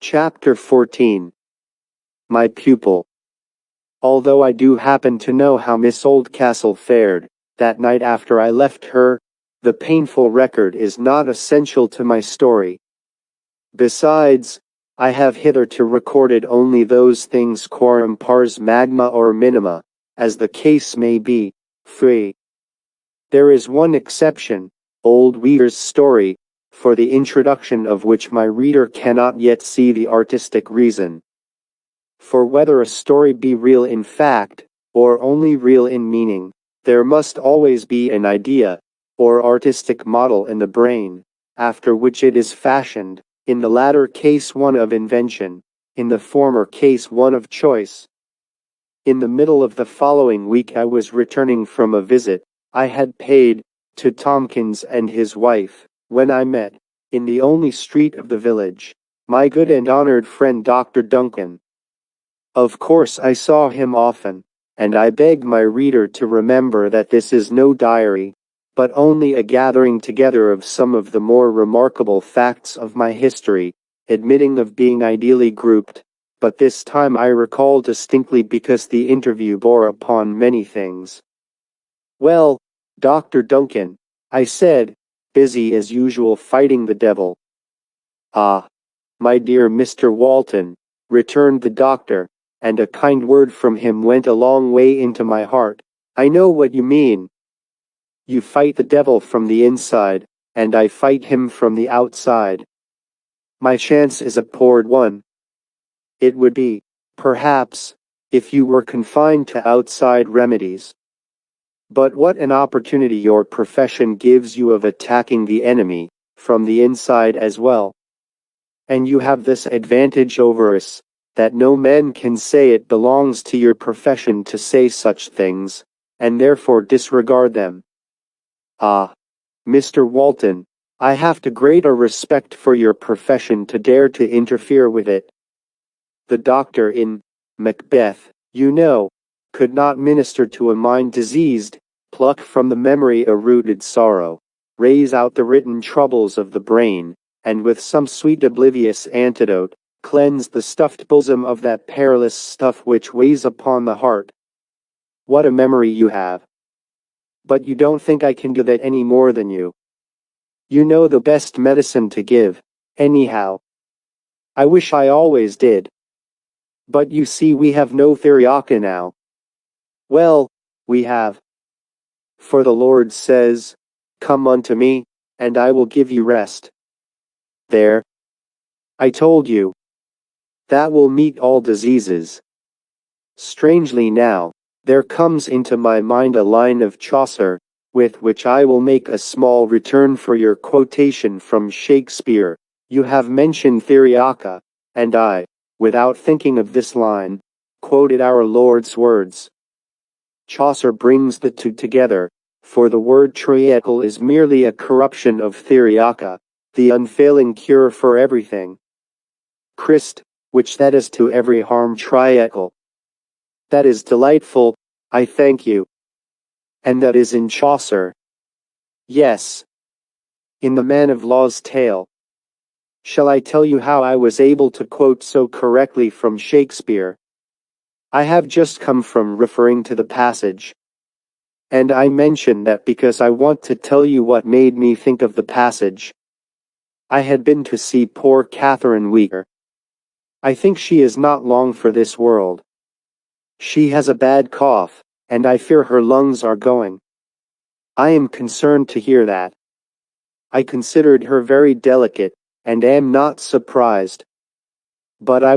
Chapter 14. My Pupil. Although I do happen to know how Miss Oldcastle fared that night after I left her, the painful record is not essential to my story. Besides, I have hitherto recorded only those things quorum pars magna or minima, as the case may be, free. There is one exception, old WEIR's story, for the introduction of which my reader cannot yet see the artistic reason. For whether a story be real in fact, or only real in meaning, there must always be an idea, or artistic model in the brain, after which it is fashioned, in the latter case one of invention, in the former case one of choice. In the middle of the following week I was returning from a visit I had paid to Tompkins and his wife, when I met, in the only street of the village, my good and honored friend Dr. Duncan. Of course I saw him often, and I beg my reader to remember that this is no diary, but only a gathering together of some of the more remarkable facts of my history, admitting of being ideally grouped, but this time I recall distinctly because the interview bore upon many things. "Well, Dr. Duncan," I said, busy as usual fighting the devil. "Ah, my dear Mr. Walton," returned the doctor, and a kind word from him went a long way into my heart. "I know what you mean. You fight the devil from the inside, and I fight him from the outside. My chance is a poor one. It would be, perhaps, if you were confined to outside remedies. But what an opportunity your profession gives you of attacking the enemy, from the inside as well. And you have this advantage over us, that no man can say it belongs to your profession to say such things, and therefore disregard them. Ah, Mr. Walton, I have too great a respect for your profession to dare to interfere with it. The doctor in Macbeth, you know, could not minister to a mind diseased, pluck from the memory a rooted sorrow, raise out the written troubles of the brain, and with some sweet oblivious antidote, cleanse the stuffed bosom of that perilous stuff which weighs upon the heart. What a memory you have! But you don't think I can do that any more than you. You know the best medicine to give, anyhow. I wish I always did. But you see we have no theriaca now. Well, we have. For the Lord says, 'Come unto me, and I will give you rest.' There. I told you. That will meet all diseases. Strangely now, there comes into my mind a line of Chaucer, with which I will make a small return for your quotation from Shakespeare. You have mentioned theriaca, and I, without thinking of this line, quoted our Lord's words. Chaucer brings the two together, for the word triacal is merely a corruption of theriaca, the unfailing cure for everything. Christ, which that is to every harm triacal. That is delightful, I thank you. And that is in Chaucer. Yes. In the Man of Law's Tale. Shall I tell you how I was able to quote so correctly from Shakespeare? I have just come from referring to the passage. And I mention that because I want to tell you what made me think of the passage. I had been to see poor Catherine WEIR. I think she is not long for this world. She has a bad cough, and I fear her lungs are going. I am concerned to hear that. I considered her very delicate, and am not surprised. But I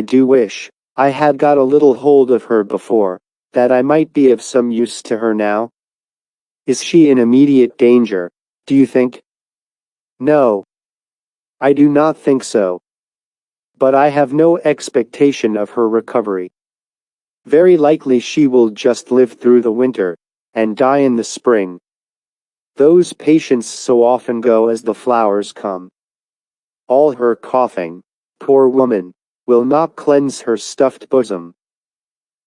do wish, I had got a little hold of her before, that I might be of some use to her now. Is she in immediate danger, do you think? No. I do not think so. But I have no expectation of her recovery. Very likely she will just live through the winter, and die in the spring. Those patients so often go as the flowers come. All her coughing, poor woman, will not cleanse her stuffed bosom.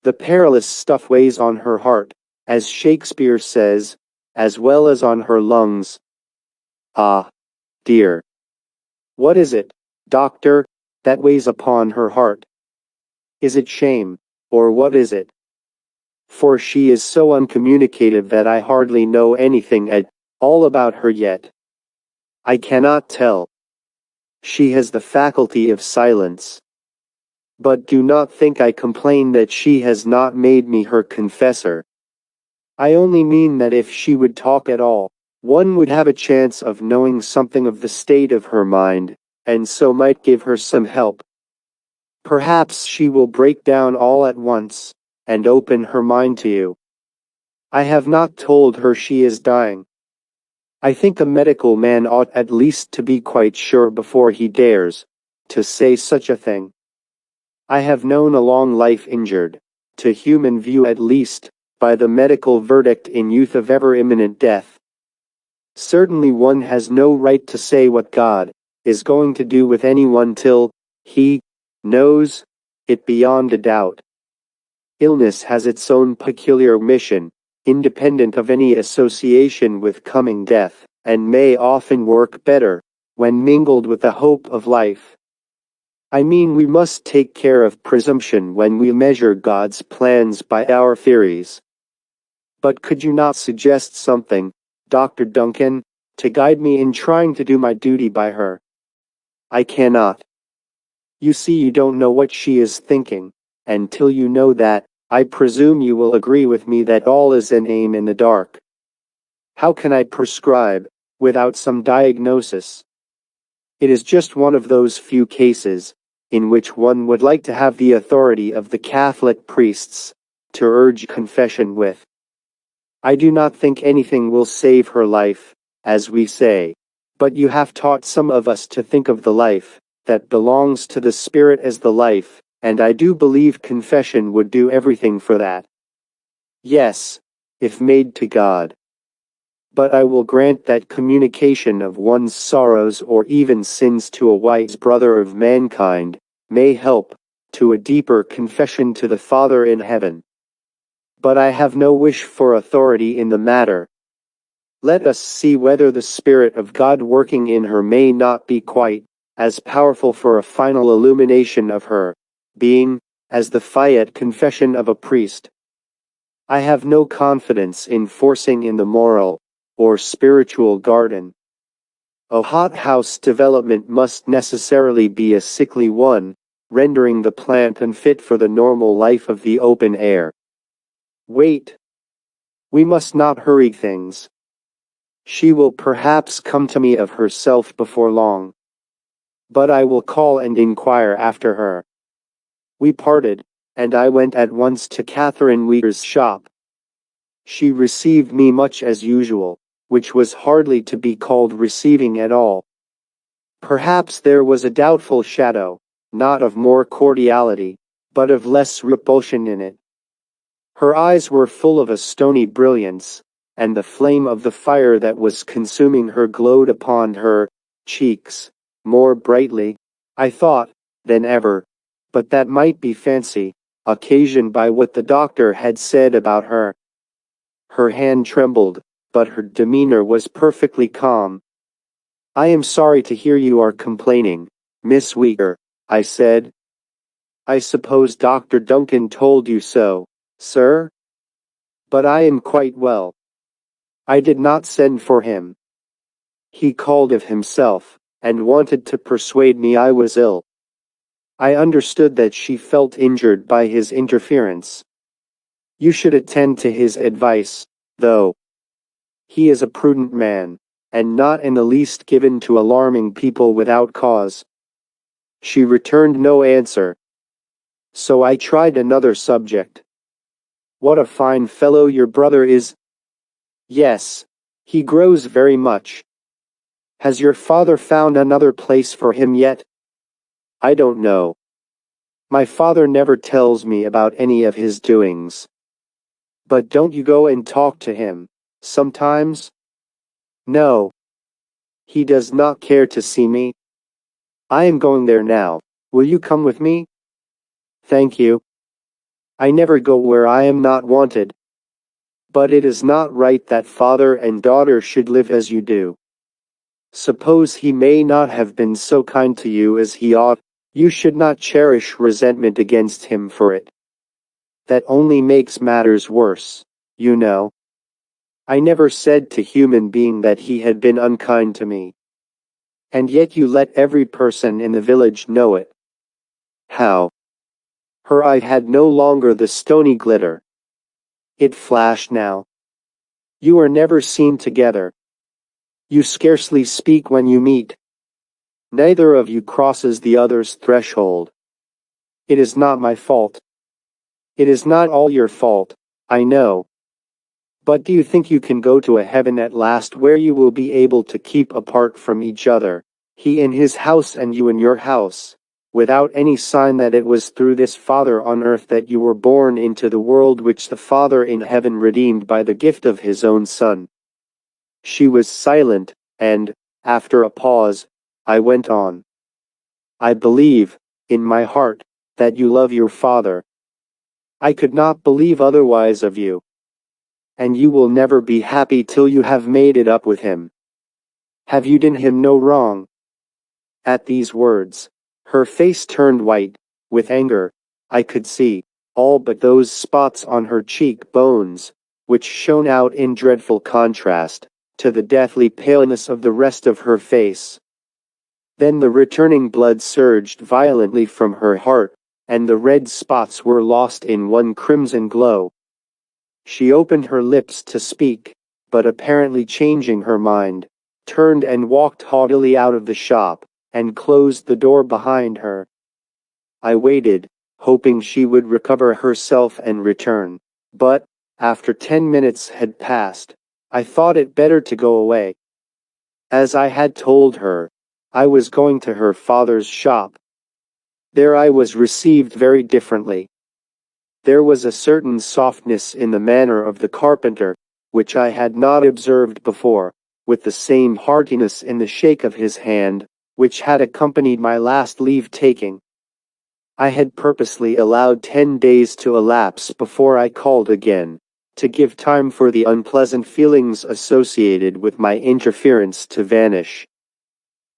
The perilous stuff weighs on her heart, as Shakespeare says, as well as on her lungs. Ah, dear. What is it, doctor? that weighs upon her heart. Is it shame, or what is it? For she is so uncommunicative that I hardly know anything at all about her yet. I cannot tell. She has the faculty of silence. But do not think I complain that she has not made me her confessor. I only mean that if she would talk at all, one would have a chance of knowing something of the state of her mind, and so might give her some help. Perhaps she will break down all at once, and open her mind to you. I have not told her she is dying. I think a medical man ought at least to be quite sure before he dares to say such a thing. I have known a long life injured, to human view at least, by the medical verdict in youth of ever imminent death. Certainly one has no right to say what God is going to do with anyone till he knows it beyond a doubt. Illness has its own peculiar mission, independent of any association with coming death, and may often work better when mingled with the hope of life. I mean, we must take care of presumption when we measure God's plans by our theories. But could you not suggest something, Dr. Duncan, to guide me in trying to do my duty by her? I cannot. You see, you don't know what she is thinking, and till you know that, I presume you will agree with me that all is an aim in the dark. How can I prescribe, without some diagnosis? It is just one of those few cases, in which one would like to have the authority of the Catholic priests to urge confession with. I do not think anything will save her life, as we say, but you have taught some of us to think of the life that belongs to the Spirit as the life, and I do believe confession would do everything for that. Yes, if made to God. But I will grant that communication of one's sorrows or even sins to a wise brother of mankind may help to a deeper confession to the Father in heaven. But I have no wish for authority in the matter. Let us see whether the Spirit of God working in her may not be quite as powerful for a final illumination of her being as the fiat confession of a priest. I have no confidence in forcing in the moral or spiritual garden. A hothouse development must necessarily be a sickly one, rendering the plant unfit for the normal life of the open air. Wait. We must not hurry things. She will perhaps come to me of herself before long. But I will call and inquire after her. We parted, and I went at once to Catherine WEIR's shop. She received me much as usual, which was hardly to be called receiving at all. Perhaps there was a doubtful shadow, not of more cordiality, but of less repulsion in it. Her eyes were full of a stony brilliance, and the flame of the fire that was consuming her glowed upon her cheeks, more brightly, I thought, than ever, but that might be fancy, occasioned by what the doctor had said about her. Her hand trembled, but her demeanor was perfectly calm. I am sorry to hear you are complaining, Miss WEIR, I said. I suppose Dr. Duncan told you so, sir? But I am quite well. I did not send for him. He called of himself, and wanted to persuade me I was ill. I understood that she felt injured by his interference. You should attend to his advice, though. He is a prudent man, and not in the least given to alarming people without cause. She returned no answer. So I tried another subject. What a fine fellow your brother is. Yes, he grows very much. Has your father found another place for him yet? I don't know. My father never tells me about any of his doings. But don't you go and talk to him, sometimes? No. He does not care to see me. I am going there now. Will you come with me? Thank you. I never go where I am not wanted. But it is not right that father and daughter should live as you do. Suppose he may not have been so kind to you as he ought, You should not cherish resentment against him for it. That only makes matters worse, you know. I never said to human being that he had been unkind to me. And yet you let every person in the village know it. How? Her eye had no longer the stony glitter. It flashed now. You are never seen together. You scarcely speak when you meet. Neither of you crosses the other's threshold. It is not my fault. It is not all your fault, I know. But do you think you can go to a heaven at last where you will be able to keep apart from each other, he in his house and you in your house, without any sign that it was through this Father on earth that you were born into the world which the Father in heaven redeemed by the gift of his own Son? She was silent, and, after a pause, I went on. I believe, in my heart, that you love your Father. I could not believe otherwise of you. And you will never be happy till you have made it up with him. Have you done him no wrong? At these words, her face turned white, with anger. I could see, all but those spots on her cheek bones, which shone out in dreadful contrast, to the deathly paleness of the rest of her face. Then the returning blood surged violently from her heart, and the red spots were lost in one crimson glow. She opened her lips to speak, but apparently changing her mind, turned and walked haughtily out of the shop, and closed the door behind her. I waited, hoping she would recover herself and return, but, after 10 minutes had passed, I thought it better to go away. As I had told her, I was going to her father's shop. There I was received very differently. There was a certain softness in the manner of the carpenter, which I had not observed before, with the same heartiness in the shake of his hand, which had accompanied my last leave-taking. I had purposely allowed 10 days to elapse before I called again, to give time for the unpleasant feelings associated with my interference to vanish.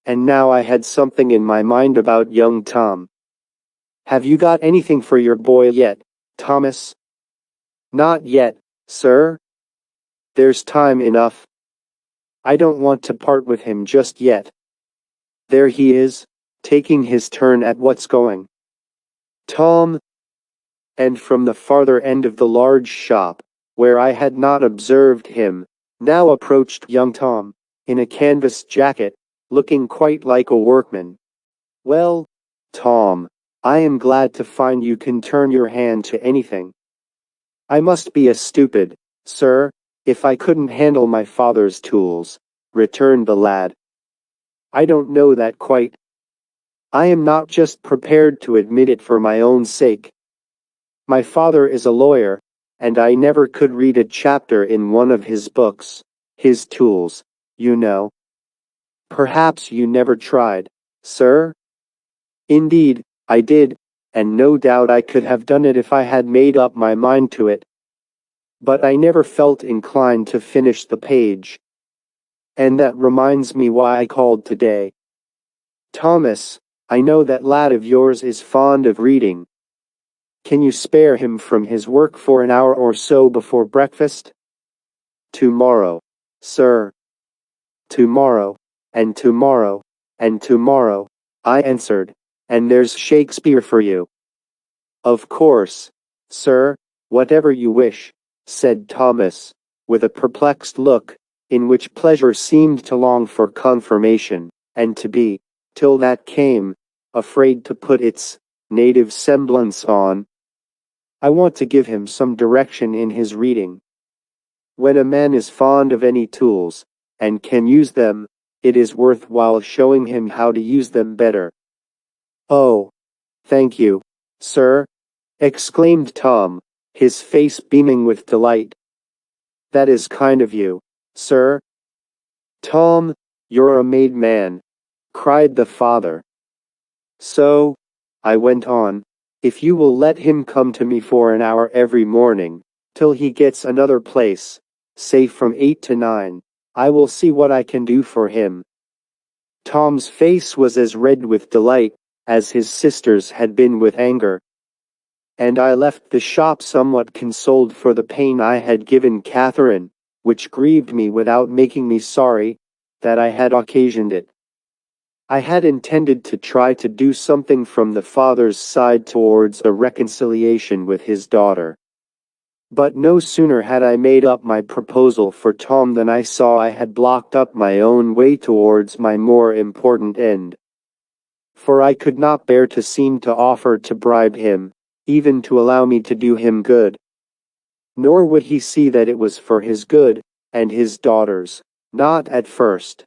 And now I had something in my mind about young Tom. Have you got anything for your boy yet, Thomas? Not yet, sir. There's time enough. I don't want to part with him just yet. There he is, taking his turn at what's going. Tom. And from the farther end of the large shop, where I had not observed him, now approached young Tom, in a canvas jacket, looking quite like a workman. Well, Tom, I am glad to find you can turn your hand to anything. I must be a stupid, sir, if I couldn't handle my father's tools, returned the lad. I don't know that quite. I am not just prepared to admit it for my own sake. My father is a lawyer, and I never could read a chapter in one of his books, his tools, you know. Perhaps you never tried, sir? Indeed, I did, and no doubt I could have done it if I had made up my mind to it. But I never felt inclined to finish the page. And that reminds me why I called today. Thomas, I know that lad of yours is fond of reading. Can you spare him from his work for an hour or so before breakfast? Tomorrow, sir. Tomorrow, and tomorrow, and tomorrow, I answered, and there's Shakespeare for you. Of course, sir, whatever you wish, said Thomas, with a perplexed look, in which pleasure seemed to long for confirmation, and to be, till that came, afraid to put its native semblance on. I want to give him some direction in his reading. When a man is fond of any tools, and can use them, it is worthwhile showing him how to use them better. Oh, thank you, sir, exclaimed Tom, his face beaming with delight. That is kind of you, sir. Tom, you're a made man, cried the father. So, I went on, if you will let him come to me for an hour every morning, till he gets another place, say from 8 to 9, I will see what I can do for him. Tom's face was as red with delight, as his sisters had been with anger. And I left the shop somewhat consoled for the pain I had given Catherine, which grieved me without making me sorry that I had occasioned it. I had intended to try to do something from the father's side towards a reconciliation with his daughter. But no sooner had I made up my proposal for Tom than I saw I had blocked up my own way towards my more important end. For I could not bear to seem to offer to bribe him, even to allow me to do him good. Nor would he see that it was for his good, and his daughter's, not at first.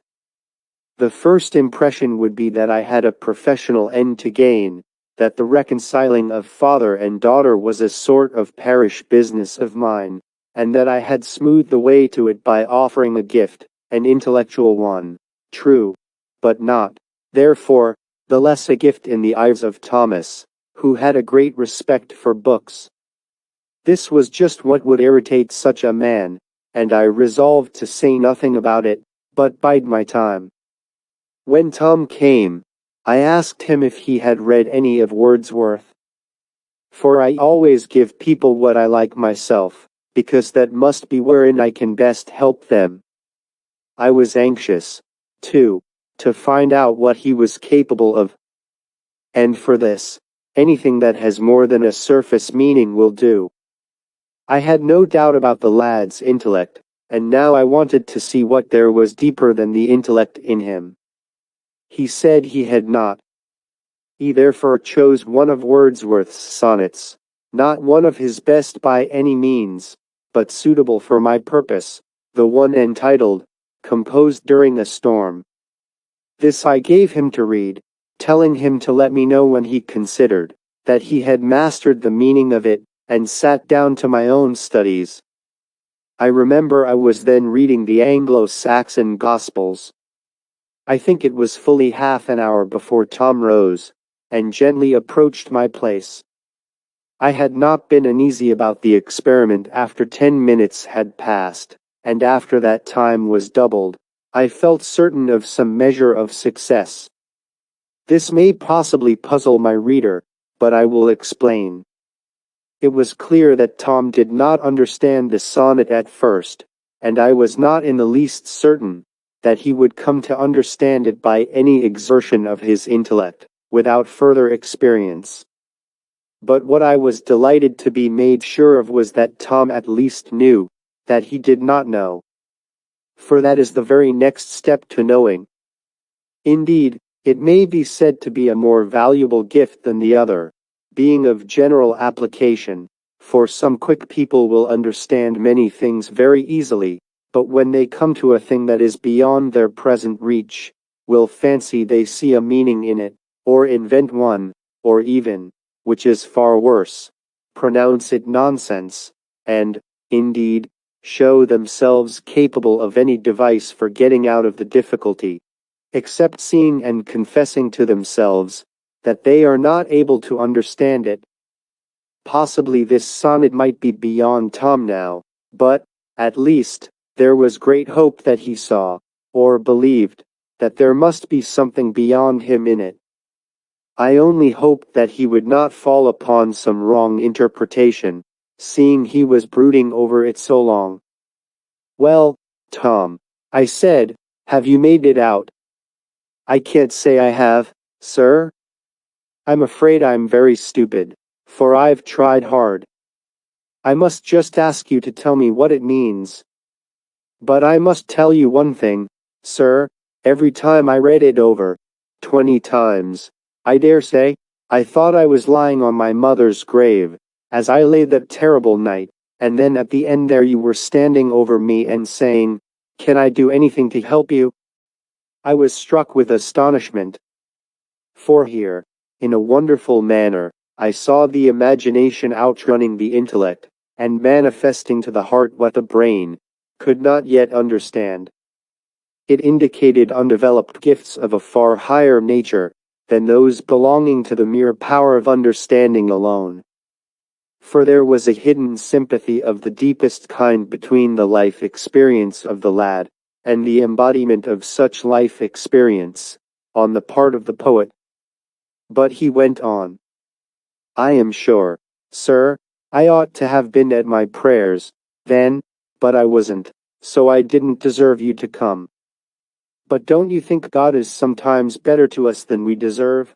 The first impression would be that I had a professional end to gain, that the reconciling of father and daughter was a sort of parish business of mine, and that I had smoothed the way to it by offering a gift, an intellectual one, true, but not, therefore, the less a gift in the eyes of Thomas, who had a great respect for books. This was just what would irritate such a man, and I resolved to say nothing about it, but bide my time. When Tom came, I asked him if he had read any of Wordsworth. For I always give people what I like myself, because that must be wherein I can best help them. I was anxious, too, to find out what he was capable of. And for this, anything that has more than a surface meaning will do. I had no doubt about the lad's intellect, and now I wanted to see what there was deeper than the intellect in him. He said he had not. He therefore chose one of Wordsworth's sonnets, not one of his best by any means, but suitable for my purpose, the one entitled, Composed During a Storm. This I gave him to read, telling him to let me know when he considered that he had mastered the meaning of it, and sat down to my own studies. I remember I was then reading the Anglo-Saxon Gospels. I think it was fully half an hour before Tom rose, and gently approached my place. I had not been uneasy about the experiment after 10 minutes had passed, and after that time was doubled, I felt certain of some measure of success. This may possibly puzzle my reader, but I will explain. It was clear that Tom did not understand the sonnet at first, and I was not in the least certain that he would come to understand it by any exertion of his intellect, without further experience. But what I was delighted to be made sure of was that Tom at least knew that he did not know. For that is the very next step to knowing. Indeed, it may be said to be a more valuable gift than the other, being of general application, for some quick people will understand many things very easily, but when they come to a thing that is beyond their present reach, will fancy they see a meaning in it, or invent one, or even, which is far worse, pronounce it nonsense, and, indeed, show themselves capable of any device for getting out of the difficulty, except seeing and confessing to themselves that they are not able to understand it. Possibly this sonnet might be beyond Tom now, but, at least, there was great hope that he saw, or believed, that there must be something beyond him in it. I only hoped that he would not fall upon some wrong interpretation, seeing he was brooding over it so long. "Well, Tom," I said, "have you made it out?" "I can't say I have, sir. I'm afraid I'm very stupid, for I've tried hard. I must just ask you to tell me what it means. But I must tell you one thing, sir, every time I read it over, 20 times, I dare say, I thought I was lying on my mother's grave, as I lay that terrible night, and then at the end there you were standing over me and saying, 'Can I do anything to help you?' I was struck with astonishment. For here, in a wonderful manner, I saw the imagination outrunning the intellect, and manifesting to the heart what the brain could not yet understand. It indicated undeveloped gifts of a far higher nature than those belonging to the mere power of understanding alone. For there was a hidden sympathy of the deepest kind between the life experience of the lad, and the embodiment of such life experience, on the part of the poet. But he went on. I am sure, sir, I ought to have been at my prayers, then, but I wasn't, so I didn't deserve you to come. But don't you think God is sometimes better to us than we deserve?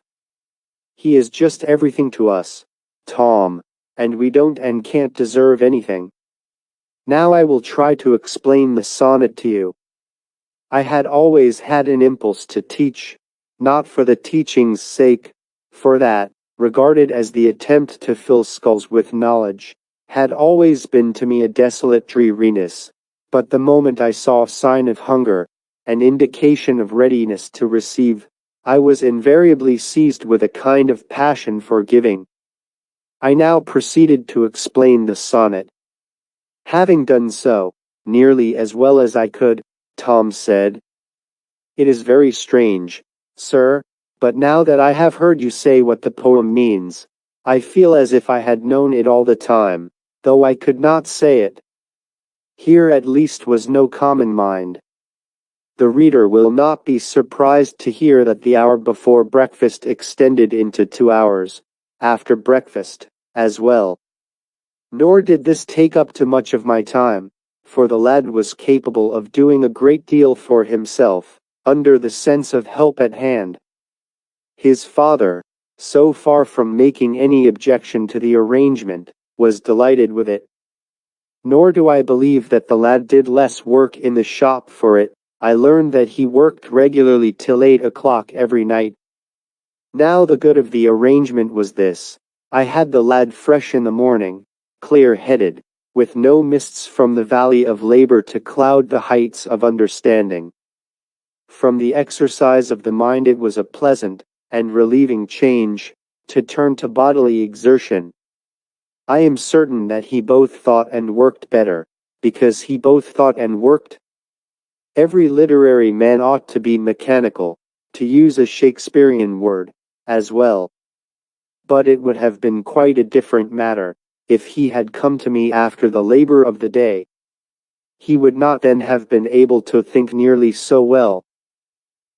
He is just everything to us, Tom, and we don't and can't deserve anything. Now I will try to explain the sonnet to you. I had always had an impulse to teach, not for the teaching's sake, for that, regarded as the attempt to fill skulls with knowledge, had always been to me a desolate dreariness, but the moment I saw a sign of hunger, an indication of readiness to receive, I was invariably seized with a kind of passion for giving. I now proceeded to explain the sonnet. Having done so, nearly as well as I could, Tom said, It is very strange, sir, but now that I have heard you say what the poem means, I feel as if I had known it all the time, though I could not say it. Here at least was no common mind. The reader will not be surprised to hear that the hour before breakfast extended into 2 hours, after breakfast, as well. Nor did this take up too much of my time, for the lad was capable of doing a great deal for himself, under the sense of help at hand. His father, so far from making any objection to the arrangement, was delighted with it. Nor do I believe that the lad did less work in the shop for it. I learned that he worked regularly till 8 o'clock every night. Now the good of the arrangement was this. I had the lad fresh in the morning, clear-headed, with no mists from the valley of labor to cloud the heights of understanding. From the exercise of the mind it was a pleasant and relieving change to turn to bodily exertion. I am certain that he both thought and worked better, because he both thought and worked. Every literary man ought to be mechanical, to use a Shakespearean word, as well. But it would have been quite a different matter, if he had come to me after the labor of the day. He would not then have been able to think nearly so well.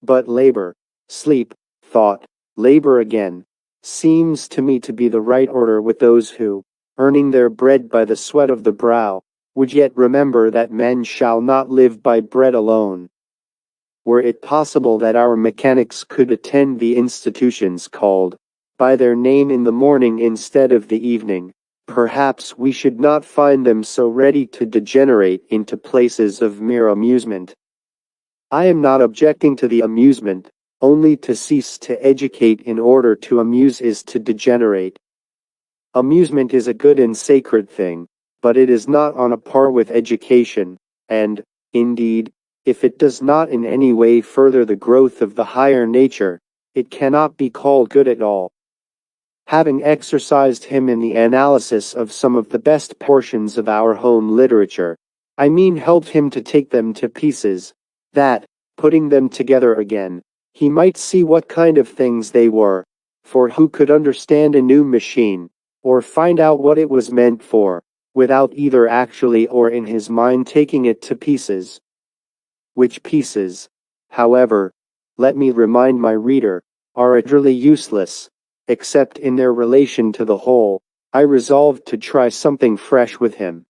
But labor, sleep, thought, labor again, seems to me to be the right order with those who, earning their bread by the sweat of the brow, would yet remember that men shall not live by bread alone. Were it possible that our mechanics could attend the institutions called by their name in the morning instead of the evening, perhaps we should not find them so ready to degenerate into places of mere amusement. I am not objecting to the amusement, only to cease to educate in order to amuse is to degenerate. Amusement is a good and sacred thing, but it is not on a par with education, and, indeed, if it does not in any way further the growth of the higher nature, it cannot be called good at all. Having exercised him in the analysis of some of the best portions of our home literature, I mean helped him to take them to pieces, that, putting them together again, he might see what kind of things they were, for who could understand a new machine, or find out what it was meant for, without either actually or in his mind taking it to pieces? Which pieces, however, let me remind my reader, are utterly useless, except in their relation to the whole. I resolved to try something fresh with him.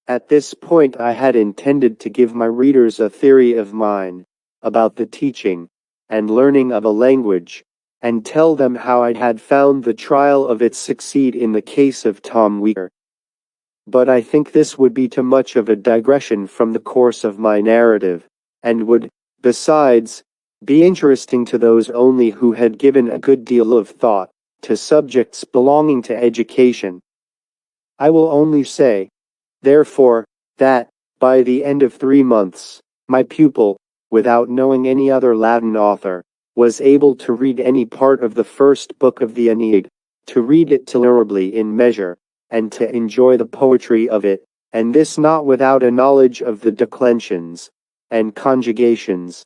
At this point I had intended to give my readers a theory of mine, about the teaching and learning of a language, and tell them how I had found the trial of it succeed in the case of Tom WEIR. But I think this would be too much of a digression from the course of my narrative, and would, besides, be interesting to those only who had given a good deal of thought to subjects belonging to education. I will only say, therefore, that, by the end of 3 months, my pupil, without knowing any other Latin author, was able to read any part of the first book of the Aeneid, to read it tolerably in measure, and to enjoy the poetry of it, and this not without a knowledge of the declensions and conjugations.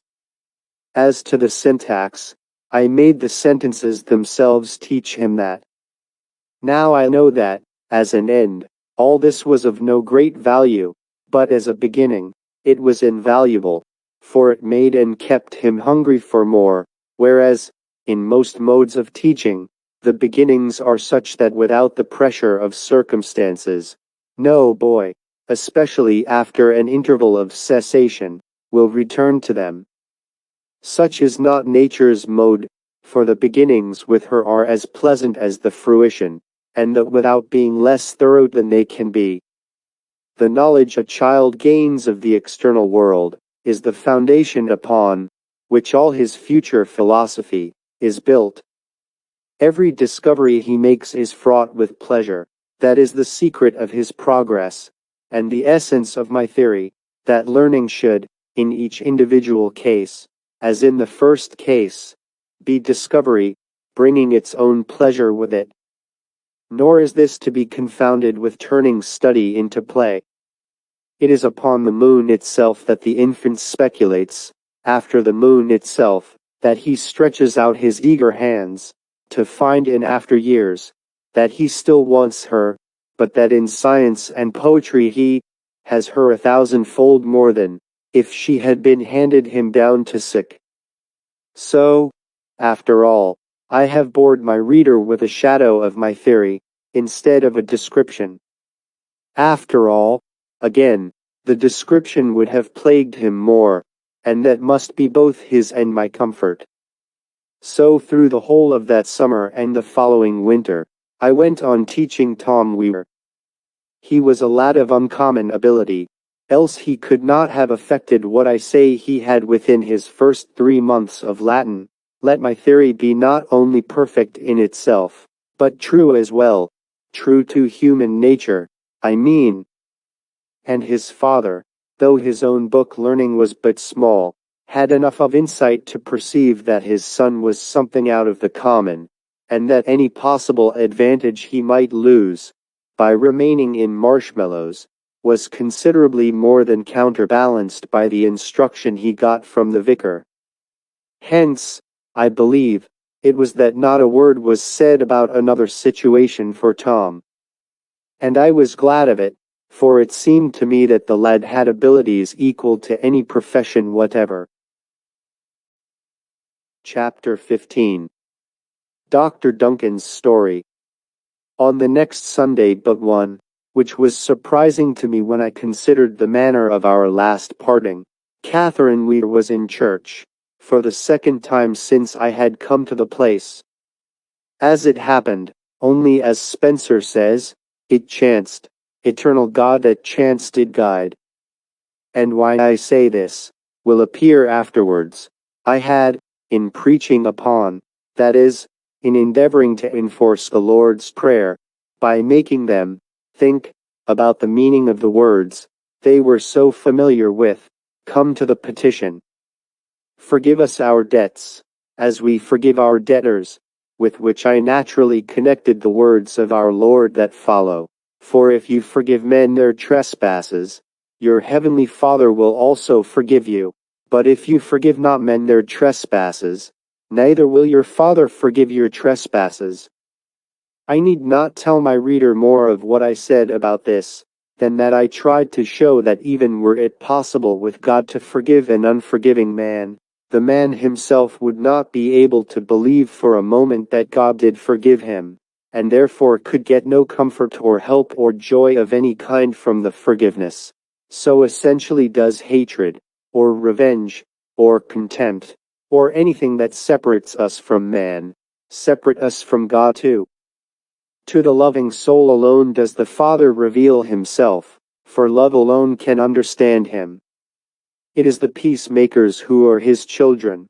As to the syntax, I made the sentences themselves teach him that. Now I know that, as an end, all this was of no great value, but as a beginning, it was invaluable, for it made and kept him hungry for more, whereas, in most modes of teaching, the beginnings are such that without the pressure of circumstances, no boy, especially after an interval of cessation, will return to them. Such is not nature's mode, for the beginnings with her are as pleasant as the fruition, and that without being less thorough than they can be. The knowledge a child gains of the external world is the foundation upon which all his future philosophy is built. Every discovery he makes is fraught with pleasure. That is the secret of his progress, and the essence of my theory, that learning should, in each individual case, as in the first case, be discovery, bringing its own pleasure with it. Nor is this to be confounded with turning study into play. It is upon the moon itself that the infant speculates, after the moon itself, that he stretches out his eager hands, to find in after years, that he still wants her, but that in science and poetry he has her 1,000-fold more than if she had been handed him down to sick. So, after all, I have bored my reader with a shadow of my theory, instead of a description. After all, again, the description would have plagued him more, and that must be both his and my comfort. So through the whole of that summer and the following winter, I went on teaching Tom WEIR. He was a lad of uncommon ability, else he could not have effected what I say he had within his first 3 months of Latin. Let my theory be not only perfect in itself, but true as well, true to human nature, I mean. And his father, though his own book learning was but small, had enough of insight to perceive that his son was something out of the common, and that any possible advantage he might lose, by remaining in Marshmallows, was considerably more than counterbalanced by the instruction he got from the vicar. Hence, I believe, it was that not a word was said about another situation for Tom. And I was glad of it, for it seemed to me that the lad had abilities equal to any profession whatever. Chapter 15. Dr. Duncan's Story. On the next Sunday but one, which was surprising to me when I considered the manner of our last parting, Catherine WEIR was in church, for the second time since I had come to the place. As it happened, only as Spencer says, it chanced, eternal God that chance did guide. And why I say this, will appear afterwards. I had, in preaching upon, that is, in endeavoring to enforce the Lord's Prayer, by making them think about the meaning of the words they were so familiar with, come to the petition. Forgive us our debts, as we forgive our debtors, with which I naturally connected the words of our Lord that follow. For if you forgive men their trespasses, your heavenly Father will also forgive you. But if you forgive not men their trespasses, neither will your Father forgive your trespasses. I need not tell my reader more of what I said about this, than that I tried to show that even were it possible with God to forgive an unforgiving man, the man himself would not be able to believe for a moment that God did forgive him, and therefore could get no comfort or help or joy of any kind from the forgiveness. So essentially does hatred, or revenge, or contempt, or anything that separates us from man, separate us from God too. To the loving soul alone does the Father reveal himself, for love alone can understand him. It is the peacemakers who are his children.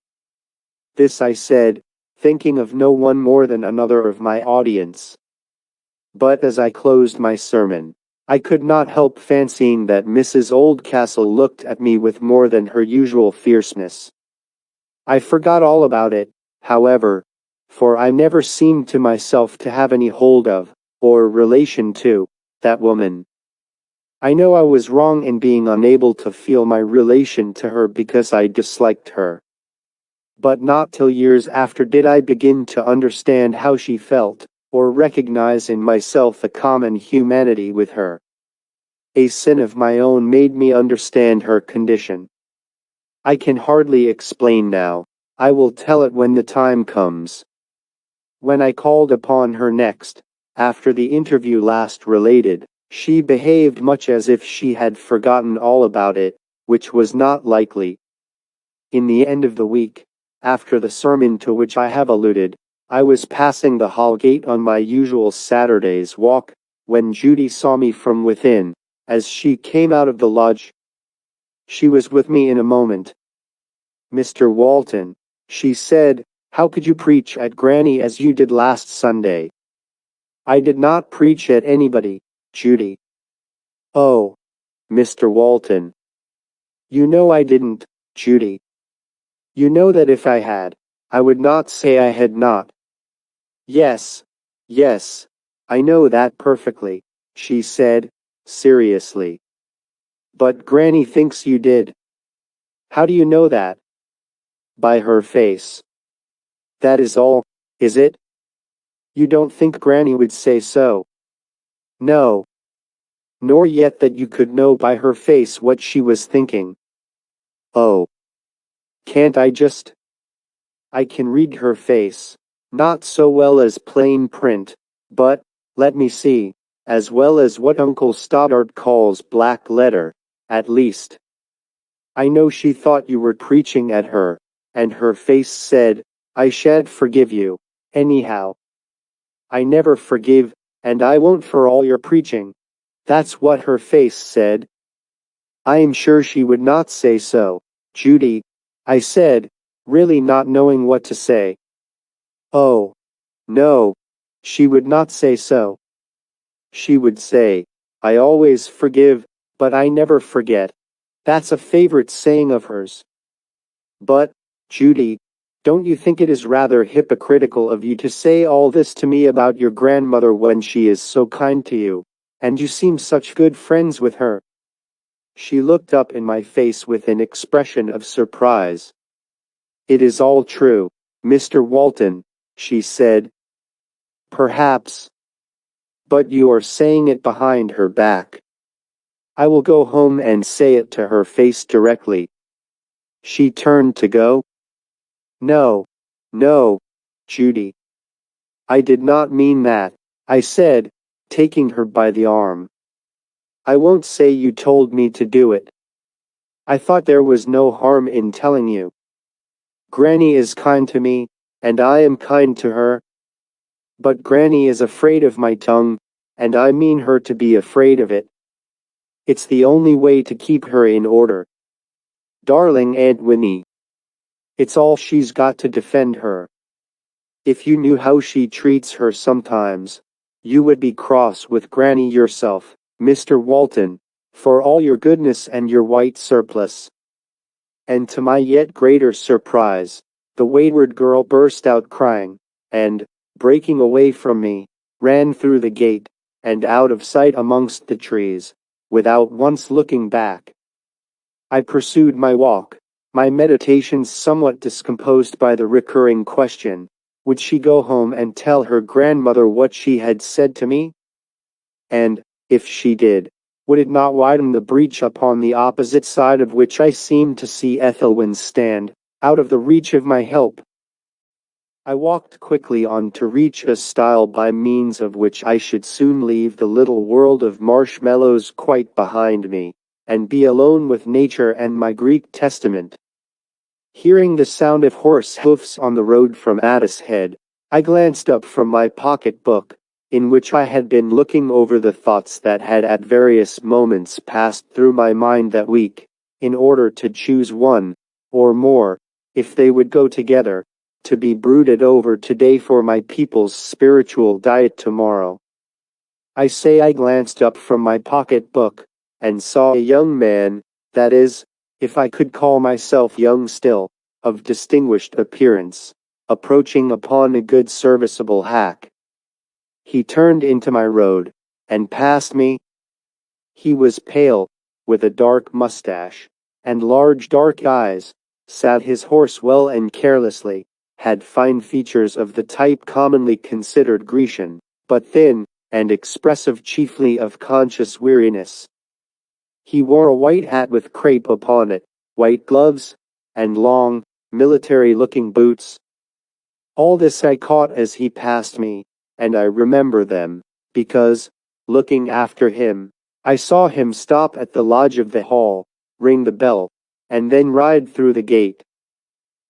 This I said, thinking of no one more than another of my audience. But as I closed my sermon, I could not help fancying that Mrs. Oldcastle looked at me with more than her usual fierceness. I forgot all about it, however, for I never seemed to myself to have any hold of, or relation to, that woman. I know I was wrong in being unable to feel my relation to her because I disliked her. But not till years after did I begin to understand how she felt, or recognize in myself a common humanity with her. A sin of my own made me understand her condition. I can hardly explain now, I will tell it when the time comes. When I called upon her next, after the interview last related, she behaved much as if she had forgotten all about it, which was not likely. In the end of the week, after the sermon to which I have alluded, I was passing the hall gate on my usual Saturday's walk, when Judy saw me from within, as she came out of the lodge. She was with me in a moment. "Mr. Walton," she said, "how could you preach at Granny as you did last Sunday?" "I did not preach at anybody, Judy." "Oh, Mr. Walton." "You know I didn't, Judy. You know that if I had, I would not say I had not." "Yes, yes, I know that perfectly," she said, seriously. "But Granny thinks you did." "How do you know that?" "By her face." "That is all, is it? You don't think Granny would say so?" "No. Nor yet that you could know by her face what she was thinking." "Oh. Can't I just?" "I can read her face. Not so well as plain print, but, let me see, as well as what Uncle Stoddart calls black letter, at least. I know she thought you were preaching at her, and her face said, 'I shan't forgive you, anyhow.' I never forgive, and I won't for all your preaching. That's what her face said." "I am sure she would not say so, Judy," I said, really not knowing what to say. "Oh, no, she would not say so. She would say, 'I always forgive, but I never forget.' That's a favorite saying of hers." "But, Judy, don't you think it is rather hypocritical of you to say all this to me about your grandmother when she is so kind to you, and you seem such good friends with her?" She looked up in my face with an expression of surprise. "It is all true, Mr. Walton," she said. "Perhaps. But you are saying it behind her back." "I will go home and say it to her face directly." She turned to go. "No, no, Judy. I did not mean that," I said, taking her by the arm. "I won't say you told me to do it. I thought there was no harm in telling you. Granny is kind to me, and I am kind to her. But Granny is afraid of my tongue, and I mean her to be afraid of it. It's the only way to keep her in order. Darling Aunt Winnie. It's all she's got to defend her. If you knew how she treats her sometimes, you would be cross with Granny yourself, Mr. Walton, for all your goodness and your white surplice." And to my yet greater surprise, the wayward girl burst out crying, and, breaking away from me, ran through the gate, and out of sight amongst the trees, without once looking back. I pursued my walk, my meditations somewhat discomposed by the recurring question, would she go home and tell her grandmother what she had said to me? And, if she did, would it not widen the breach upon the opposite side of which I seemed to see Ethelwyn stand, out of the reach of my help? I walked quickly on to reach a stile by means of which I should soon leave the little world of marshmallows quite behind me, and be alone with nature and my Greek Testament. Hearing the sound of horse hoofs on the road from Adishead, I glanced up from my pocket-book, in which I had been looking over the thoughts that had at various moments passed through my mind that week, in order to choose one, or more, if they would go together, to be brooded over today for my people's spiritual diet tomorrow. I say I glanced up from my pocket-book, and saw a young man, that is, if I could call myself young still, of distinguished appearance, approaching upon a good serviceable hack. He turned into my road, and passed me. He was pale, with a dark mustache, and large dark eyes, sat his horse well and carelessly, had fine features of the type commonly considered Grecian, but thin, and expressive chiefly of conscious weariness. He wore a white hat with crape upon it, white gloves, and long, military-looking boots. All this I caught as he passed me, and I remember them, because, looking after him, I saw him stop at the lodge of the hall, ring the bell, and then ride through the gate.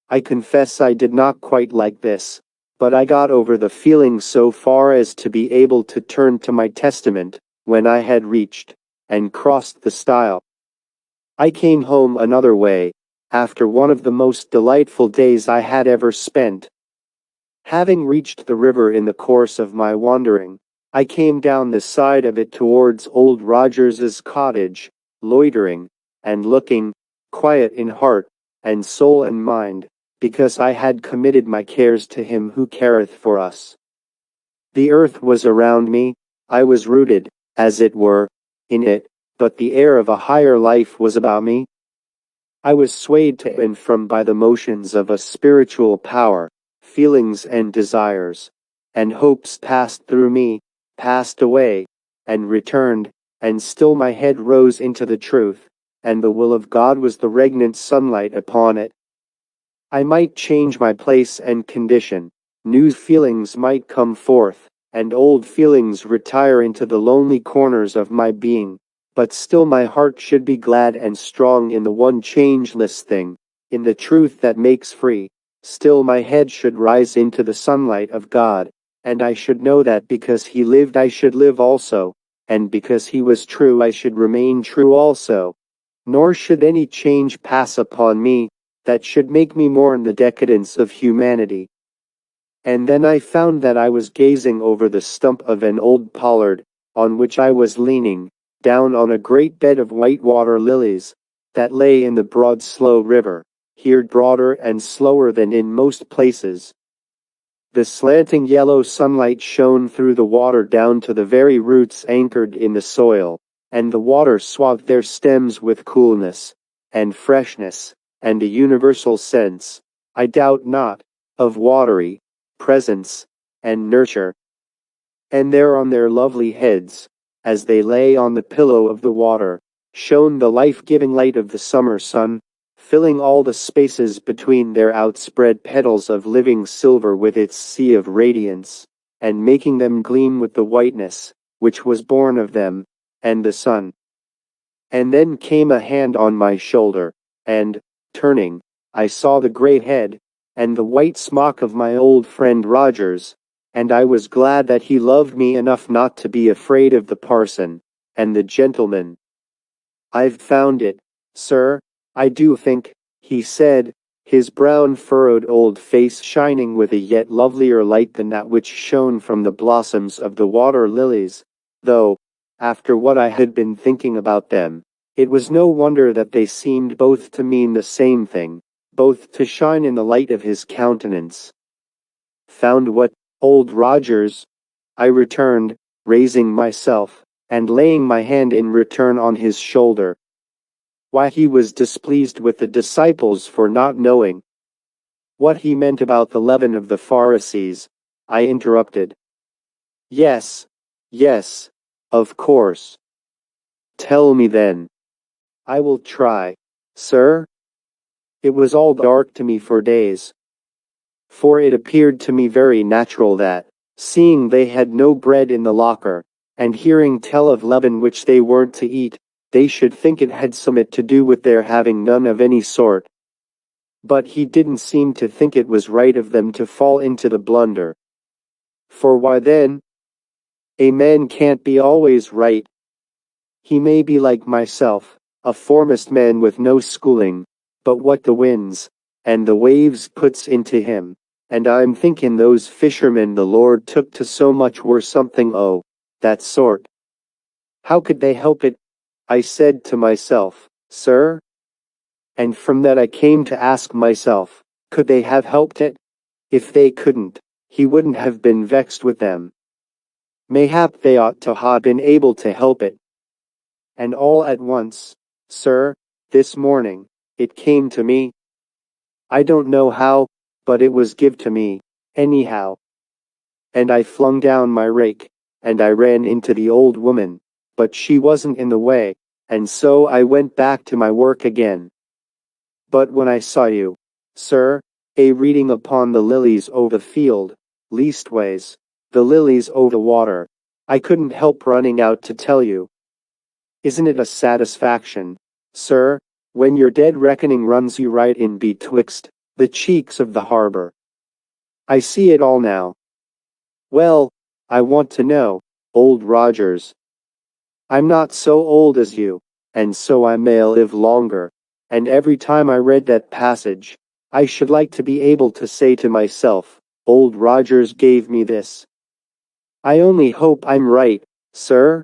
I confess I did not quite like this, but I got over the feeling so far as to be able to turn to my testament, when I had reached, and crossed the stile. I came home another way, after one of the most delightful days I had ever spent. Having reached the river in the course of my wandering, I came down the side of it towards old Rogers's cottage, loitering, and looking, quiet in heart, and soul and mind, because I had committed my cares to him who careth for us. The earth was around me, I was rooted, as it were, in it, but the air of a higher life was about me. I was swayed to and from by the motions of a spiritual power, feelings and desires, and hopes passed through me, passed away, and returned, and still my head rose into the truth, and the will of God was the regnant sunlight upon it. I might change my place and condition, new feelings might come forth, and old feelings retire into the lonely corners of my being, but still my heart should be glad and strong in the one changeless thing, in the truth that makes free. Still my head should rise into the sunlight of God, and I should know that because he lived I should live also, and because he was true I should remain true also. Nor should any change pass upon me, that should make me mourn the decadence of humanity. And then I found that I was gazing over the stump of an old pollard, on which I was leaning, down on a great bed of white water lilies, that lay in the broad slow river, here broader and slower than in most places. The slanting yellow sunlight shone through the water down to the very roots anchored in the soil, and the water swathed their stems with coolness, and freshness, and a universal sense, I doubt not, of watery presence and nurture. And there on their lovely heads, as they lay on the pillow of the water, shone the life-giving light of the summer sun, filling all the spaces between their outspread petals of living silver with its sea of radiance, and making them gleam with the whiteness, which was born of them, and the sun. And then came a hand on my shoulder, and, turning, I saw the great head, and the white smock of my old friend Rogers, and I was glad that he loved me enough not to be afraid of the parson, and the gentleman. "I've found it, sir, I do think," he said, his brown furrowed old face shining with a yet lovelier light than that which shone from the blossoms of the water lilies, though, after what I had been thinking about them, it was no wonder that they seemed both to mean the same thing, both to shine in the light of his countenance. "Found what, old Rogers?" I returned, raising myself, and laying my hand in return on his shoulder. Why, he was displeased with the disciples for not knowing what he meant about the leaven of the Pharisees, I interrupted. Yes, yes, of course. Tell me then. I will try, sir. It was all dark to me for days. For it appeared to me very natural that, seeing they had no bread in the locker, and hearing tell of leaven which they weren't to eat, they should think it had somewhat to do with their having none of any sort. But he didn't seem to think it was right of them to fall into the blunder. For why then? A man can't be always right. He may be like myself, a foremast man with no schooling, but what the winds and the waves puts into him, and I'm thinking those fishermen the Lord took to so much were something that sort. How could they help it? I said to myself, sir. And from that I came to ask myself, could they have helped it? If they couldn't, he wouldn't have been vexed with them. Mayhap they ought to ha' been able to help it. And all at once, sir, this morning, it came to me. I don't know how, but it was give to me, anyhow. And I flung down my rake, and I ran into the old woman, but she wasn't in the way, and so I went back to my work again. But when I saw you, sir, a reading upon the lilies o' the field, leastways, the lilies o' the water. I couldn't help running out to tell you. Isn't it a satisfaction, sir, when your dead reckoning runs you right in betwixt the cheeks of the harbor? I see it all now. Well, I want to know, Old Rogers. I'm not so old as you, and so I may live longer, and every time I read that passage, I should like to be able to say to myself, Old Rogers gave me this. I only hope I'm right, sir.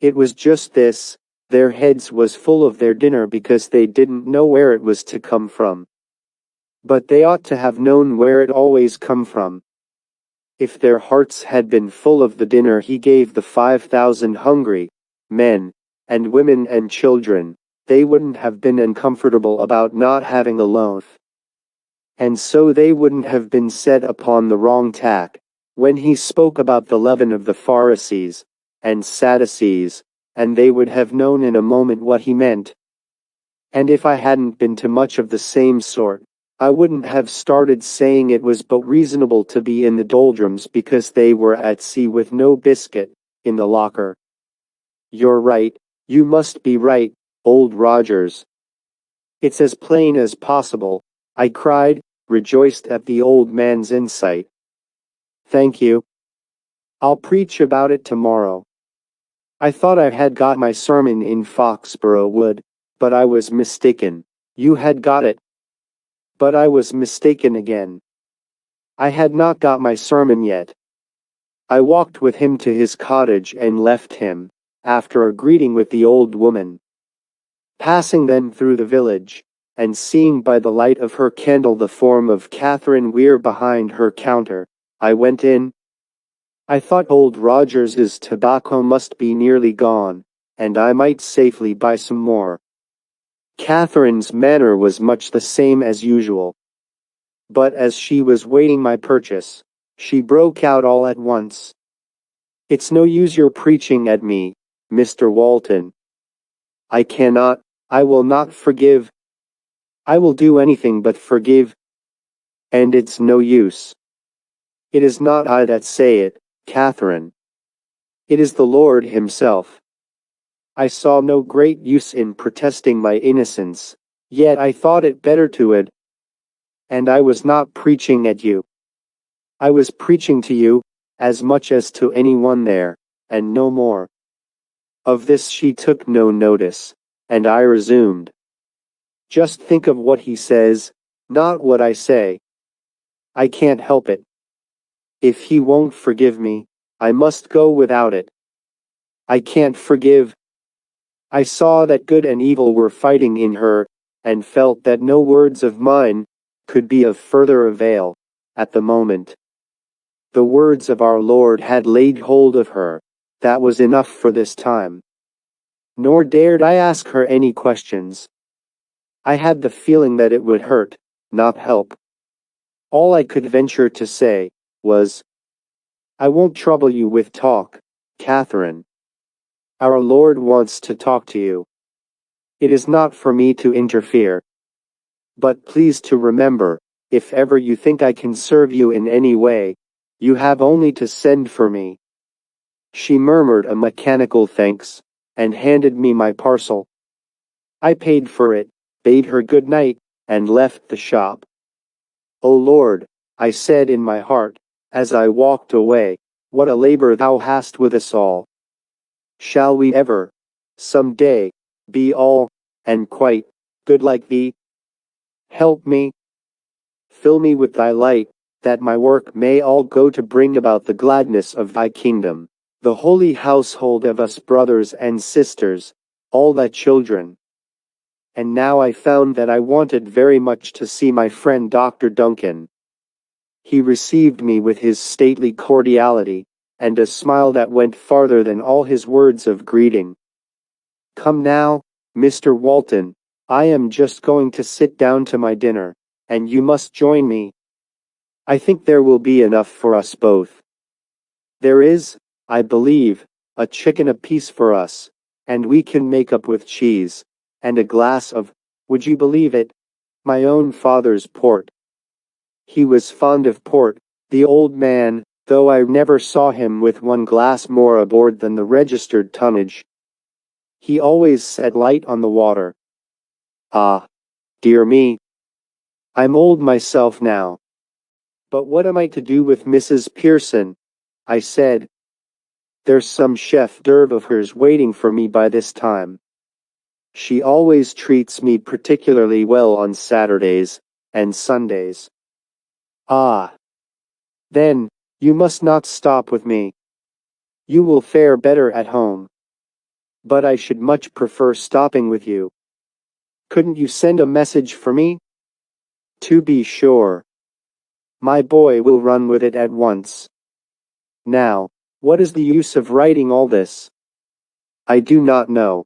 It was just this, their heads was full of their dinner because they didn't know where it was to come from. But they ought to have known where it always come from. If their hearts had been full of the dinner he gave the 5,000 hungry men, and women and children, they wouldn't have been uncomfortable about not having a loaf. And so they wouldn't have been set upon the wrong tack, when he spoke about the leaven of the Pharisees and Sadducees, and they would have known in a moment what he meant. And if I hadn't been to much of the same sort, I wouldn't have started saying it was but reasonable to be in the doldrums because they were at sea with no biscuit in the locker. You're right, you must be right, Old Rogers. It's as plain as possible, I cried, rejoiced at the old man's insight. Thank you. I'll preach about it tomorrow. I thought I had got my sermon in Foxborough Wood, but I was mistaken. You had got it. But I was mistaken again. I had not got my sermon yet. I walked with him to his cottage and left him, after a greeting with the old woman. Passing then through the village, and seeing by the light of her candle the form of Catherine Weir behind her counter, I went in. I thought Old Rogers's tobacco must be nearly gone, and I might safely buy some more. Catherine's manner was much the same as usual. But as she was waiting my purchase, she broke out all at once. It's no use your preaching at me, Mr. Walton. I will not forgive. I will do anything but forgive. And it's no use. It is not I that say it, Catherine. It is the Lord himself. I saw no great use in protesting my innocence, yet I thought it better to it. And I was not preaching at you. I was preaching to you, as much as to anyone there, and no more. Of this she took no notice, and I resumed. Just think of what he says, not what I say. I can't help it. If he won't forgive me, I must go without it. I can't forgive. I saw that good and evil were fighting in her, and felt that no words of mine could be of further avail, at the moment. The words of our Lord had laid hold of her. That was enough for this time. Nor dared I ask her any questions. I had the feeling that it would hurt, not help. All I could venture to say was, I won't trouble you with talk, Catherine. Our Lord wants to talk to you. It is not for me to interfere. But please to remember, if ever you think I can serve you in any way, you have only to send for me. She murmured a mechanical thanks, and handed me my parcel. I paid for it, bade her good night, and left the shop. O Lord, I said in my heart, as I walked away, what a labor thou hast with us all. Shall we ever, some day, be all, and quite, good like thee? Help me. Fill me with thy light, that my work may all go to bring about the gladness of thy kingdom, the holy household of us brothers and sisters, all thy children. And now I found that I wanted very much to see my friend Dr. Duncan. He received me with his stately cordiality, and a smile that went farther than all his words of greeting. Come now, Mr. Walton, I am just going to sit down to my dinner, and you must join me. I think there will be enough for us both. There is, I believe, a chicken apiece for us, and we can make up with cheese, and a glass of, would you believe it, My own father's port. He was fond of port, the old man, though I never saw him with one glass more aboard than the registered tonnage. He always set light on the water. Ah, dear me. I'm old myself now. But what am I to do with Mrs. Pearson? I said. There's some chef d'oeuvre of hers waiting for me by this time. She always treats me particularly well on Saturdays and Sundays. Ah. Then, you must not stop with me. You will fare better at home. But I should much prefer stopping with you. Couldn't you send a message for me? To be sure. My boy will run with it at once. Now, what is the use of writing all this? I do not know.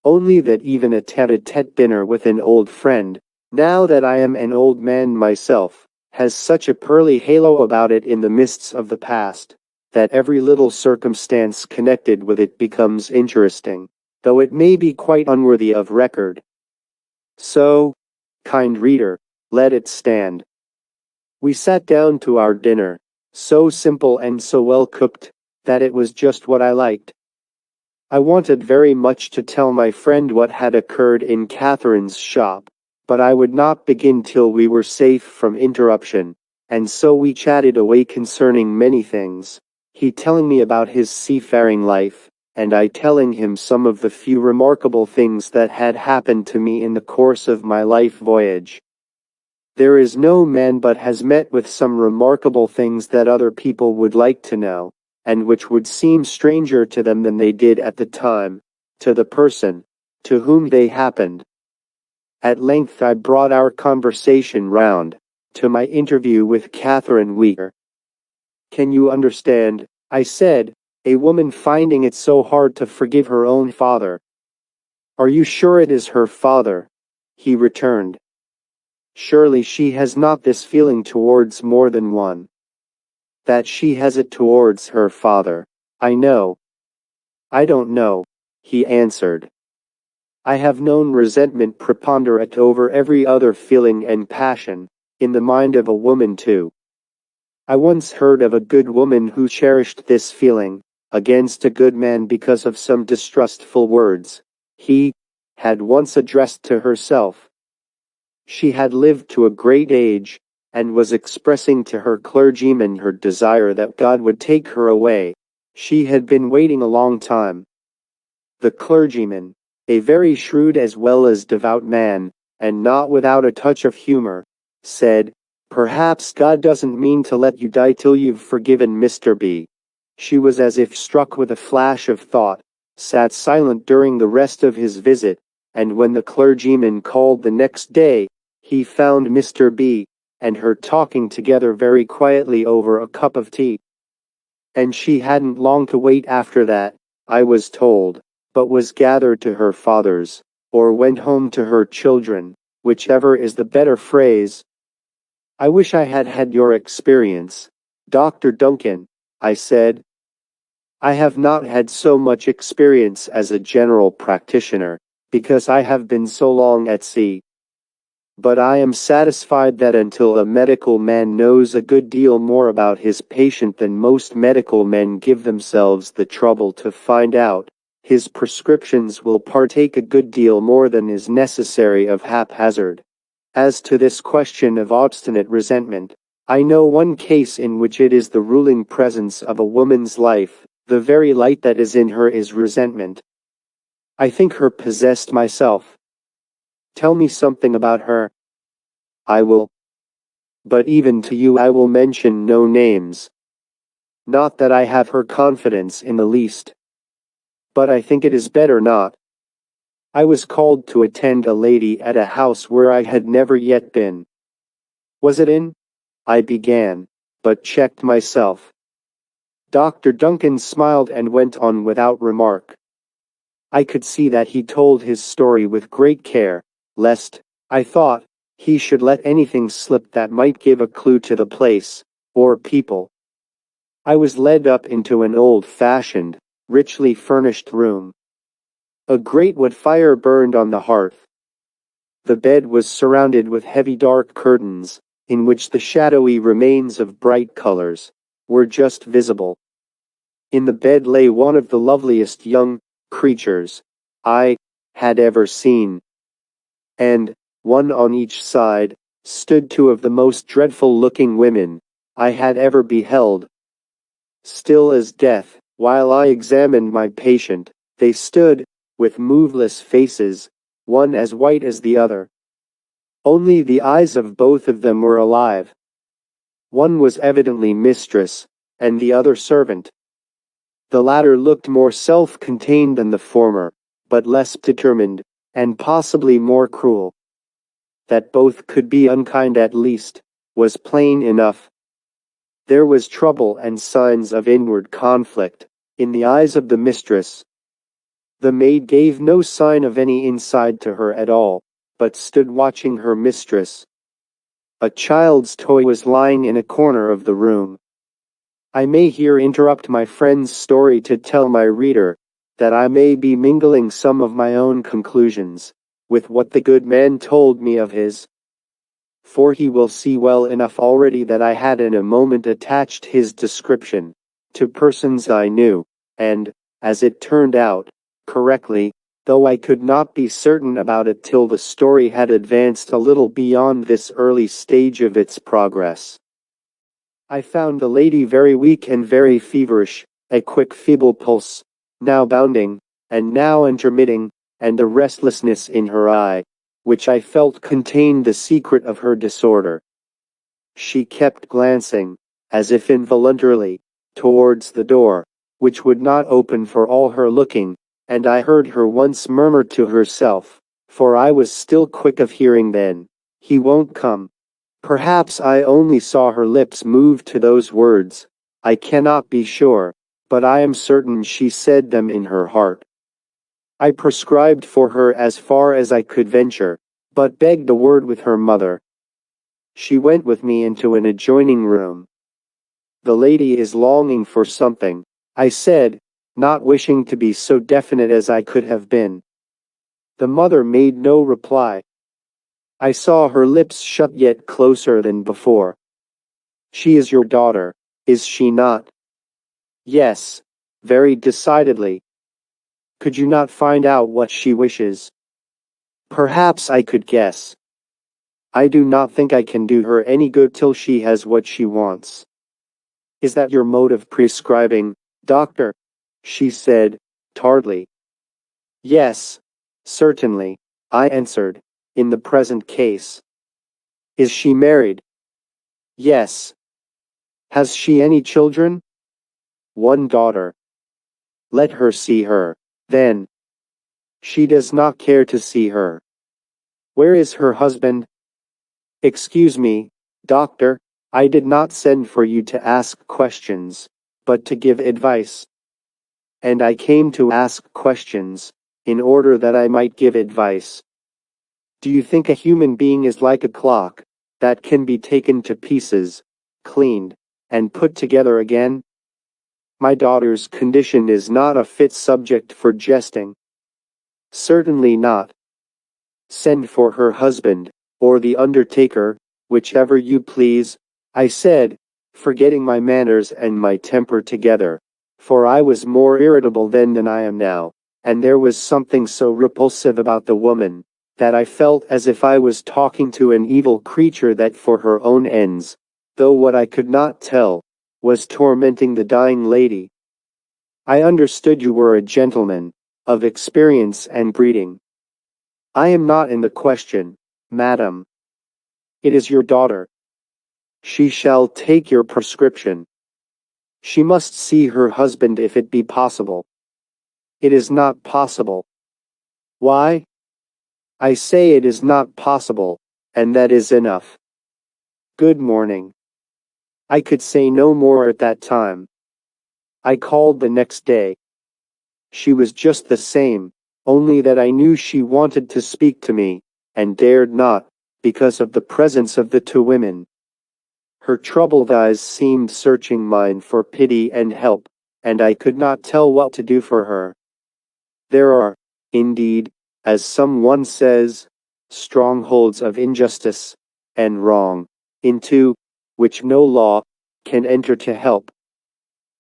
Only that even a tete-a-tete dinner with an old friend, now that I am an old man myself, has such a pearly halo about it in the mists of the past, that every little circumstance connected with it becomes interesting, though it may be quite unworthy of record. So, kind reader, let it stand. We sat down to our dinner, so simple and so well cooked, that it was just what I liked. I wanted very much to tell my friend what had occurred in Catherine's shop, but I would not begin till we were safe from interruption, and so we chatted away concerning many things, he telling me about his seafaring life, and I telling him some of the few remarkable things that had happened to me in the course of my life voyage. There is no man but has met with some remarkable things that other people would like to know, and which would seem stranger to them than they did at the time, to the person to whom they happened. At length I brought our conversation round to my interview with Catherine WEIR. Can you understand, I said, a woman finding it so hard to forgive her own father? Are you sure it is her father? He returned. Surely she has not this feeling towards more than one. That she has it towards her father, I know. I don't know, he answered. I have known resentment preponderate over every other feeling and passion, in the mind of a woman too. I once heard of a good woman who cherished this feeling against a good man because of some distrustful words he had once addressed to herself. She had lived to a great age, and was expressing to her clergyman her desire that God would take her away. She had been waiting a long time. The clergyman, a very shrewd as well as devout man, and not without a touch of humor, said, "Perhaps God doesn't mean to let you die till you've forgiven Mr. B." She was as if struck with a flash of thought, sat silent during the rest of his visit, and when the clergyman called the next day, he found Mr. B and her talking together very quietly over a cup of tea. And she hadn't long to wait after that, I was told, but was gathered to her father's, or went home to her children, whichever is the better phrase. I wish I had had your experience, Dr. Duncan, I said. I have not had so much experience as a general practitioner, because I have been so long at sea. But I am satisfied that until a medical man knows a good deal more about his patient than most medical men give themselves the trouble to find out, his prescriptions will partake a good deal more than is necessary of haphazard. As to this question of obstinate resentment, I know one case in which it is the ruling presence of a woman's life, the very light that is in her is resentment. I think her possessed myself. Tell me something about her. I will. But even to you I will mention no names. Not that I have her confidence in the least. But I think it is better not. I was called to attend a lady at a house where I had never yet been. Was it in? I began, but checked myself. Dr. Duncan smiled and went on without remark. I could see that he told his story with great care, lest, I thought, he should let anything slip that might give a clue to the place, or people. I was led up into an old-fashioned, richly furnished room. A great wood fire burned on the hearth. The bed was surrounded with heavy dark curtains, in which the shadowy remains of bright colors were just visible. In the bed lay one of the loveliest young creatures I had ever seen, and, one on each side, stood two of the most dreadful-looking women I had ever beheld. Still as death, while I examined my patient, they stood, with moveless faces, one as white as the other. Only the eyes of both of them were alive. One was evidently mistress, and the other servant. The latter looked more self-contained than the former, but less determined, and possibly more cruel. That both could be unkind at least, was plain enough. There was trouble and signs of inward conflict in the eyes of the mistress. The maid gave no sign of any inside to her at all, but stood watching her mistress. A child's toy was lying in a corner of the room. I may here interrupt my friend's story to tell my reader that I may be mingling some of my own conclusions with what the good man told me of his, for he will see well enough already that I had in a moment attached his description to persons I knew, and, as it turned out, correctly, though I could not be certain about it till the story had advanced a little beyond this early stage of its progress. I found the lady very weak and very feverish, a quick feeble pulse, now bounding, and now intermitting, and a restlessness in her eye, which I felt contained the secret of her disorder. She kept glancing, as if involuntarily, towards the door, which would not open for all her looking, and I heard her once murmur to herself, for I was still quick of hearing then, "He won't come." Perhaps I only saw her lips move to those words, I cannot be sure, but I am certain she said them in her heart. I prescribed for her as far as I could venture, but begged a word with her mother. She went with me into an adjoining room. "The lady is longing for something," I said, not wishing to be so definite as I could have been. The mother made no reply. I saw her lips shut yet closer than before. "She is your daughter, is she not?" "Yes, very decidedly." "Could you not find out what she wishes?" "Perhaps I could guess." "I do not think I can do her any good till she has what she wants." "Is that your mode of prescribing, doctor?" she said, tartly. "Yes, certainly," I answered, "in the present case." "Is she married?" "Yes." "Has she any children?" "One daughter." "Let her see her, then." "She does not care to see her." "Where is her husband?" "Excuse me, doctor, I did not send for you to ask questions, but to give advice." "And I came to ask questions, in order that I might give advice. Do you think a human being is like a clock, that can be taken to pieces, cleaned, and put together again? My daughter's condition is not a fit subject for jesting." "Certainly not." "Send for her husband, or the undertaker, whichever you please," I said, forgetting my manners and my temper together, for I was more irritable then than I am now, and there was something so repulsive about the woman, that I felt as if I was talking to an evil creature that for her own ends, though what I could not tell, was tormenting the dying lady. "I understood you were a gentleman, of experience and breeding." "I am not in the question, madam." "It is your daughter." "She shall take your prescription." "She must see her husband if it be possible." "It is not possible." "Why?" "I say it is not possible, and that is enough. Good morning." I could say no more at that time. I called the next day. She was just the same, only that I knew she wanted to speak to me, and dared not, because of the presence of the two women. Her troubled eyes seemed searching mine for pity and help, and I could not tell what to do for her. There are, indeed, as some one says, strongholds of injustice and wrong, into which no law can enter to help.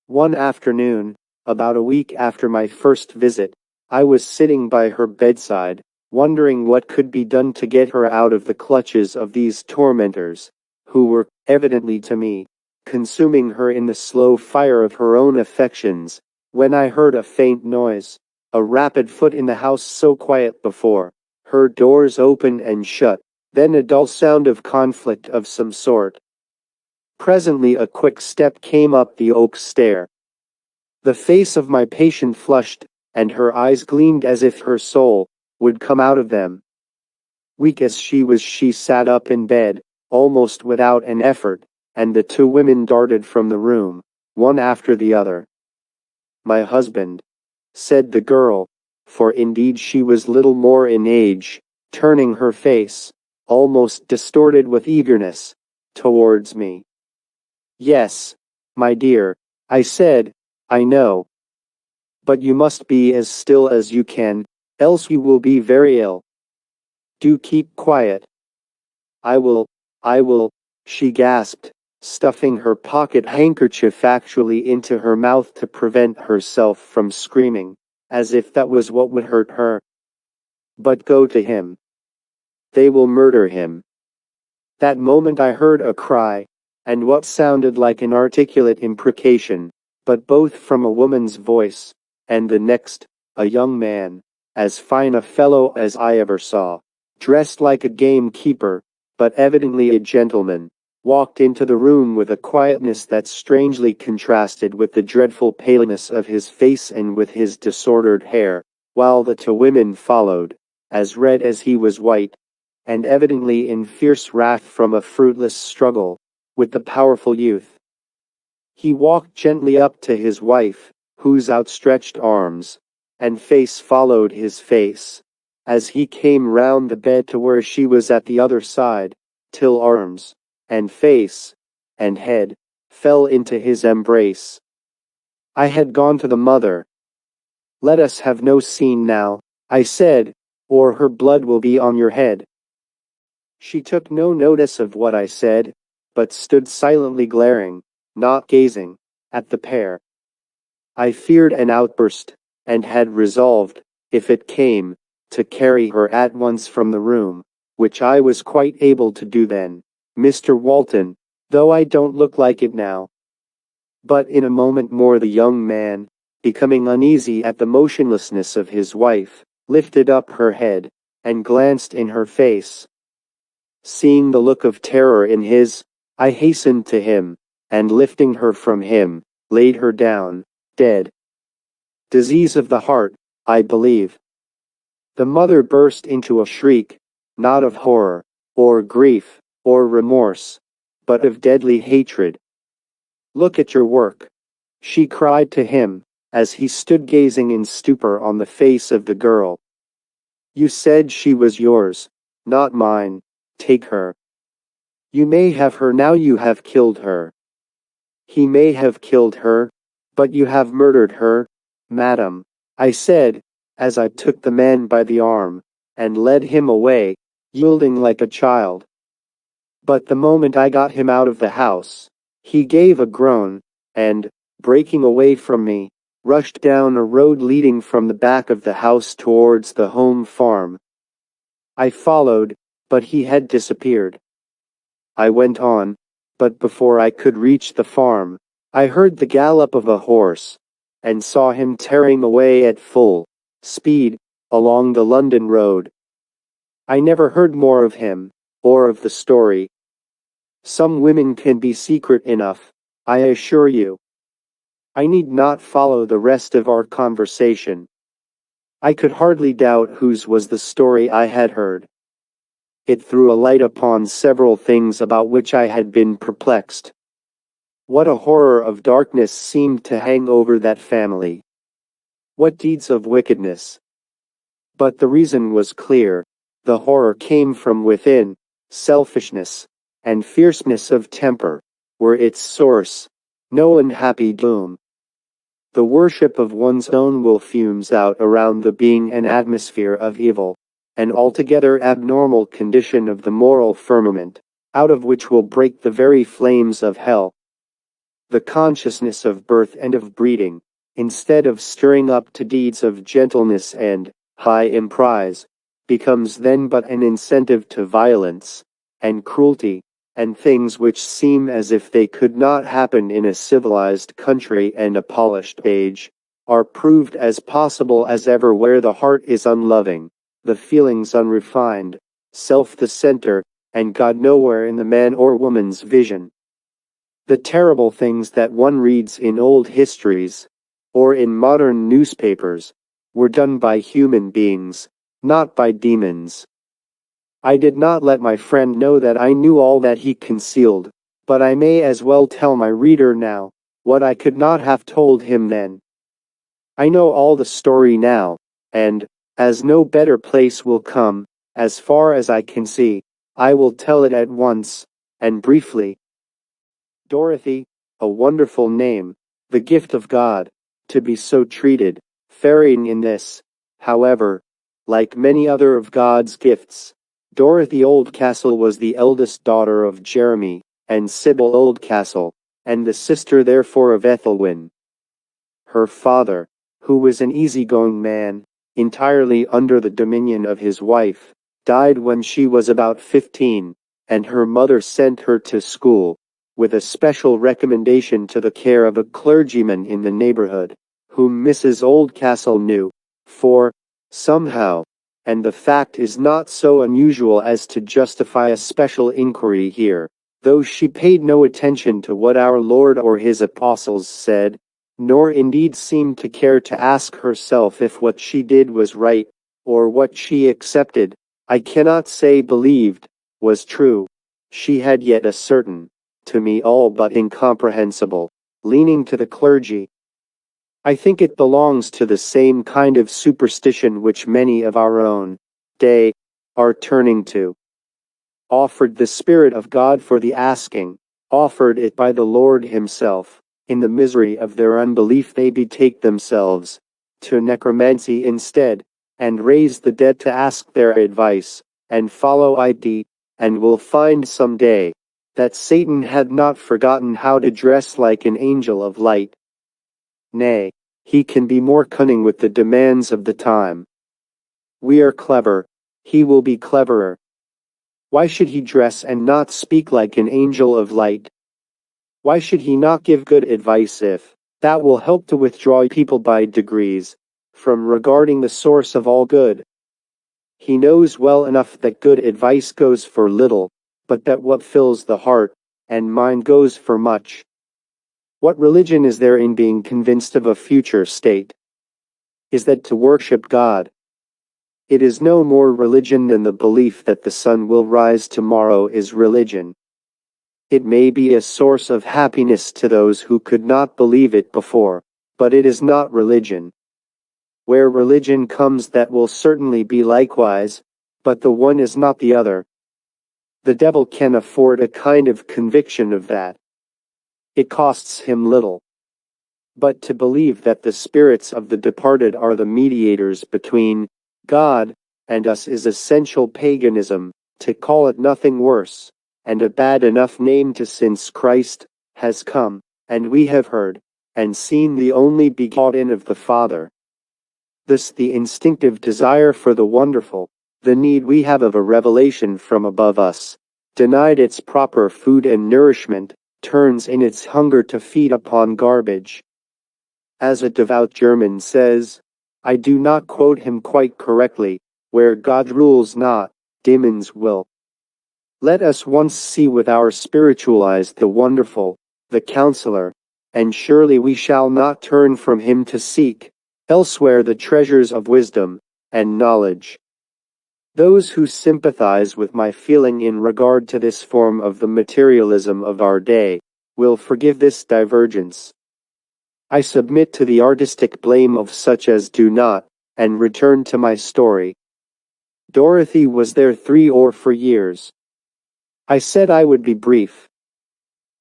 One afternoon, about a week after my first visit, I was sitting by her bedside, wondering what could be done to get her out of the clutches of these tormentors, who were, evidently to me, consuming her in the slow fire of her own affections, when I heard a faint noise, a rapid foot in the house so quiet before, her doors open and shut, then a dull sound of conflict of some sort. Presently a quick step came up the oak stair. The face of my patient flushed, and her eyes gleamed as if her soul would come out of them. Weak as she was, she sat up in bed, almost without an effort, and the two women darted from the room, one after the other. "My husband," said the girl, for indeed she was little more in age, turning her face, almost distorted with eagerness, towards me. "Yes, my dear," I said, "I know. But you must be as still as you can, else you will be very ill. Do keep quiet." I will, she gasped, stuffing her pocket handkerchief actually into her mouth to prevent herself from screaming, as if that was what would hurt her. "But go to him. They will murder him." That moment I heard a cry, and what sounded like an articulate imprecation, but both from a woman's voice, and the next, a young man, as fine a fellow as I ever saw, dressed like a gamekeeper, but evidently a gentleman, walked into the room with a quietness that strangely contrasted with the dreadful paleness of his face and with his disordered hair, while the two women followed, as red as he was white, and evidently in fierce wrath from a fruitless struggle with the powerful youth. He walked gently up to his wife, whose outstretched arms and face followed his face, as he came round the bed to where she was at the other side, till arms, and face, and head, fell into his embrace. I had gone to the mother. "Let us have no scene now," I said, "or her blood will be on your head." She took no notice of what I said, but stood silently glaring, not gazing, at the pair. I feared an outburst, and had resolved, if it came, to carry her at once from the room, which I was quite able to do then, Mr. Walton, though I don't look like it now. But in a moment more the young man, becoming uneasy at the motionlessness of his wife, lifted up her head, and glanced in her face. Seeing the look of terror in his, I hastened to him, and lifting her from him, laid her down, dead. Disease of the heart, I believe. The mother burst into a shriek, not of horror, or grief, or remorse, but of deadly hatred. "Look at your work," she cried to him, as he stood gazing in stupor on the face of the girl. "You said she was yours, not mine. Take her. You may have her now. You have killed her. He may have killed her, but you have murdered her, madam," I said, as I took the man by the arm, and led him away, yielding like a child. But the moment I got him out of the house, he gave a groan, and, breaking away from me, rushed down a road leading from the back of the house towards the home farm. I followed, but he had disappeared. I went on, but before I could reach the farm, I heard the gallop of a horse, and saw him tearing away at full speed along the London road. I never heard more of him, or of the story. Some women can be secret enough, I assure you. I need not follow the rest of our conversation. I could hardly doubt whose was the story I had heard. It threw a light upon several things about which I had been perplexed. What a horror of darkness seemed to hang over that family! What deeds of wickedness! But the reason was clear. The horror came from within. Selfishness and fierceness of temper were its source. No unhappy doom. The worship of one's own will fumes out around the being an atmosphere of evil, an altogether abnormal condition of the moral firmament, out of which will break the very flames of hell. The consciousness of birth and of breeding, instead of stirring up to deeds of gentleness and high emprise, becomes then but an incentive to violence and cruelty, and things which seem as if they could not happen in a civilized country and a polished age, are proved as possible as ever where the heart is unloving, the feelings unrefined, self the center, and God nowhere in the man or woman's vision. The terrible things that one reads in old histories, or in modern newspapers, were done by human beings, not by demons. I did not let my friend know that I knew all that he concealed, but I may as well tell my reader now, what I could not have told him then. I know all the story now, and, as no better place will come, as far as I can see, I will tell it at once, and briefly. Dorothy, a wonderful name, the gift of God, to be so treated, faring in this, however, like many other of God's gifts. Dorothy Oldcastle was the eldest daughter of Jeremy and Sybil Oldcastle, and the sister therefore of Ethelwyn. Her father, who was an easygoing man, entirely under the dominion of his wife, died when she was about 15, and her mother sent her to school, with a special recommendation to the care of a clergyman in the neighborhood, whom Mrs. Oldcastle knew, for, somehow, and the fact is not so unusual as to justify a special inquiry here, though she paid no attention to what our Lord or his apostles said, nor indeed seemed to care to ask herself if what she did was right, or what she accepted, I cannot say believed, was true. She had yet a certain, to me all but incomprehensible, leaning to the clergy. I think it belongs to the same kind of superstition which many of our own day are turning to. Offered the Spirit of God for the asking, offered it by the Lord himself, in the misery of their unbelief they betake themselves to necromancy instead, and raise the dead to ask their advice, and follow it, and will find some day that Satan had not forgotten how to dress like an angel of light. Nay, he can be more cunning with the demands of the time. We are clever, he will be cleverer. Why should he dress and not speak like an angel of light? Why should he not give good advice if that will help to withdraw people by degrees from regarding the source of all good? He knows well enough that good advice goes for little, but that what fills the heart and mind goes for much. What religion is there in being convinced of a future state? Is that to worship God? It is no more religion than the belief that the sun will rise tomorrow is religion. It may be a source of happiness to those who could not believe it before, but it is not religion. Where religion comes, that will certainly be likewise, but the one is not the other. The devil can afford a kind of conviction of that. It costs him little. But to believe that the spirits of the departed are the mediators between God and us is essential paganism, to call it nothing worse, and a bad enough name to since Christ has come, and we have heard and seen the only begotten of the Father. Thus the instinctive desire for the wonderful, the need we have of a revelation from above us, denied its proper food and nourishment, turns in its hunger to feed upon garbage. As a devout German says, I do not quote him quite correctly, where God rules not, demons will. Let us once see with our spiritual eyes the wonderful, the counselor, and surely we shall not turn from him to seek elsewhere the treasures of wisdom and knowledge. Those who sympathize with my feeling in regard to this form of the materialism of our day will forgive this divergence. I submit to the artistic blame of such as do not, and return to my story. Dorothy was there 3 or 4 years. I said I would be brief.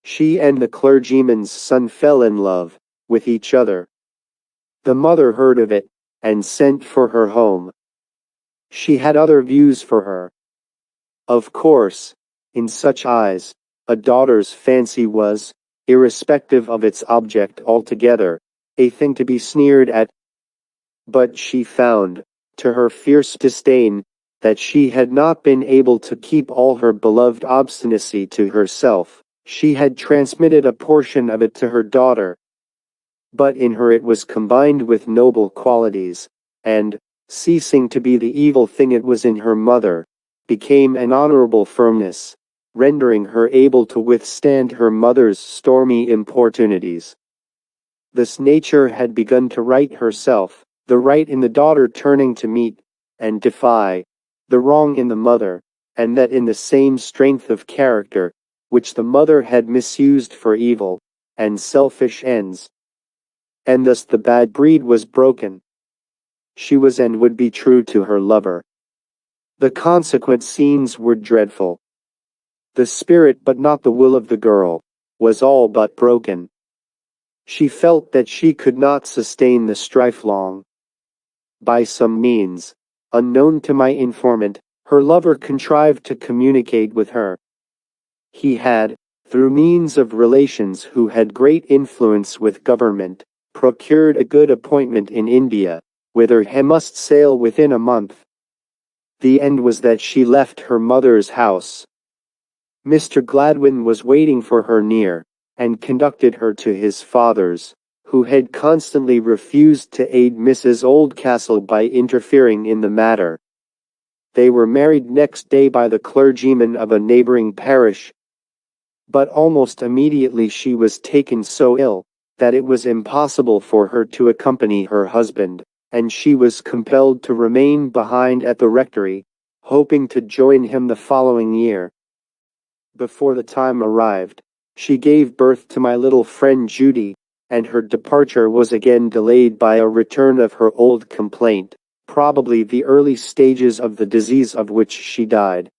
She and the clergyman's son fell in love with each other. The mother heard of it, and sent for her home. She had other views for her. Of course, in such eyes, a daughter's fancy was, irrespective of its object altogether, a thing to be sneered at. But she found, to her fierce disdain, that she had not been able to keep all her beloved obstinacy to herself. She had transmitted a portion of it to her daughter, but in her it was combined with noble qualities, and, ceasing to be the evil thing it was in her mother, became an honorable firmness, rendering her able to withstand her mother's stormy importunities. This nature had begun to right herself, the right in the daughter turning to meet, and defy, the wrong in the mother, and that in the same strength of character, which the mother had misused for evil, and selfish ends. And thus the bad breed was broken. She was and would be true to her lover. The consequent scenes were dreadful. The spirit but not the will of the girl, was all but broken. She felt that she could not sustain the strife long. By some means, unknown to my informant, her lover contrived to communicate with her. He had, through means of relations who had great influence with government, procured a good appointment in India, whither he must sail within a month. The end was that she left her mother's house. Mr. Gladwin was waiting for her near, and conducted her to his father's, who had constantly refused to aid Mrs. Oldcastle by interfering in the matter. They were married next day by the clergyman of a neighboring parish, but almost immediately she was taken so ill, that it was impossible for her to accompany her husband, and she was compelled to remain behind at the rectory, hoping to join him the following year. Before the time arrived, she gave birth to my little friend Judy, and her departure was again delayed by a return of her old complaint, probably the early stages of the disease of which she died.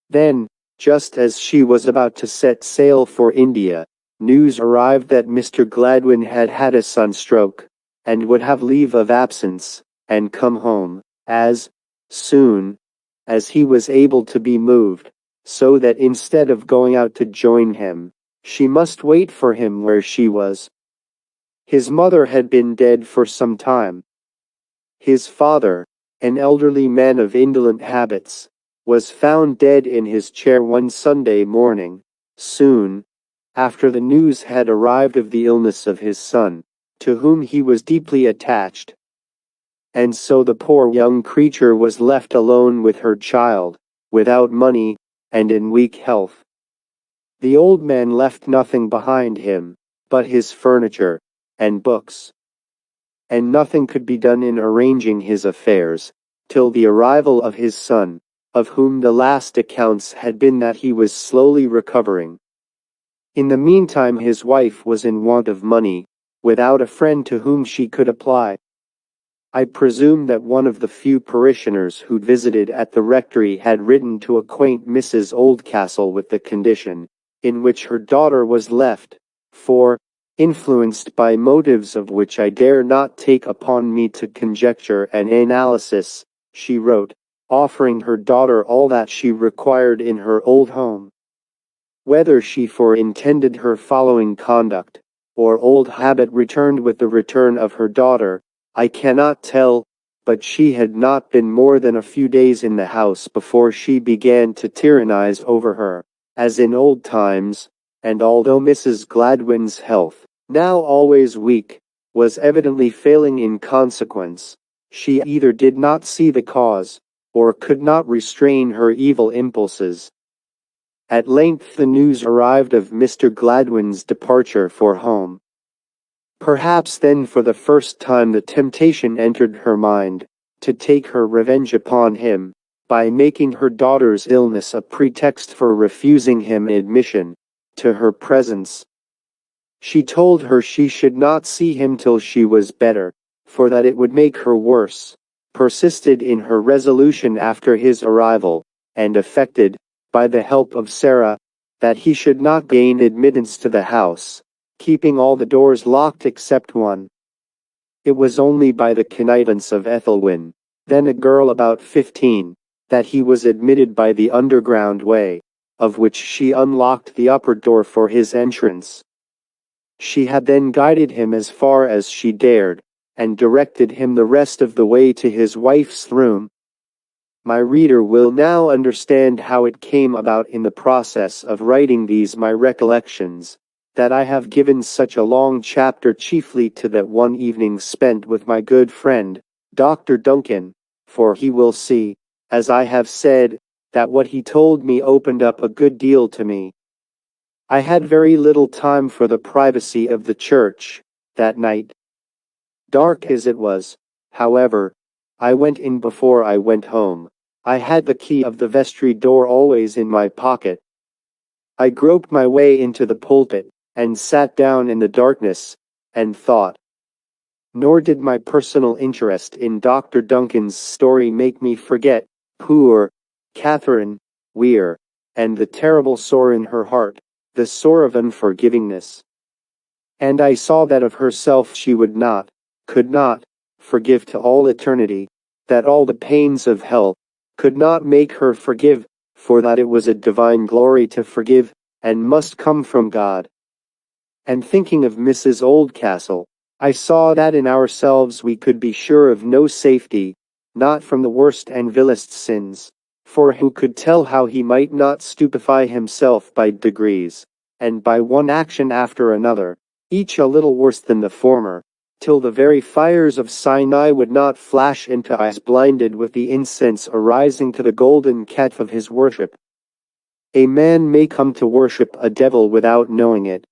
Then, just as she was about to set sail for India, news arrived that Mr. Gladwin had had a sunstroke, and would have leave of absence, and come home, as soon as he was able to be moved, so that instead of going out to join him, she must wait for him where she was. His mother had been dead for some time. His father, an elderly man of indolent habits, was found dead in his chair one Sunday morning, soon after the news had arrived of the illness of his son, to whom he was deeply attached. And so the poor young creature was left alone with her child, without money, and in weak health. The old man left nothing behind him, but his furniture, and books. And nothing could be done in arranging his affairs, till the arrival of his son, of whom the last accounts had been that he was slowly recovering. In the meantime his wife was in want of money, without a friend to whom she could apply. I presume that one of the few parishioners who visited at the rectory had written to acquaint Mrs. Oldcastle with the condition in which her daughter was left, for, influenced by motives of which I dare not take upon me to conjecture an analysis, she wrote, offering her daughter all that she required in her old home. Whether she foreintended her following conduct, or old habit returned with the return of her daughter, I cannot tell, but she had not been more than a few days in the house before she began to tyrannize over her, as in old times, and although Mrs. Gladwin's health, now always weak, was evidently failing in consequence, she either did not see the cause, or could not restrain her evil impulses. At length the news arrived of Mr. Gladwin's departure for home. Perhaps then for the first time the temptation entered her mind, to take her revenge upon him, by making her daughter's illness a pretext for refusing him admission to her presence. She told her she should not see him till she was better, for that it would make her worse, persisted in her resolution after his arrival, and effected, by the help of Sarah, that he should not gain admittance to the house, keeping all the doors locked except one. It was only by the connivance of Ethelwyn, then a girl about 15, that he was admitted by the underground way, of which she unlocked the upper door for his entrance. She had then guided him as far as she dared, and directed him the rest of the way to his wife's room. My reader will now understand how it came about in the process of writing these my recollections, that I have given such a long chapter chiefly to that one evening spent with my good friend, Dr. Duncan, for he will see, as I have said, that what he told me opened up a good deal to me. I had very little time for the privacy of the church, that night. Dark as it was, however, I went in before I went home. I had the key of the vestry door always in my pocket. I groped my way into the pulpit, and sat down in the darkness, and thought. Nor did my personal interest in Dr. Duncan's story make me forget poor Catherine Weir, and the terrible sore in her heart, the sore of unforgivingness. And I saw that of herself she would not, could not, forgive to all eternity, that all the pains of hell could not make her forgive, for that it was a divine glory to forgive, and must come from God. And thinking of Mrs. Oldcastle, I saw that in ourselves we could be sure of no safety, not from the worst and vilest sins, for who could tell how he might not stupefy himself by degrees, and by one action after another, each a little worse than the former, till the very fires of Sinai would not flash into eyes blinded with the incense arising to the golden calf of his worship. A man may come to worship a devil without knowing it,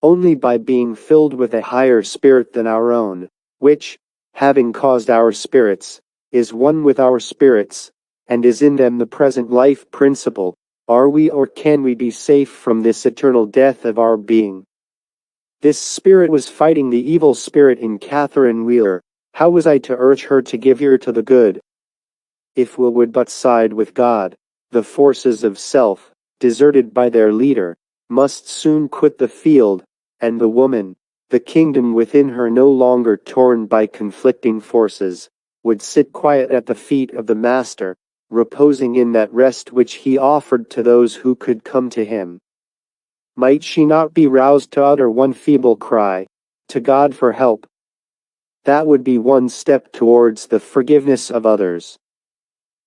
only by being filled with a higher spirit than our own, which, having caused our spirits, is one with our spirits, and is in them the present life principle. Are we or can we be safe from this eternal death of our being? This spirit was fighting the evil spirit in Catherine Weir. How was I to urge her to give ear to the good? If we would but side with God, the forces of self, deserted by their leader, must soon quit the field, and the woman, the kingdom within her no longer torn by conflicting forces, would sit quiet at the feet of the Master, reposing in that rest which he offered to those who could come to him. Might she not be roused to utter one feeble cry, to God for help? That would be one step towards the forgiveness of others.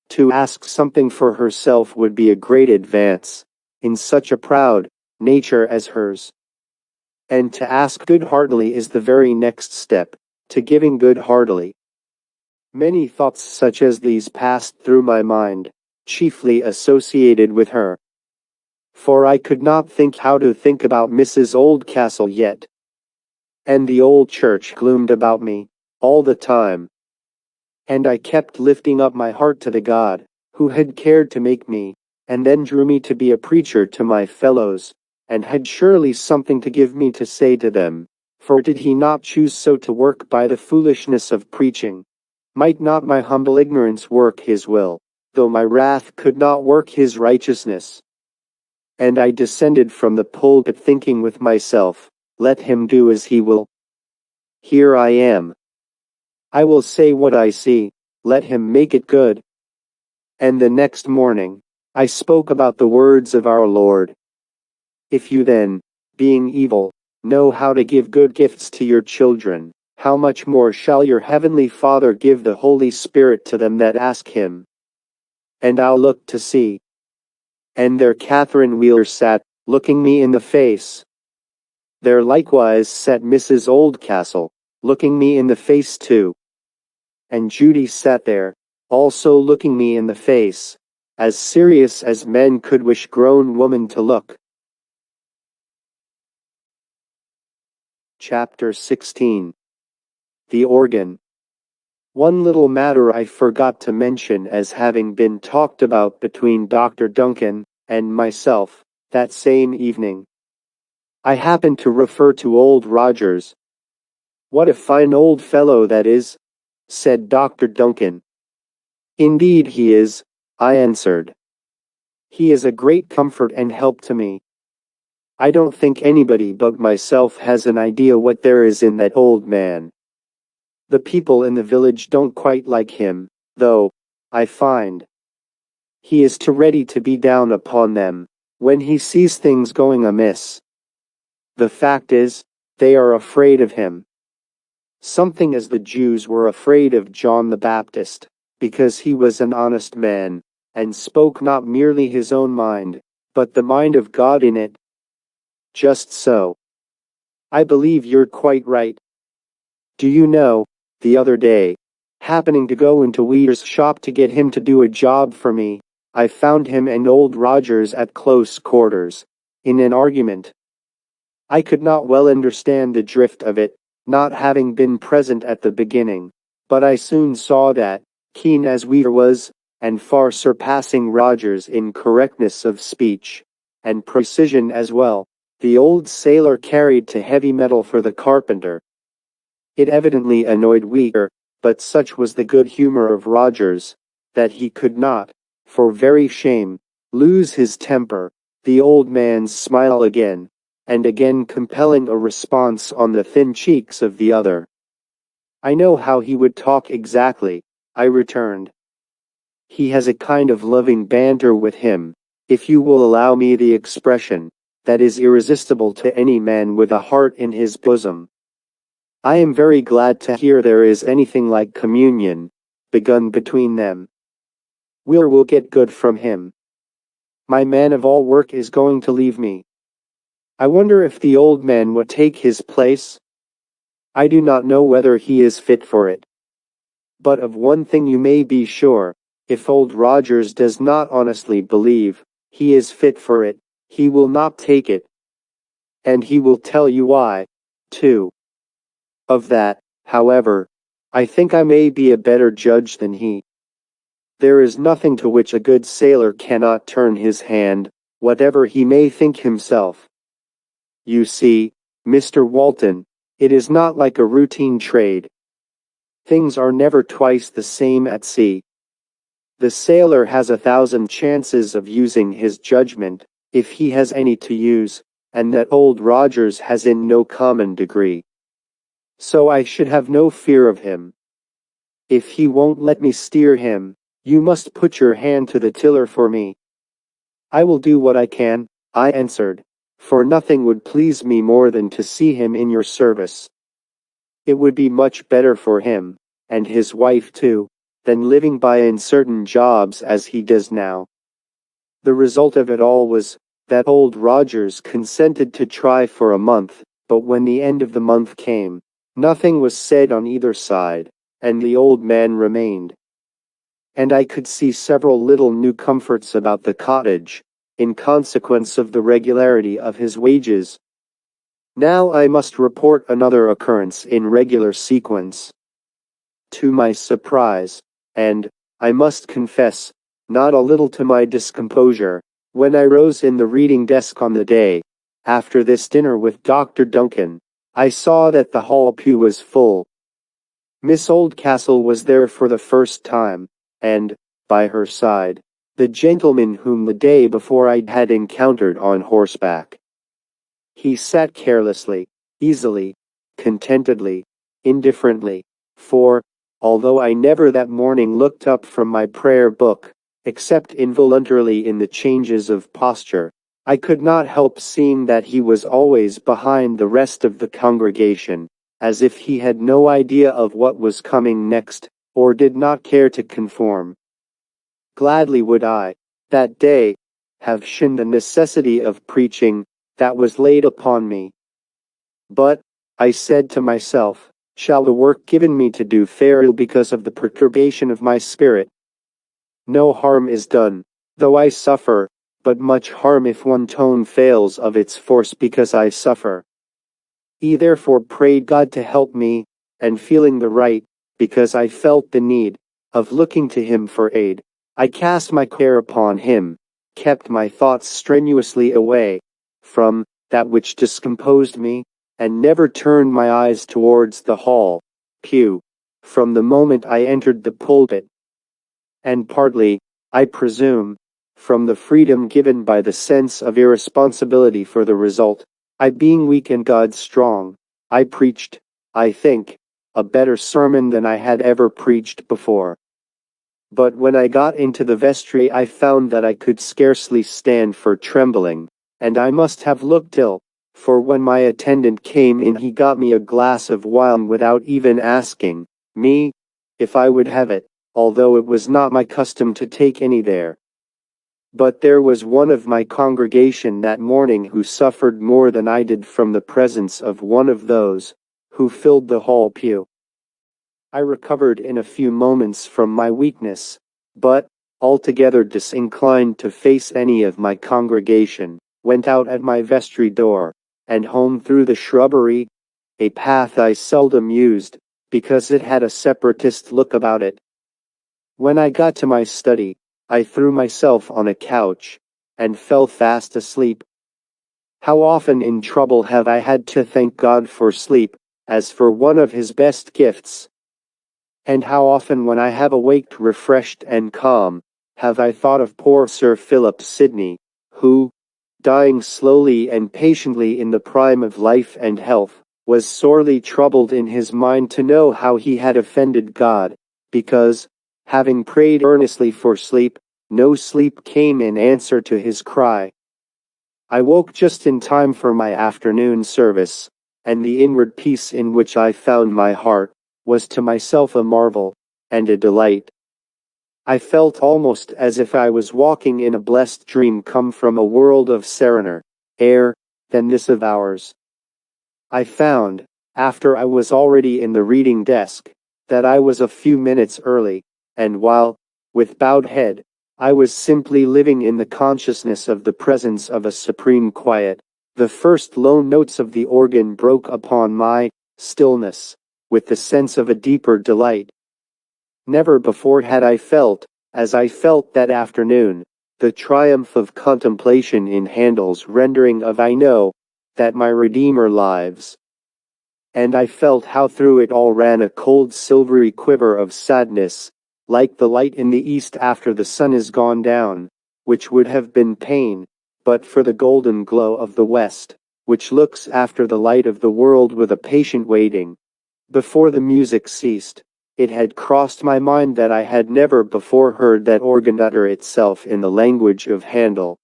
To ask something for herself would be a great advance, in such a proud nature as hers. And to ask good-heartedly is the very next step, to giving good-heartedly. Many thoughts such as these passed through my mind, chiefly associated with her. For I could not think how to think about Mrs. Oldcastle yet. And the old church gloomed about me, all the time. And I kept lifting up my heart to the God, who had cared to make me, and then drew me to be a preacher to my fellows, and had surely something to give me to say to them, for did he not choose so to work by the foolishness of preaching? Might not my humble ignorance work his will, though my wrath could not work his righteousness? And I descended from the pulpit thinking with myself, let him do as he will. Here I am. I will say what I see, let him make it good. And the next morning, I spoke about the words of our Lord. If you then, being evil, know how to give good gifts to your children, how much more shall your heavenly Father give the Holy Spirit to them that ask him? And I'll look to see. And there Catherine Weir sat, looking me in the face. There likewise sat Mrs. Oldcastle, looking me in the face too. And Judy sat there, also looking me in the face, as serious as men could wish grown women to look. Chapter 16. The Organ. One little matter I forgot to mention as having been talked about between Dr. Duncan and myself, that same evening. I happened to refer to old Rogers. What a fine old fellow that is, said Dr. Duncan. Indeed he is, I answered. He is a great comfort and help to me. I don't think anybody but myself has an idea what there is in that old man. The people in the village don't quite like him, though, I find. He is too ready to be down upon them when he sees things going amiss. The fact is, they are afraid of him. Something as the Jews were afraid of John the Baptist, because he was an honest man, and spoke not merely his own mind, but the mind of God in it. Just so. I believe you're quite right. Do you know, the other day, happening to go into WEIR's shop to get him to do a job for me, I found him and old Rogers at close quarters, in an argument. I could not well understand the drift of it, not having been present at the beginning, but I soon saw that, keen as WEIR was, and far surpassing Rogers in correctness of speech, and precision as well, the old sailor carried to heavy metal for the carpenter. It evidently annoyed WEIR, but such was the good humor of Rogers, that he could not, for very shame, lose his temper, the old man's smile again, and again compelling a response on the thin cheeks of the other. I know how he would talk exactly, I returned. He has a kind of loving banter with him, if you will allow me the expression, that is irresistible to any man with a heart in his bosom. I am very glad to hear there is anything like communion begun between them. WEIR will get good from him. My man of all work is going to leave me. I wonder if the old man would take his place? I do not know whether he is fit for it. But of one thing you may be sure, if old Rogers does not honestly believe he is fit for it, he will not take it. And he will tell you why, too. Of that, however, I think I may be a better judge than he. There is nothing to which a good sailor cannot turn his hand, whatever he may think himself. You see, Mr. Walton, it is not like a routine trade. Things are never twice the same at sea. The sailor has 1,000 chances of using his judgment, if he has any to use, and that old Rogers has in no common degree. So I should have no fear of him. If he won't let me steer him, you must put your hand to the tiller for me. I will do what I can, I answered, for nothing would please me more than to see him in your service. It would be much better for him, and his wife too, than living by uncertain jobs as he does now. The result of it all was, that old Rogers consented to try for a month, but when the end of the month came, nothing was said on either side, and the old man remained. And I could see several little new comforts about the cottage, in consequence of the regularity of his wages. Now I must report another occurrence in regular sequence. To my surprise, and, I must confess, not a little to my discomposure, when I rose in the reading desk on the day after this dinner with Dr. Duncan, I saw that the hall pew was full. Miss Oldcastle was there for the first time, and, by her side, the gentleman whom the day before I had encountered on horseback. He sat carelessly, easily, contentedly, indifferently, for, although I never that morning looked up from my prayer book, except involuntarily in the changes of posture, I could not help seeing that he was always behind the rest of the congregation, as if he had no idea of what was coming next, or did not care to conform. Gladly would I, that day, have shunned the necessity of preaching that was laid upon me. But, I said to myself, shall the work given me to do fail because of the perturbation of my spirit? No harm is done, though I suffer, but much harm if one tone fails of its force because I suffer. He therefore prayed God to help me, and feeling the right, because I felt the need, of looking to him for aid, I cast my care upon him, kept my thoughts strenuously away from that which discomposed me, and never turned my eyes towards the hall pew, from the moment I entered the pulpit. And partly, I presume, from the freedom given by the sense of irresponsibility for the result, I being weak and God strong, I preached, I think, a better sermon than I had ever preached before. But when I got into the vestry I found that I could scarcely stand for trembling, and I must have looked ill, for when my attendant came in he got me a glass of wine without even asking me if I would have it, although it was not my custom to take any there. But there was one of my congregation that morning who suffered more than I did from the presence of one of those who filled the hall pew. I recovered in a few moments from my weakness, but, altogether disinclined to face any of my congregation, went out at my vestry door, and home through the shrubbery, a path I seldom used, because it had a separatist look about it. When I got to my study, I threw myself on a couch, and fell fast asleep. How often in trouble have I had to thank God for sleep, as for one of his best gifts. And how often when I have awaked refreshed and calm, have I thought of poor Sir Philip Sidney, who, dying slowly and patiently in the prime of life and health, was sorely troubled in his mind to know how he had offended God, because, having prayed earnestly for sleep, no sleep came in answer to his cry. I woke just in time for my afternoon service, and the inward peace in which I found my heart was to myself a marvel and a delight. I felt almost as if I was walking in a blessed dream come from a world of serener air than this of ours. I found, after I was already in the reading desk, that I was a few minutes early, and while, with bowed head, I was simply living in the consciousness of the presence of a supreme quiet, the first low notes of the organ broke upon my stillness with the sense of a deeper delight. Never before had I felt, as I felt that afternoon, the triumph of contemplation in Handel's rendering of I know that my Redeemer lives. And I felt how through it all ran a cold silvery quiver of sadness, like the light in the east after the sun is gone down, which would have been pain, but for the golden glow of the west, which looks after the light of the world with a patient waiting. Before the music ceased, it had crossed my mind that I had never before heard that organ utter itself in the language of Handel.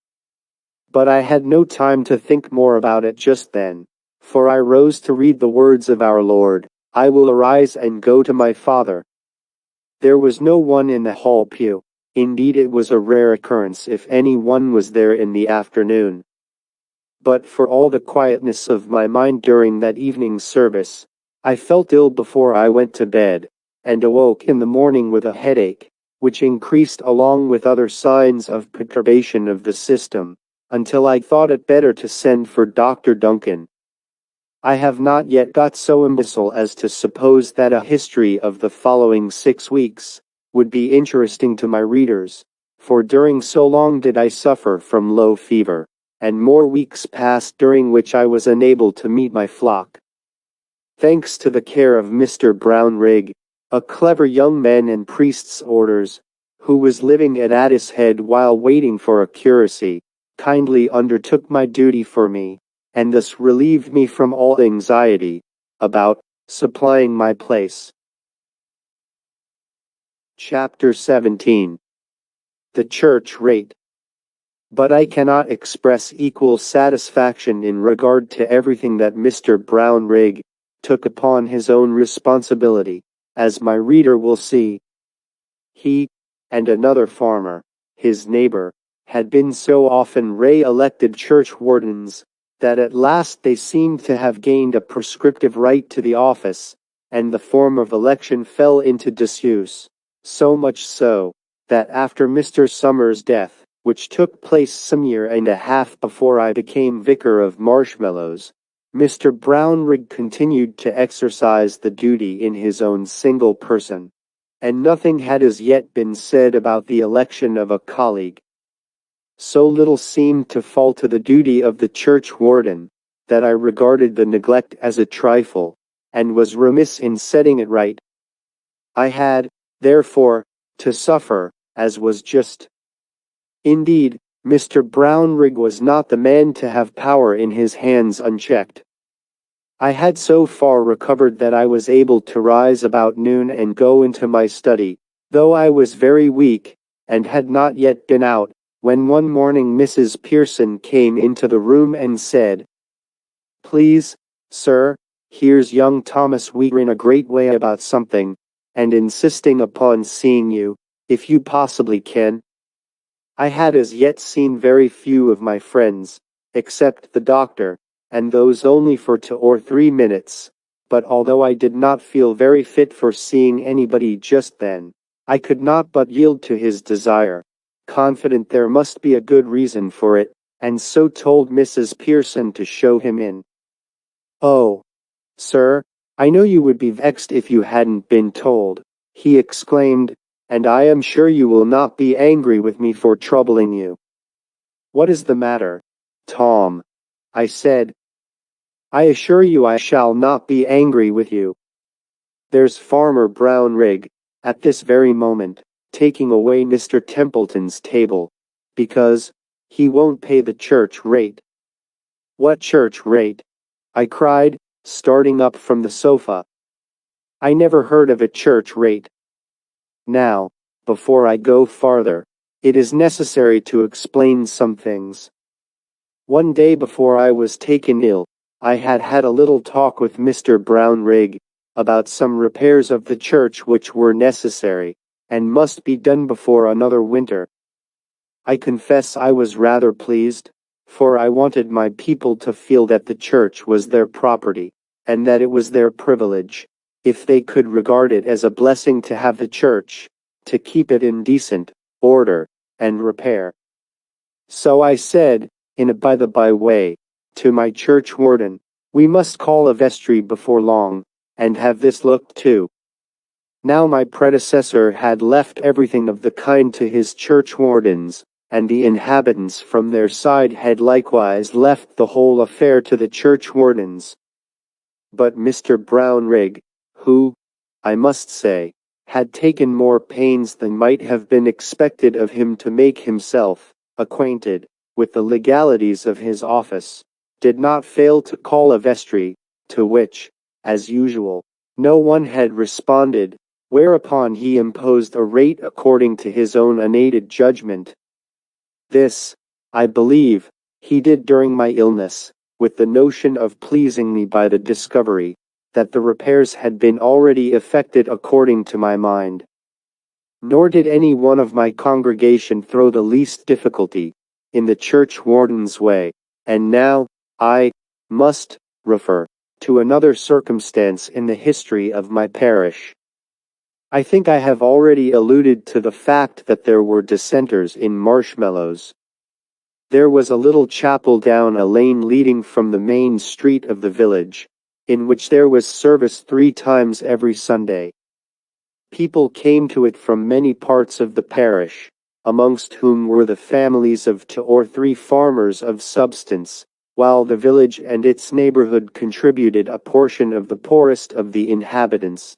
But I had no time to think more about it just then, for I rose to read the words of our Lord, "I will arise and go to my Father." There was no one in the hall pew. Indeed, it was a rare occurrence if any one was there in the afternoon. But for all the quietness of my mind during that evening's service, I felt ill before I went to bed, and awoke in the morning with a headache, which increased along with other signs of perturbation of the system, until I thought it better to send for Dr. Duncan. I have not yet got so imbecile as to suppose that a history of the following 6 weeks would be interesting to my readers, for during so long did I suffer from low fever, and more weeks passed during which I was unable to meet my flock. Thanks to the care of Mr. Brownrigg, a clever young man in priest's orders, who was living at Adishead while waiting for a curacy, kindly undertook my duty for me, and thus relieved me from all anxiety about supplying my place. Chapter 17. The Church Rate. But I cannot express equal satisfaction in regard to everything that Mr. Brownrigg took upon his own responsibility, as my reader will see. He, and another farmer, his neighbor, had been so often re-elected churchwardens, that at last they seemed to have gained a prescriptive right to the office, and the form of election fell into disuse, so much so, that after Mr. Summer's death, which took place some year and a half before I became vicar of Marshmallows, Mr. Brownrigg continued to exercise the duty in his own single person, and nothing had as yet been said about the election of a colleague. So little seemed to fall to the duty of the churchwarden, that I regarded the neglect as a trifle, and was remiss in setting it right. I had, therefore, to suffer, as was just. Indeed, Mr. Brownrigg was not the man to have power in his hands unchecked. I had so far recovered that I was able to rise about noon and go into my study, though I was very weak, and had not yet been out, when one morning Mrs. Pearson came into the room and said, "Please, sir, here's young Thomas Weir in a great way about something, and insisting upon seeing you, if you possibly can." I had as yet seen very few of my friends, except the doctor, and those only for 2 or 3 minutes, but although I did not feel very fit for seeing anybody just then, I could not but yield to his desire, confident there must be a good reason for it, and so told Mrs. Pearson to show him in. "Oh, sir, I know you would be vexed if you hadn't been told," he exclaimed, "and I am sure you will not be angry with me for troubling you." "What is the matter, Tom?" I said. "I assure you I shall not be angry with you. There's Farmer Brownrigg, at this very moment, taking away Mr. Templeton's table, because he won't pay the church rate." "What church rate?" I cried, starting up from the sofa. "I never heard of a church rate." Now, before I go farther, it is necessary to explain some things. One day before I was taken ill, I had had a little talk with Mr. Brownrigg about some repairs of the church which were necessary, and must be done before another winter. I confess I was rather pleased, for I wanted my people to feel that the church was their property, and that it was their privilege, if they could regard it as a blessing to have the church, to keep it in decent order and repair. So I said, in a by-the-by way, to my churchwarden, "We must call a vestry before long, and have this looked to." Now my predecessor had left everything of the kind to his churchwardens, and the inhabitants from their side had likewise left the whole affair to the churchwardens. But Mr. Brownrigg, who, I must say, had taken more pains than might have been expected of him to make himself acquainted with the legalities of his office, did not fail to call a vestry, to which, as usual, no one had responded, whereupon he imposed a rate according to his own unaided judgment. This, I believe, he did during my illness, with the notion of pleasing me by the discovery that the repairs had been already effected according to my mind. Nor did any one of my congregation throw the least difficulty in the churchwarden's way, and now, I must refer to another circumstance in the history of my parish. I think I have already alluded to the fact that there were dissenters in Marshmallows. There was a little chapel down a lane leading from the main street of the village, in which there was service 3 times every Sunday. People came to it from many parts of the parish, amongst whom were the families of 2 or 3 farmers of substance, while the village and its neighborhood contributed a portion of the poorest of the inhabitants.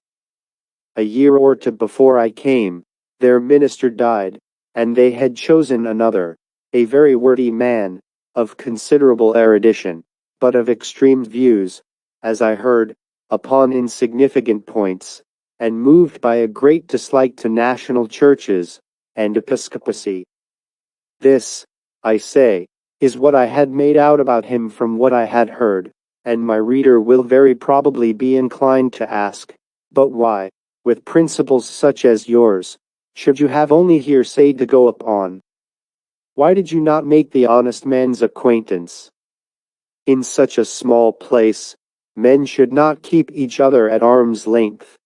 A year or two before I came, their minister died, and they had chosen another, a very worthy man, of considerable erudition, but of extreme views, as I heard, upon insignificant points, and moved by a great dislike to national churches and episcopacy. This, I say, is what I had made out about him from what I had heard, and my reader will very probably be inclined to ask, "But why, with principles such as yours, should you have only hearsay to go upon? Why did you not make the honest man's acquaintance? In such a small place, men should not keep each other at arm's length."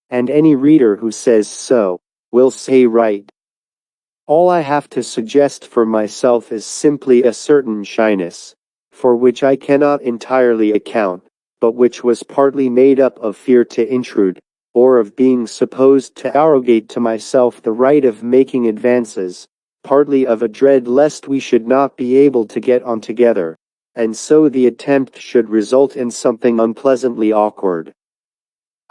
And any reader who says so, will say right. All I have to suggest for myself is simply a certain shyness, for which I cannot entirely account, but which was partly made up of fear to intrude, or of being supposed to arrogate to myself the right of making advances, partly of a dread lest we should not be able to get on together, and so the attempt should result in something unpleasantly awkward.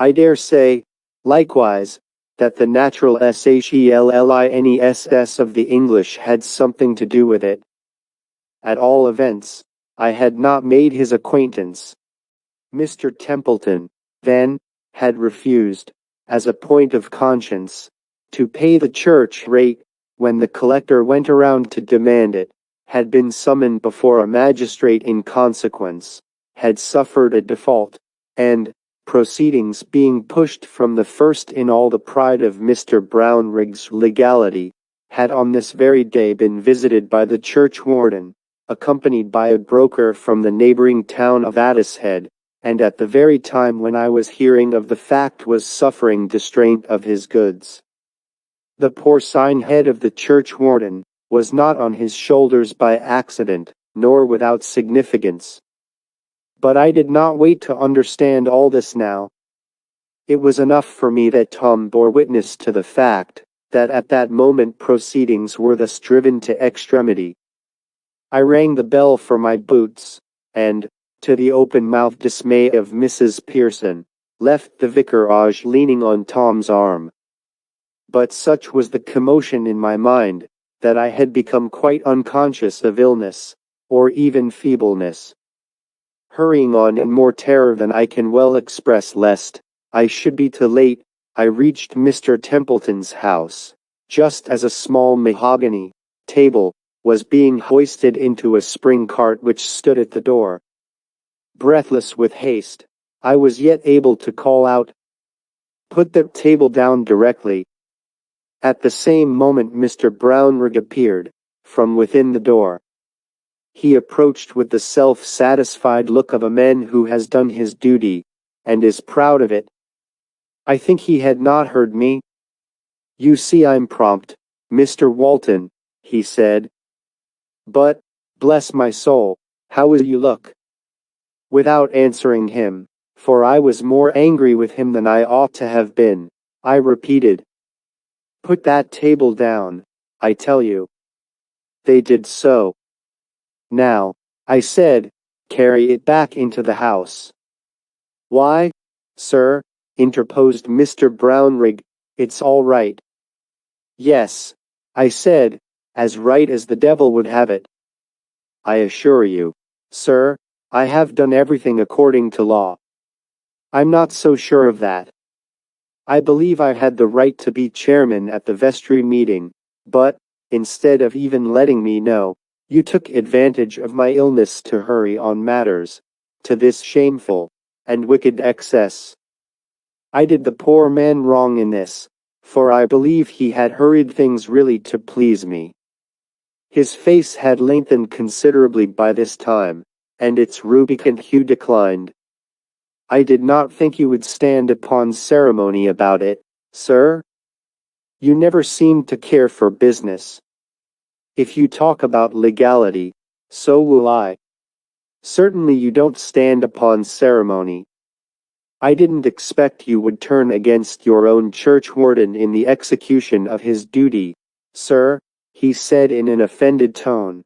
I dare say, likewise, that the natural shelliness of the English had something to do with it. At all events, I had not made his acquaintance. Mr. Templeton, then, had refused, as a point of conscience, to pay the church rate when the collector went around to demand it, had been summoned before a magistrate in consequence, had suffered a default, and, proceedings being pushed from the first in all the pride of Mr. Brownrigg's legality, had on this very day been visited by the church warden, accompanied by a broker from the neighboring town of Adishead, and at the very time when I was hearing of the fact was suffering distraint of his goods. The porcine head of the church warden was not on his shoulders by accident, nor without significance. But I did not wait to understand all this now. It was enough for me that Tom bore witness to the fact that at that moment proceedings were thus driven to extremity. I rang the bell for my boots, and, to the open-mouthed dismay of Mrs. Pearson, left the vicarage leaning on Tom's arm. But such was the commotion in my mind, that I had become quite unconscious of illness, or even feebleness. Hurrying on in more terror than I can well express lest I should be too late, I reached Mr. Templeton's house, just as a small mahogany table was being hoisted into a spring cart which stood at the door. Breathless with haste, I was yet able to call out, "Put the table down directly." At the same moment Mr. Brownrigg appeared, from within the door. He approached with the self-satisfied look of a man who has done his duty, and is proud of it. I think he had not heard me. "You see I'm prompt, Mr. Walton," he said. "But, bless my soul, how will you look?" Without answering him, for I was more angry with him than I ought to have been, I repeated, "Put that table down, I tell you." They did so. "Now," I said, "carry it back into the house." "Why, sir," interposed Mr. Brownrigg, "it's all right." "Yes," I said, "as right as the devil would have it. I assure you, sir, I have done everything according to law." "I'm not so sure of that. I believe I had the right to be chairman at the vestry meeting, but, instead of even letting me know, you took advantage of my illness to hurry on matters, to this shameful and wicked excess. I did the poor man wrong in this, for I believe he had hurried things really to please me." His face had lengthened considerably by this time, and its rubicund hue declined. "I did not think you would stand upon ceremony about it, sir. You never seemed to care for business. If you talk about legality, so will I. Certainly you don't stand upon ceremony. I didn't expect you would turn against your own churchwarden in the execution of his duty, sir," he said in an offended tone.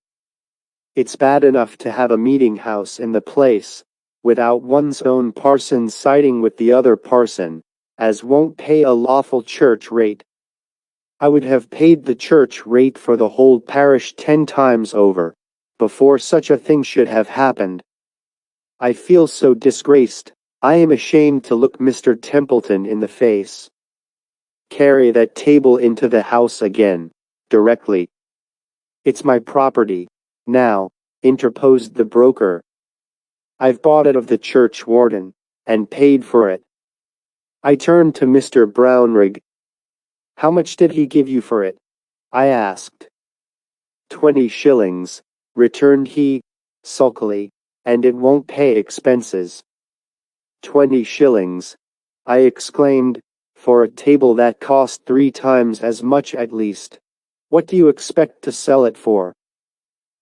"It's bad enough to have a meeting house in the place, without one's own parson siding with the other parson, as won't pay a lawful church rate. I would have paid the church rate for the whole parish 10 times over, before such a thing should have happened. I feel so disgraced, I am ashamed to look Mr. Templeton in the face." "Carry that table into the house again, directly." "It's my property, now," interposed the broker. "I've bought it of the church warden, and paid for it." I turned to Mr. Brownrigg. "How much did he give you for it?" I asked. 20 shillings, returned he, sulkily, "and it won't pay expenses." 20 shillings, I exclaimed, "for a table that cost 3 times as much at least. What do you expect to sell it for?"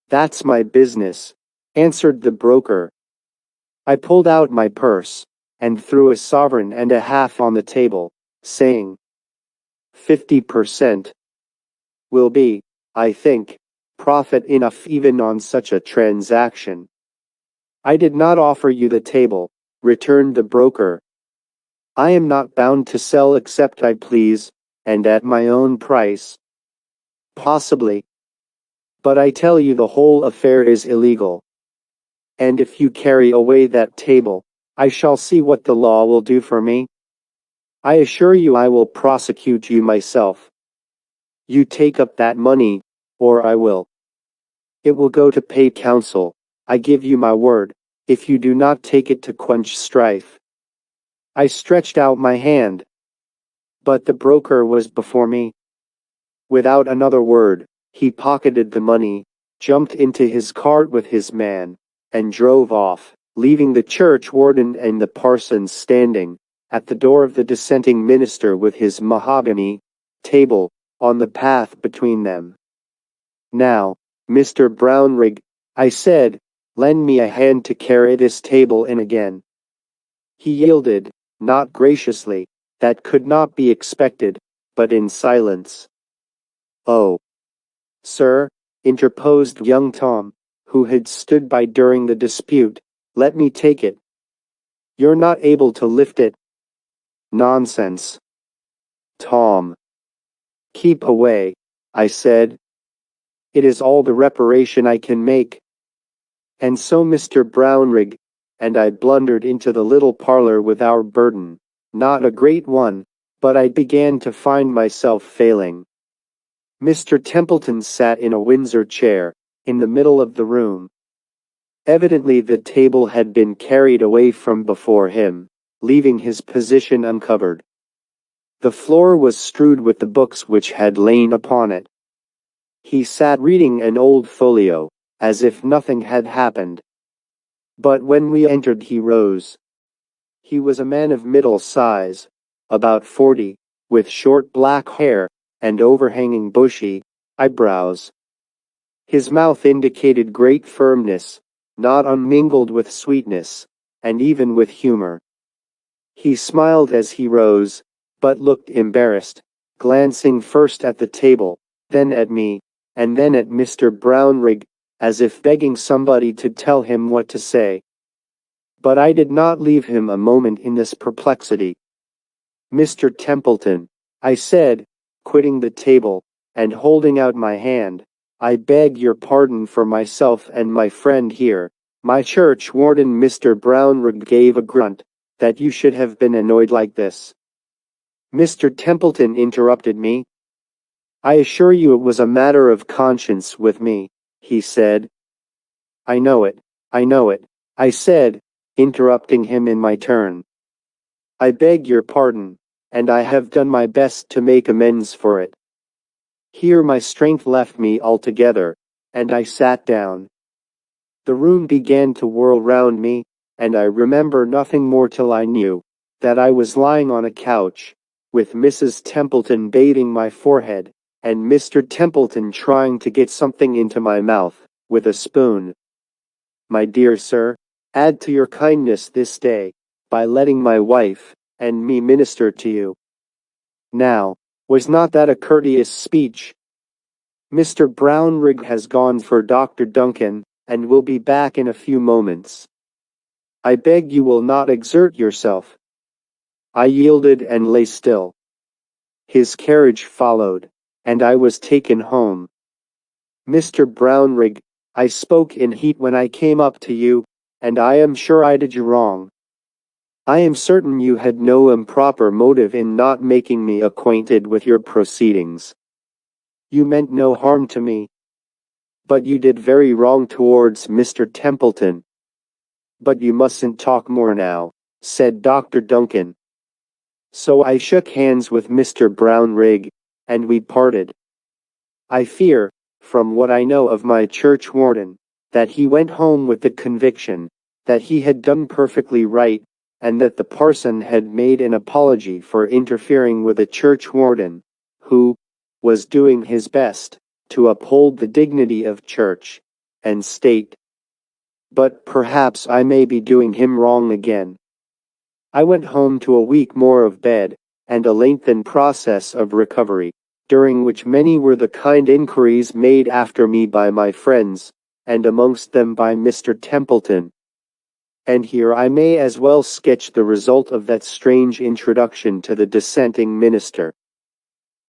"That's my business," answered the broker. I pulled out my purse, and threw a sovereign and a half on the table, saying, 50% will be, I think, profit enough even on such a transaction." "I did not offer you the table," returned the broker. "I am not bound to sell except I please, and at my own price." "Possibly. But I tell you the whole affair is illegal. And if you carry away that table, I shall see what the law will do for me. I assure you I will prosecute you myself. You take up that money, or I will. It will go to pay counsel, I give you my word, if you do not take it to quench strife. I stretched out my hand. But the broker was before me. Without another word, he pocketed the money, jumped into his cart with his man, and drove off, leaving the church warden and the parson standing at the door of the dissenting minister with his mahogany table on the path between them. Now, Mr. Brownrigg, I said, lend me a hand to carry this table in again. He yielded, not graciously, that could not be expected, but in silence. Oh, sir, interposed young Tom, who had stood by during the dispute, let me take it. You're not able to lift it. Nonsense. Tom. Keep away, I said. It is all the reparation I can make. And so Mr. Brownrigg and I blundered into the little parlor with our burden, not a great one, but I began to find myself failing. Mr. Templeton sat in a Windsor chair, in the middle of the room. Evidently the table had been carried away from before him, leaving his position uncovered. The floor was strewed with the books which had lain upon it. He sat reading an old folio, as if nothing had happened. But when we entered he rose. He was a man of middle size, about 40, with short black hair, and overhanging bushy eyebrows. His mouth indicated great firmness, not unmingled with sweetness, and even with humor. He smiled as he rose, but looked embarrassed, glancing first at the table, then at me, and then at Mr. Brownrigg, as if begging somebody to tell him what to say. But I did not leave him a moment in this perplexity. Mr. Templeton, I said, quitting the table, and holding out my hand, I beg your pardon for myself and my friend here. My church warden Mr. Brownrigg gave a grunt, that you should have been annoyed like this. Mr. Templeton interrupted me. I assure you it was a matter of conscience with me, he said. I know it, I said, interrupting him in my turn. I beg your pardon, and I have done my best to make amends for it. Here my strength left me altogether, and I sat down. The room began to whirl round me, and I remember nothing more till I knew that I was lying on a couch, with Mrs. Templeton bathing my forehead, and Mr. Templeton trying to get something into my mouth, with a spoon. My dear sir, add to your kindness this day, by letting my wife and me minister to you. Now, was not that a courteous speech? Mr. Brownrigg has gone for Dr. Duncan, and will be back in a few moments. I beg you will not exert yourself. I yielded and lay still. His carriage followed, and I was taken home. Mr. Brownrigg, I spoke in heat when I came up to you, and I am sure I did you wrong. I am certain you had no improper motive in not making me acquainted with your proceedings. You meant no harm to me. But you did very wrong towards Mr. Templeton. But you mustn't talk more now, said Dr. Duncan. So I shook hands with Mr. Brownrigg, and we parted. I fear, from what I know of my church warden, that he went home with the conviction that he had done perfectly right, and that the parson had made an apology for interfering with a church warden, who was doing his best to uphold the dignity of church and state. But perhaps I may be doing him wrong again. I went home to a week more of bed, and a lengthened process of recovery, during which many were the kind inquiries made after me by my friends, and amongst them by Mr. Templeton. And here I may as well sketch the result of that strange introduction to the dissenting minister.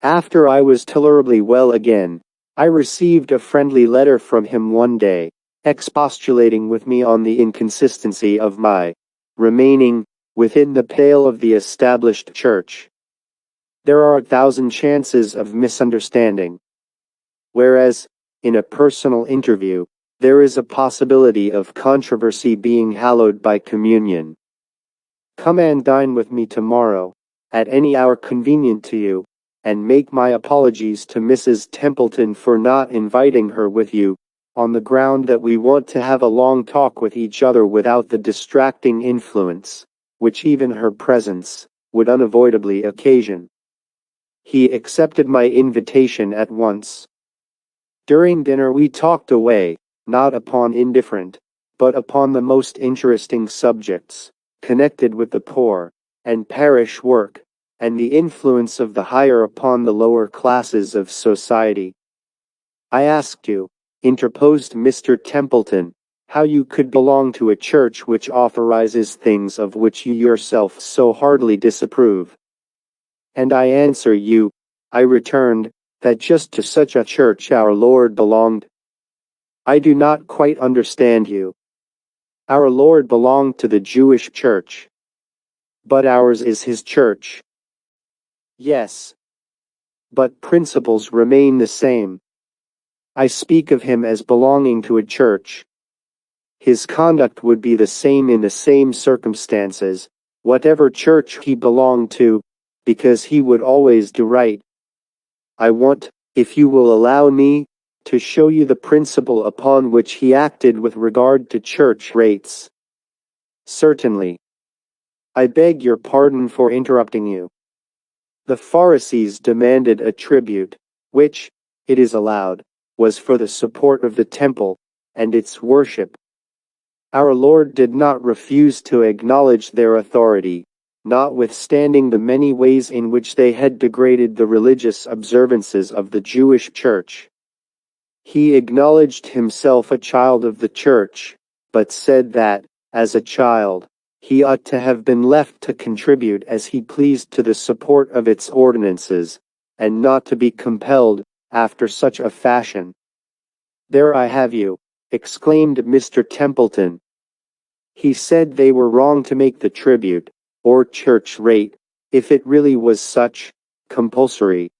After I was tolerably well again, I received a friendly letter from him one day, expostulating with me on the inconsistency of my remaining within the pale of the established church. There are 1,000 chances of misunderstanding. Whereas, in a personal interview, there is a possibility of controversy being hallowed by communion. Come and dine with me tomorrow, at any hour convenient to you, and make my apologies to Mrs. Templeton for not inviting her with you, on the ground that we want to have a long talk with each other without the distracting influence, which even her presence would unavoidably occasion. He accepted my invitation at once. During dinner we talked away, not upon indifferent, but upon the most interesting subjects, connected with the poor, and parish work, and the influence of the higher upon the lower classes of society. I asked you, interposed Mr. Templeton, how you could belong to a church which authorizes things of which you yourself so heartily disapprove. And I answer you, I returned, that just to such a church our Lord belonged. I do not quite understand you. Our Lord belonged to the Jewish church. But ours is his church. Yes. But principles remain the same. I speak of him as belonging to a church. His conduct would be the same in the same circumstances, whatever church he belonged to, because he would always do right. I want, if you will allow me, to show you the principle upon which he acted with regard to church rates. Certainly. I beg your pardon for interrupting you. The Pharisees demanded a tribute, which, it is allowed, was for the support of the temple and its worship. Our Lord did not refuse to acknowledge their authority, notwithstanding the many ways in which they had degraded the religious observances of the Jewish church. He acknowledged himself a child of the church, but said that, as a child, he ought to have been left to contribute as he pleased to the support of its ordinances, and not to be compelled, after such a fashion. There I have you, exclaimed Mr. Templeton. He said they were wrong to make the tribute, or church rate, if it really was such, compulsory.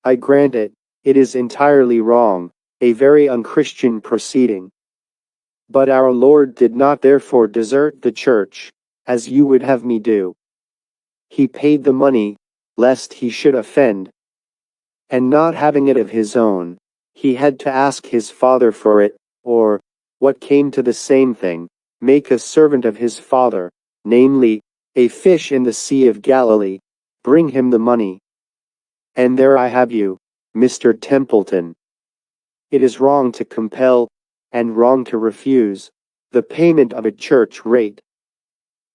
I grant it, it is entirely wrong, a very unchristian proceeding. But our Lord did not therefore desert the church, as you would have me do. He paid the money, lest he should offend. And not having it of his own, he had to ask his father for it, or, what came to the same thing, make a servant of his father, namely, a fish in the Sea of Galilee, bring him the money. And there I have you, Mr. Templeton. It is wrong to compel, and wrong to refuse, the payment of a church rate.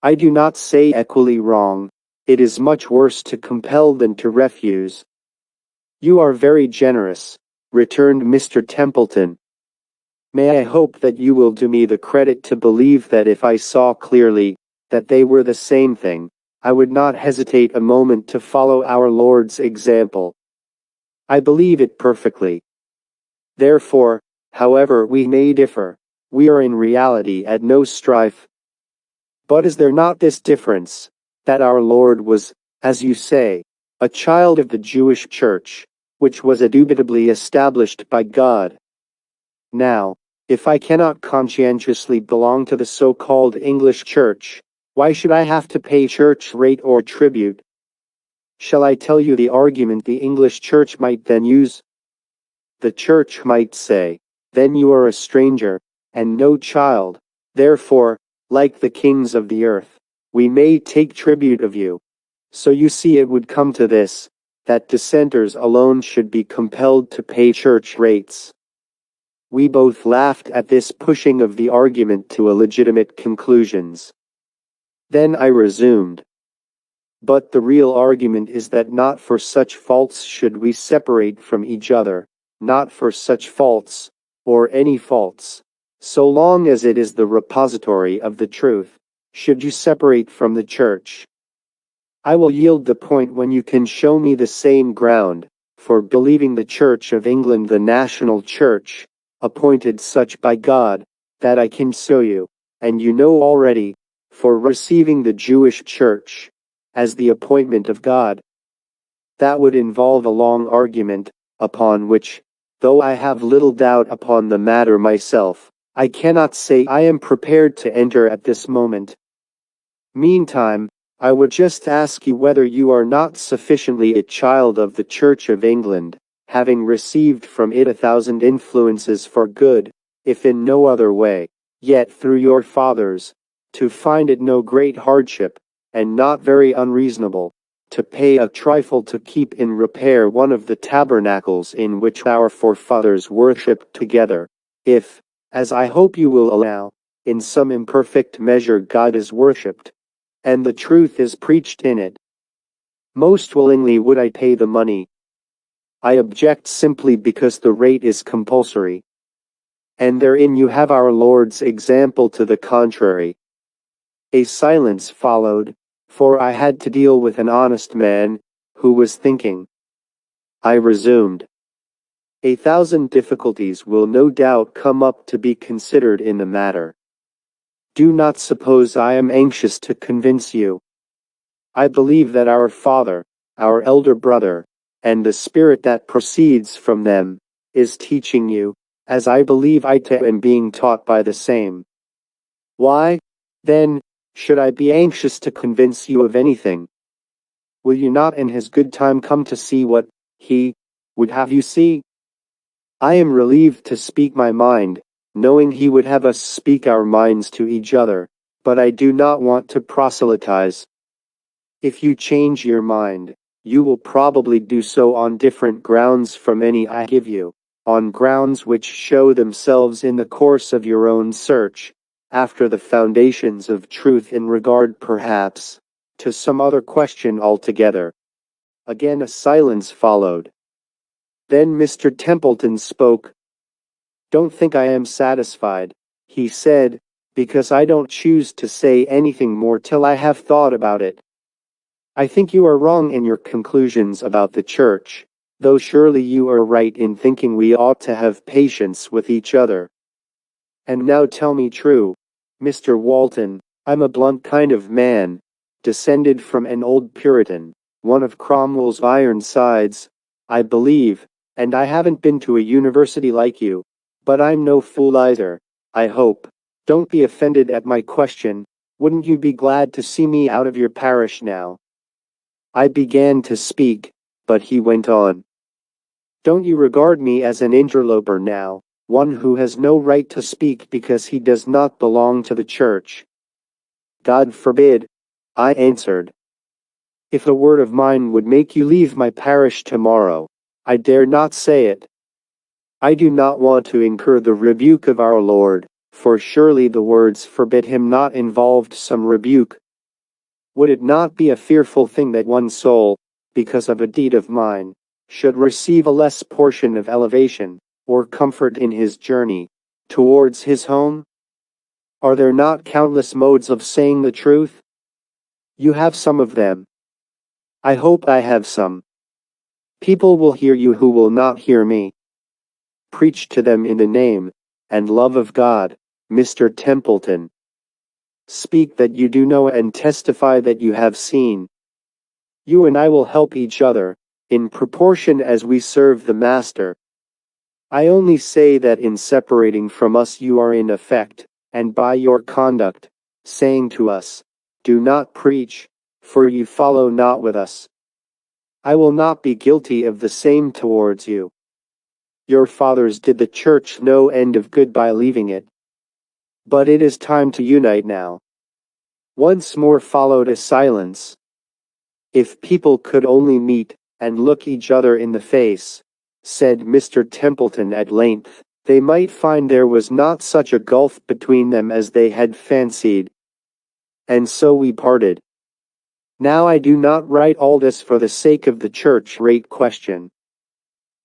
I do not say equally wrong, it is much worse to compel than to refuse. You are very generous, returned Mr. Templeton. May I hope that you will do me the credit to believe that if I saw clearly that they were the same thing, I would not hesitate a moment to follow our Lord's example. I believe it perfectly. Therefore, however we may differ, we are in reality at no strife. But is there not this difference, that our Lord was, as you say, a child of the Jewish church, which was indubitably established by God? Now, if I cannot conscientiously belong to the so-called English church, why should I have to pay church rate or tribute? Shall I tell you the argument the English church might then use? The church might say, then you are a stranger, and no child, therefore, like the kings of the earth, we may take tribute of you. So you see it would come to this, that dissenters alone should be compelled to pay church rates. We both laughed at this pushing of the argument to a legitimate conclusions. Then I resumed. But the real argument is that not for such faults should we separate from each other, not for such faults, or any faults, so long as it is the repository of the truth, should you separate from the church. I will yield the point when you can show me the same ground, for believing the Church of England the national church, appointed such by God, that I can show you, and you know already, for receiving the Jewish Church as the appointment of God. That would involve a long argument, upon which, though I have little doubt upon the matter myself, I cannot say I am prepared to enter at this moment. Meantime, I would just ask you whether you are not sufficiently a child of the Church of England, having received from it 1,000 influences for good, if in no other way, yet through your fathers, to find it no great hardship, and not very unreasonable, to pay a trifle to keep in repair one of the tabernacles in which our forefathers worshipped together, if, as I hope you will allow, in some imperfect measure God is worshipped, and the truth is preached in it. Most willingly would I pay the money. I object simply because the rate is compulsory. And therein you have our Lord's example to the contrary. A silence followed, for I had to deal with an honest man, who was thinking. I resumed. 1,000 difficulties will no doubt come up to be considered in the matter. Do not suppose I am anxious to convince you. I believe that our Father, our elder brother, and the Spirit that proceeds from them, is teaching you, as I believe I too am being taught by the same. Why, then, should I be anxious to convince you of anything? Will you not in his good time come to see what he would have you see? I am relieved to speak my mind, knowing he would have us speak our minds to each other, but I do not want to proselytize. If you change your mind, you will probably do so on different grounds from any I give you, on grounds which show themselves in the course of your own search, after the foundations of truth in regard perhaps, to some other question altogether. Again a silence followed. Then Mr. Templeton spoke. Don't think I am satisfied, he said, because I don't choose to say anything more till I have thought about it. I think you are wrong in your conclusions about the Church, though surely you are right in thinking we ought to have patience with each other. And now tell me true, Mr. Walton, I'm a blunt kind of man, descended from an old Puritan, one of Cromwell's Ironsides, I believe, and I haven't been to a university like you, but I'm no fool either, I hope. Don't be offended at my question, wouldn't you be glad to see me out of your parish now? I began to speak, but he went on. Don't you regard me as an interloper now, one who has no right to speak because he does not belong to the Church? God forbid, I answered. If a word of mine would make you leave my parish tomorrow, I dare not say it. I do not want to incur the rebuke of our Lord, for surely the words forbid him not involved some rebuke. Would it not be a fearful thing that one soul, because of a deed of mine, should receive a less portion of elevation, or comfort in his journey, towards his home? Are there not countless modes of saying the truth? You have some of them. I hope I have some. People will hear you who will not hear me. Preach to them in the name and love of God, Mr. Templeton. Speak that you do know and testify that you have seen. You and I will help each other, in proportion as we serve the Master. I only say that in separating from us you are in effect, and by your conduct, saying to us, do not preach, for you follow not with us. I will not be guilty of the same towards you. Your fathers did the Church no end of good by leaving it. But it is time to unite now. Once more followed a silence. If people could only meet, and look each other in the face, said Mr. Templeton at length, they might find there was not such a gulf between them as they had fancied. And so we parted. Now I do not write all this for the sake of the church rate question.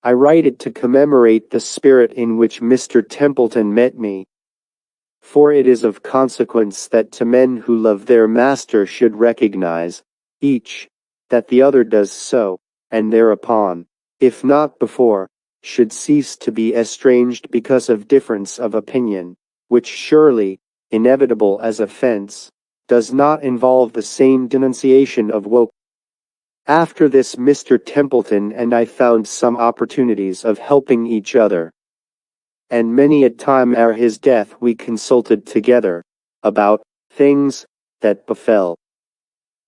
I write it to commemorate the spirit in which Mr. Templeton met me. For it is of consequence that to men who love their master should recognize, each, that the other does so, and thereupon, if not before, should cease to be estranged because of difference of opinion, which surely, inevitable as offense, does not involve the same denunciation of woke. After this, Mr. Templeton and I found some opportunities of helping each other. And many a time ere his death we consulted together about things that befell.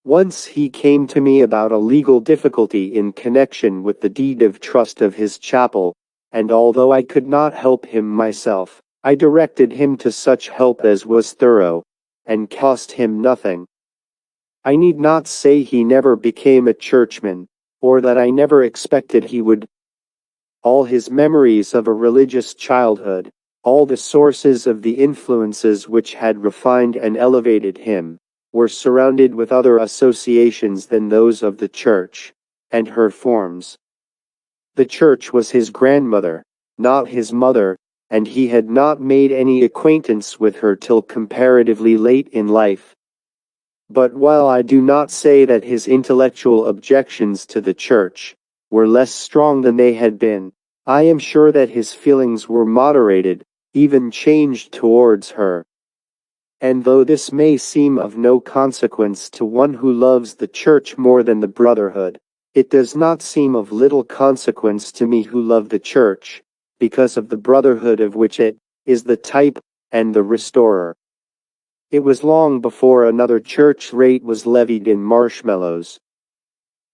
Once he came to me about a legal difficulty in connection with the deed of trust of his chapel, and although I could not help him myself, I directed him to such help as was thorough, and cost him nothing. I need not say he never became a churchman, or that I never expected he would. All his memories of a religious childhood, all the sources of the influences which had refined and elevated him, were surrounded with other associations than those of the church, and her forms. The church was his grandmother, not his mother, and he had not made any acquaintance with her till comparatively late in life. But while I do not say that his intellectual objections to the church were less strong than they had been, I am sure that his feelings were moderated, even changed towards her. And though this may seem of no consequence to one who loves the church more than the brotherhood, it does not seem of little consequence to me who love the church, because of the brotherhood of which it is the type and the restorer. It was long before another church rate was levied in Marshmallows.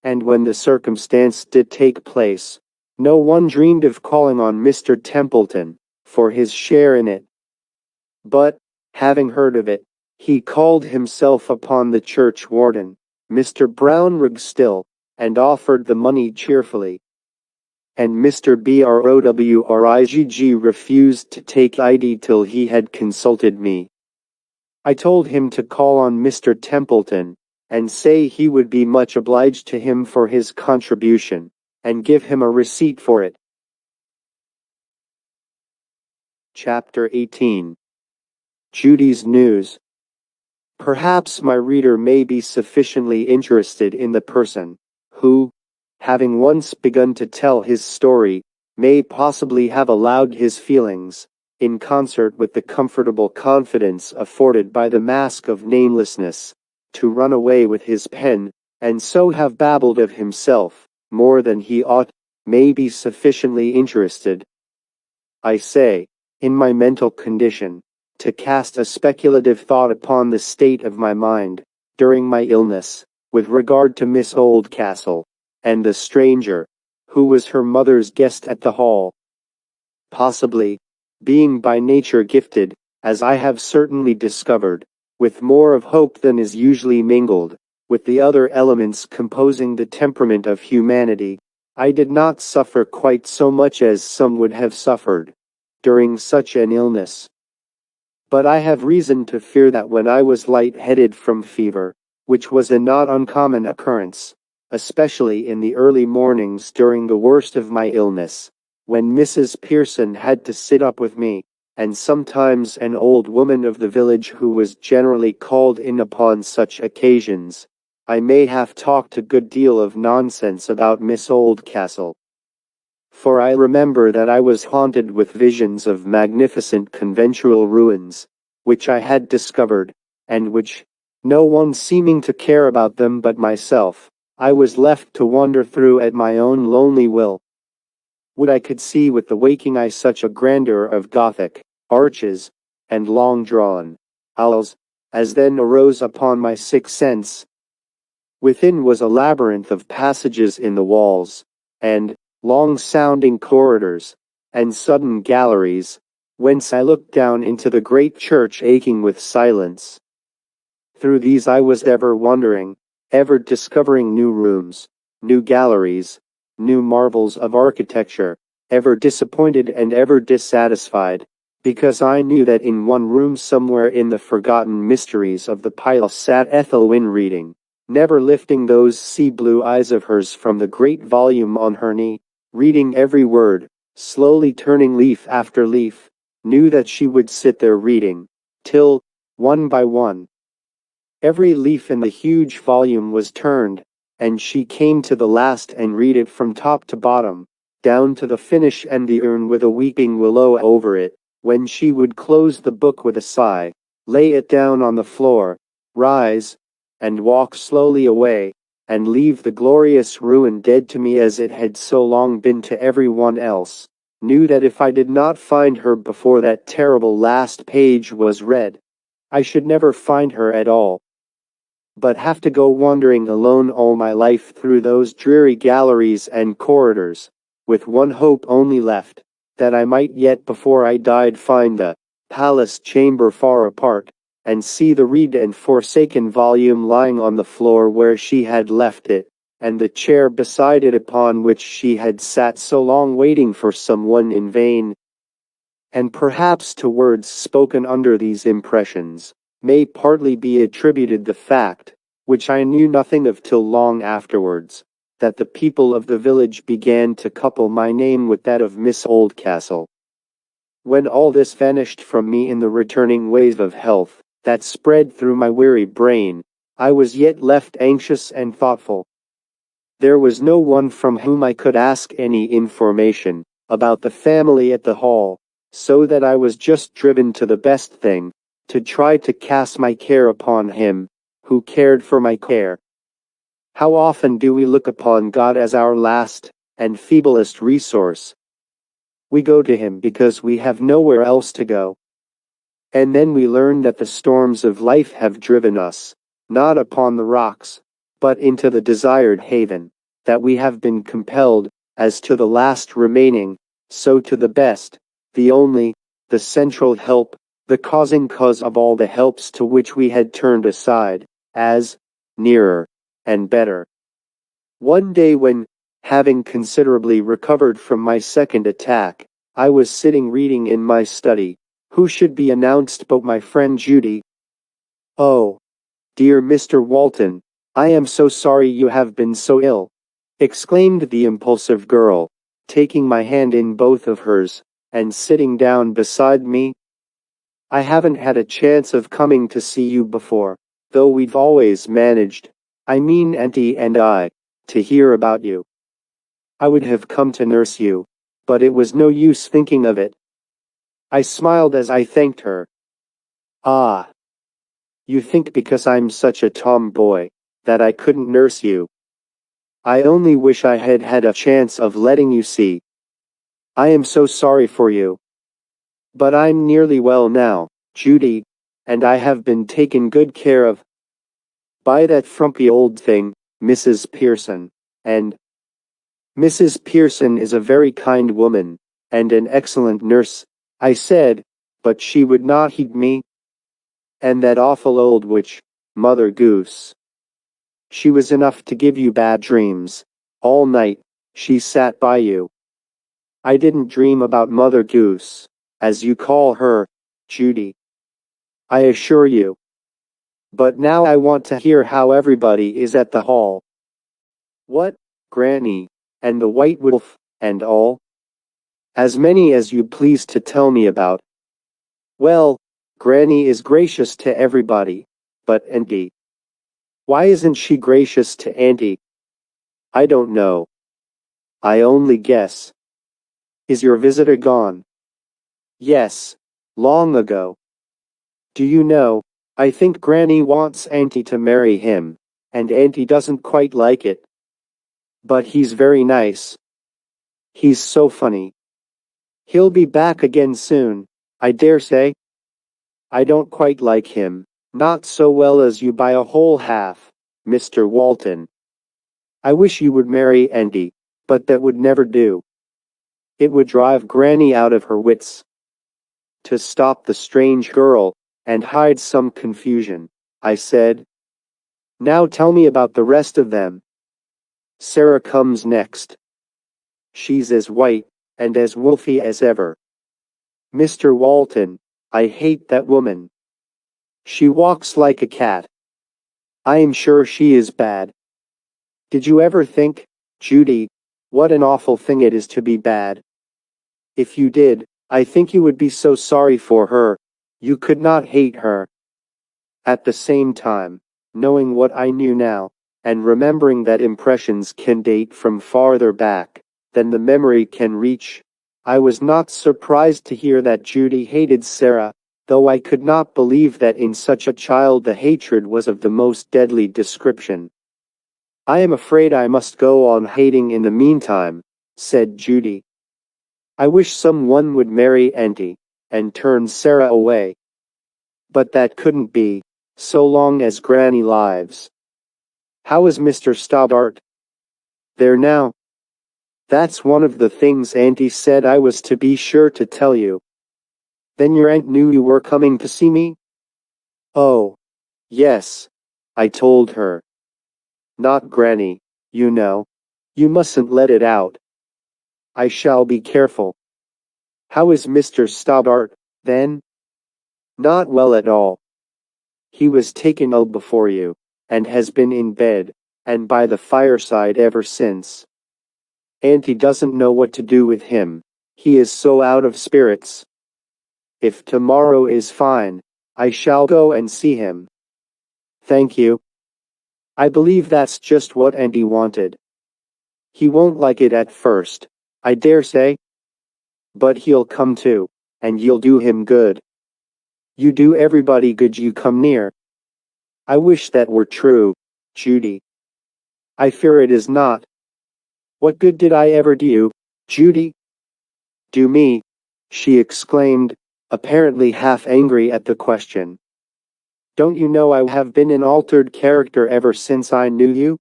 And when the circumstance did take place, no one dreamed of calling on Mr. Templeton for his share in it. But, having heard of it, he called himself upon the church warden, Mr. Brownrigg Still, and offered the money cheerfully. And Mr. Browrigg refused to take ID till he had consulted me. I told him to call on Mr. Templeton, and say he would be much obliged to him for his contribution, and give him a receipt for it. Chapter 18. Judy's News. Perhaps my reader may be sufficiently interested in the person, who, having once begun to tell his story, may possibly have allowed his feelings, in concert with the comfortable confidence afforded by the mask of namelessness, to run away with his pen, and so have babbled of himself, more than he ought, may be sufficiently interested, I say, in my mental condition, to cast a speculative thought upon the state of my mind, during my illness, with regard to Miss Oldcastle, and the stranger, who was her mother's guest at the Hall. Possibly, being by nature gifted, as I have certainly discovered, with more of hope than is usually mingled with the other elements composing the temperament of humanity, I did not suffer quite so much as some would have suffered during such an illness. But I have reason to fear that when I was light-headed from fever, which was a not uncommon occurrence, especially in the early mornings during the worst of my illness, when Mrs. Pearson had to sit up with me, and sometimes an old woman of the village who was generally called in upon such occasions, I may have talked a good deal of nonsense about Miss Oldcastle. For I remember that I was haunted with visions of magnificent conventual ruins, which I had discovered, and which, no one seeming to care about them but myself, I was left to wander through at my own lonely will. Would I could see with the waking eye such a grandeur of Gothic arches, and long-drawn aisles, as then arose upon my sick sense. Within was a labyrinth of passages in the walls, and long-sounding corridors, and sudden galleries, whence I looked down into the great church aching with silence. Through these I was ever wandering, ever discovering new rooms, new galleries, new marvels of architecture, ever disappointed and ever dissatisfied, because I knew that in one room somewhere in the forgotten mysteries of the pile sat Ethelwyn reading, never lifting those sea-blue eyes of hers from the great volume on her knee, reading every word, slowly turning leaf after leaf, knew that she would sit there reading, till, one by one, every leaf in the huge volume was turned, and she came to the last and read it from top to bottom, down to the finish and the urn with a weeping willow over it, when she would close the book with a sigh, lay it down on the floor, rise, and walk slowly away, and leave the glorious ruin dead to me as it had so long been to everyone else, knew that if I did not find her before that terrible last page was read, I should never find her at all, but have to go wandering alone all my life through those dreary galleries and corridors, with one hope only left, that I might yet before I died find the palace chamber far apart, and see the read and forsaken volume lying on the floor where she had left it, and the chair beside it upon which she had sat so long waiting for someone in vain. And perhaps to words spoken under these impressions may partly be attributed the fact, which I knew nothing of till long afterwards, that the people of the village began to couple my name with that of Miss Oldcastle. When all this vanished from me in the returning wave of health that spread through my weary brain, I was yet left anxious and thoughtful. There was no one from whom I could ask any information about the family at the Hall, so that I was just driven to the best thing, to try to cast my care upon Him who cared for my care. How often do we look upon God as our last and feeblest resource? We go to Him because we have nowhere else to go. And then we learn that the storms of life have driven us, not upon the rocks, but into the desired haven, that we have been compelled, as to the last remaining, so to the best, the only, the central help, the causing cause of all the helps to which we had turned aside, as nearer and better. One day when, having considerably recovered from my second attack, I was sitting reading in my study, who should be announced but my friend Judy. "Oh, dear Mr. Walton, I am so sorry you have been so ill," exclaimed the impulsive girl, taking my hand in both of hers, and sitting down beside me. "I haven't had a chance of coming to see you before, though we've always managed, I mean Auntie and I, to hear about you. I would have come to nurse you, but it was no use thinking of it." I smiled as I thanked her. "Ah, you think because I'm such a tomboy, that I couldn't nurse you. I only wish I had had a chance of letting you see. I am so sorry for you. But I'm nearly well now, Judy, and I have been taken good care of by that frumpy old thing, Mrs. Pearson, and Mrs. Pearson is a very kind woman, and an excellent nurse," I said, but she would not heed me. "And that awful old witch, Mother Goose. She was enough to give you bad dreams. All night, she sat by you." "I didn't dream about Mother Goose, as you call her, Judy, I assure you. But now I want to hear how everybody is at the Hall." "What, Granny, and the White Wolf, and all?" "As many as you please to tell me about." "Well, Granny is gracious to everybody, but Auntie. Why isn't she gracious to Auntie?" "I don't know. I only guess." "Is your visitor gone?" "Yes, long ago." "Do you know, I think Granny wants Auntie to marry him, and Auntie doesn't quite like it. But he's very nice. He's so funny. He'll be back again soon, I dare say." "I don't quite like him, not so well as you by a whole half, Mr. Walton. I wish you would marry Auntie, but that would never do. It would drive Granny out of her wits." To stop the strange girl, and hide some confusion, I said, "Now tell me about the rest of them. Sarah comes next. She's as white, and as wolfy as ever. Mr. Walton, I hate that woman. She walks like a cat. I am sure she is bad. Did you ever think, Judy, what an awful thing it is to be bad? If you did, I think you would be so sorry for her, you could not hate her." At the same time, knowing what I knew now, and remembering that impressions can date from farther back than the memory can reach, I was not surprised to hear that Judy hated Sarah, though I could not believe that in such a child the hatred was of the most deadly description. I am afraid I must go on hating in the meantime, said Judy. I wish someone would marry Auntie, and turn Sarah away. But that couldn't be, so long as Granny lives. How is Mr. Stoddart? There now. That's one of the things Auntie said I was to be sure to tell you. Then your aunt knew you were coming to see me? Oh, yes, I told her. Not Granny, you know. You mustn't let it out. I shall be careful. How is Mr. Stoddart, then? Not well at all. He was taken ill before you, and has been in bed, and by the fireside ever since. Auntie doesn't know what to do with him, he is so out of spirits. If tomorrow is fine, I shall go and see him. Thank you. I believe that's just what Auntie wanted. He won't like it at first, I dare say. But he'll come to, and you'll do him good. You do everybody good you come near. I wish that were true, Judy. I fear it is not. What good did I ever do you, Judy? Do me? She exclaimed, apparently half angry at the question. Don't you know I have been an altered character ever since I knew you?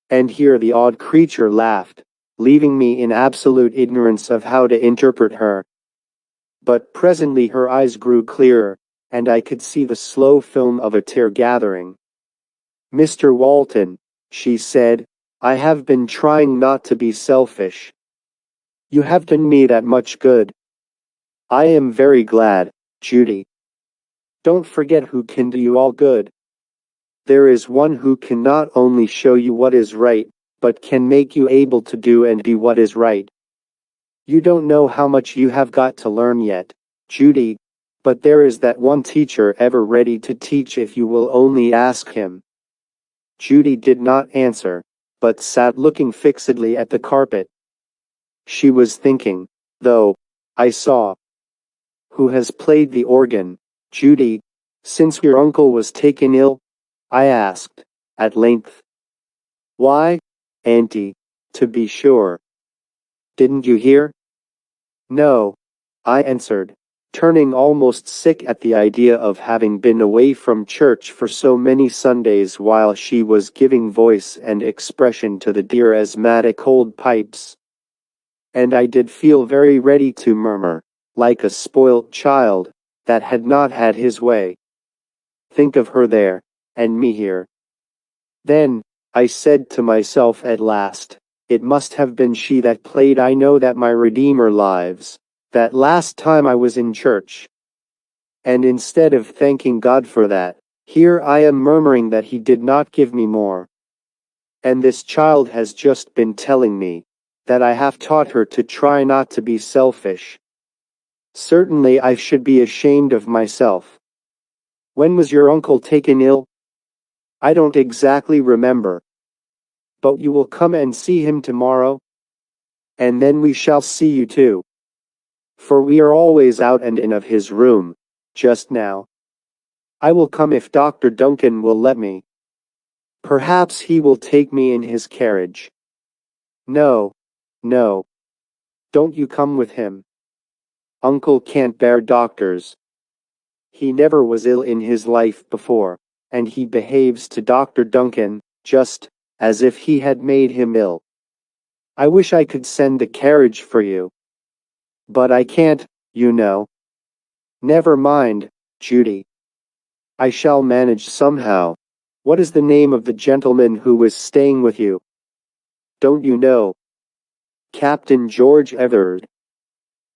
And here the odd creature laughed, leaving me in absolute ignorance of how to interpret her. But presently her eyes grew clearer, and I could see the slow film of a tear gathering. Mr. Walton, she said, I have been trying not to be selfish. You have done me that much good. I am very glad, Judy. Don't forget who can do you all good. There is one who can not only show you what is right, but can make you able to do and be what is right. You don't know how much you have got to learn yet, Judy, but there is that one teacher ever ready to teach if you will only ask him. Judy did not answer, but sat looking fixedly at the carpet. She was thinking, though, I saw. Who has played the organ, Judy, since your uncle was taken ill? I asked, at length. Why, Auntie, to be sure. Didn't you hear? No, I answered, turning almost sick at the idea of having been away from church for so many Sundays while she was giving voice and expression to the dear asthmatic old pipes. And I did feel very ready to murmur, like a spoilt child, that had not had his way. Think of her there, and me here. Then, I said to myself at last, it must have been she that played I Know That My Redeemer Lives, that last time I was in church. And instead of thanking God for that, here I am murmuring that He did not give me more. And this child has just been telling me that I have taught her to try not to be selfish. Certainly I should be ashamed of myself. When was your uncle taken ill? I don't exactly remember. But you will come and see him tomorrow? And then we shall see you too. For we are always out and in of his room, just now. I will come if Dr. Duncan will let me. Perhaps he will take me in his carriage. No, no. Don't you come with him. Uncle can't bear doctors. He never was ill in his life before, and he behaves to Dr. Duncan, just as if he had made him ill. I wish I could send the carriage for you. But I can't, you know. Never mind, Judy. I shall manage somehow. What is the name of the gentleman who was staying with you? Don't you know? Captain George Everard.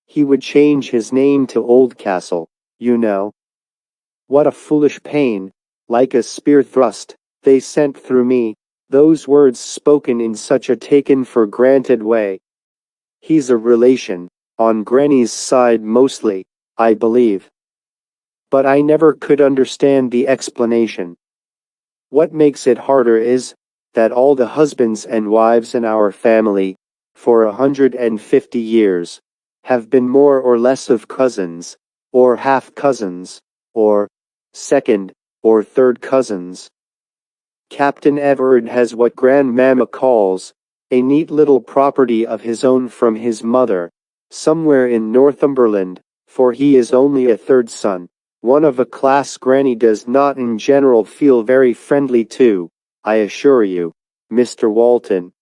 He would change his name to Oldcastle, you know. What a foolish pain, like a spear thrust, they sent through me, those words spoken in such a taken-for-granted way. He's a relation, on Granny's side mostly, I believe. But I never could understand the explanation. What makes it harder is, that all the husbands and wives in our family, for 150 years, have been more or less of cousins, or half cousins, or second or third cousins. Captain Everard has what Grandmamma calls a neat little property of his own from his mother, somewhere in Northumberland, for he is only a third son, one of a class Granny does not in general feel very friendly to, I assure you, Mr. Walton.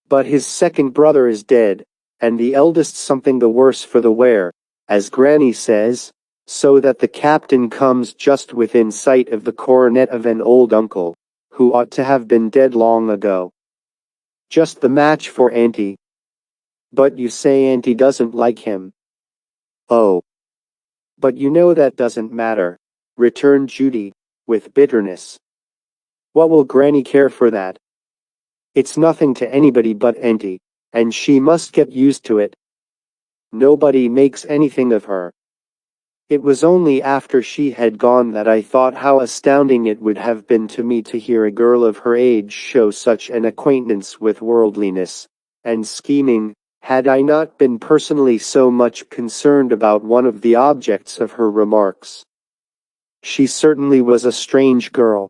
But his second brother is dead, and the eldest something the worse for the wear, as Granny says, so that the captain comes just within sight of the coronet of an old uncle, who ought to have been dead long ago. Just the match for Auntie. But you say Auntie doesn't like him. Oh. But you know that doesn't matter, returned Judy, with bitterness. What will Granny care for that? It's nothing to anybody but Auntie, and she must get used to it. Nobody makes anything of her. It was only after she had gone that I thought how astounding it would have been to me to hear a girl of her age show such an acquaintance with worldliness and scheming, had I not been personally so much concerned about one of the objects of her remarks. She certainly was a strange girl.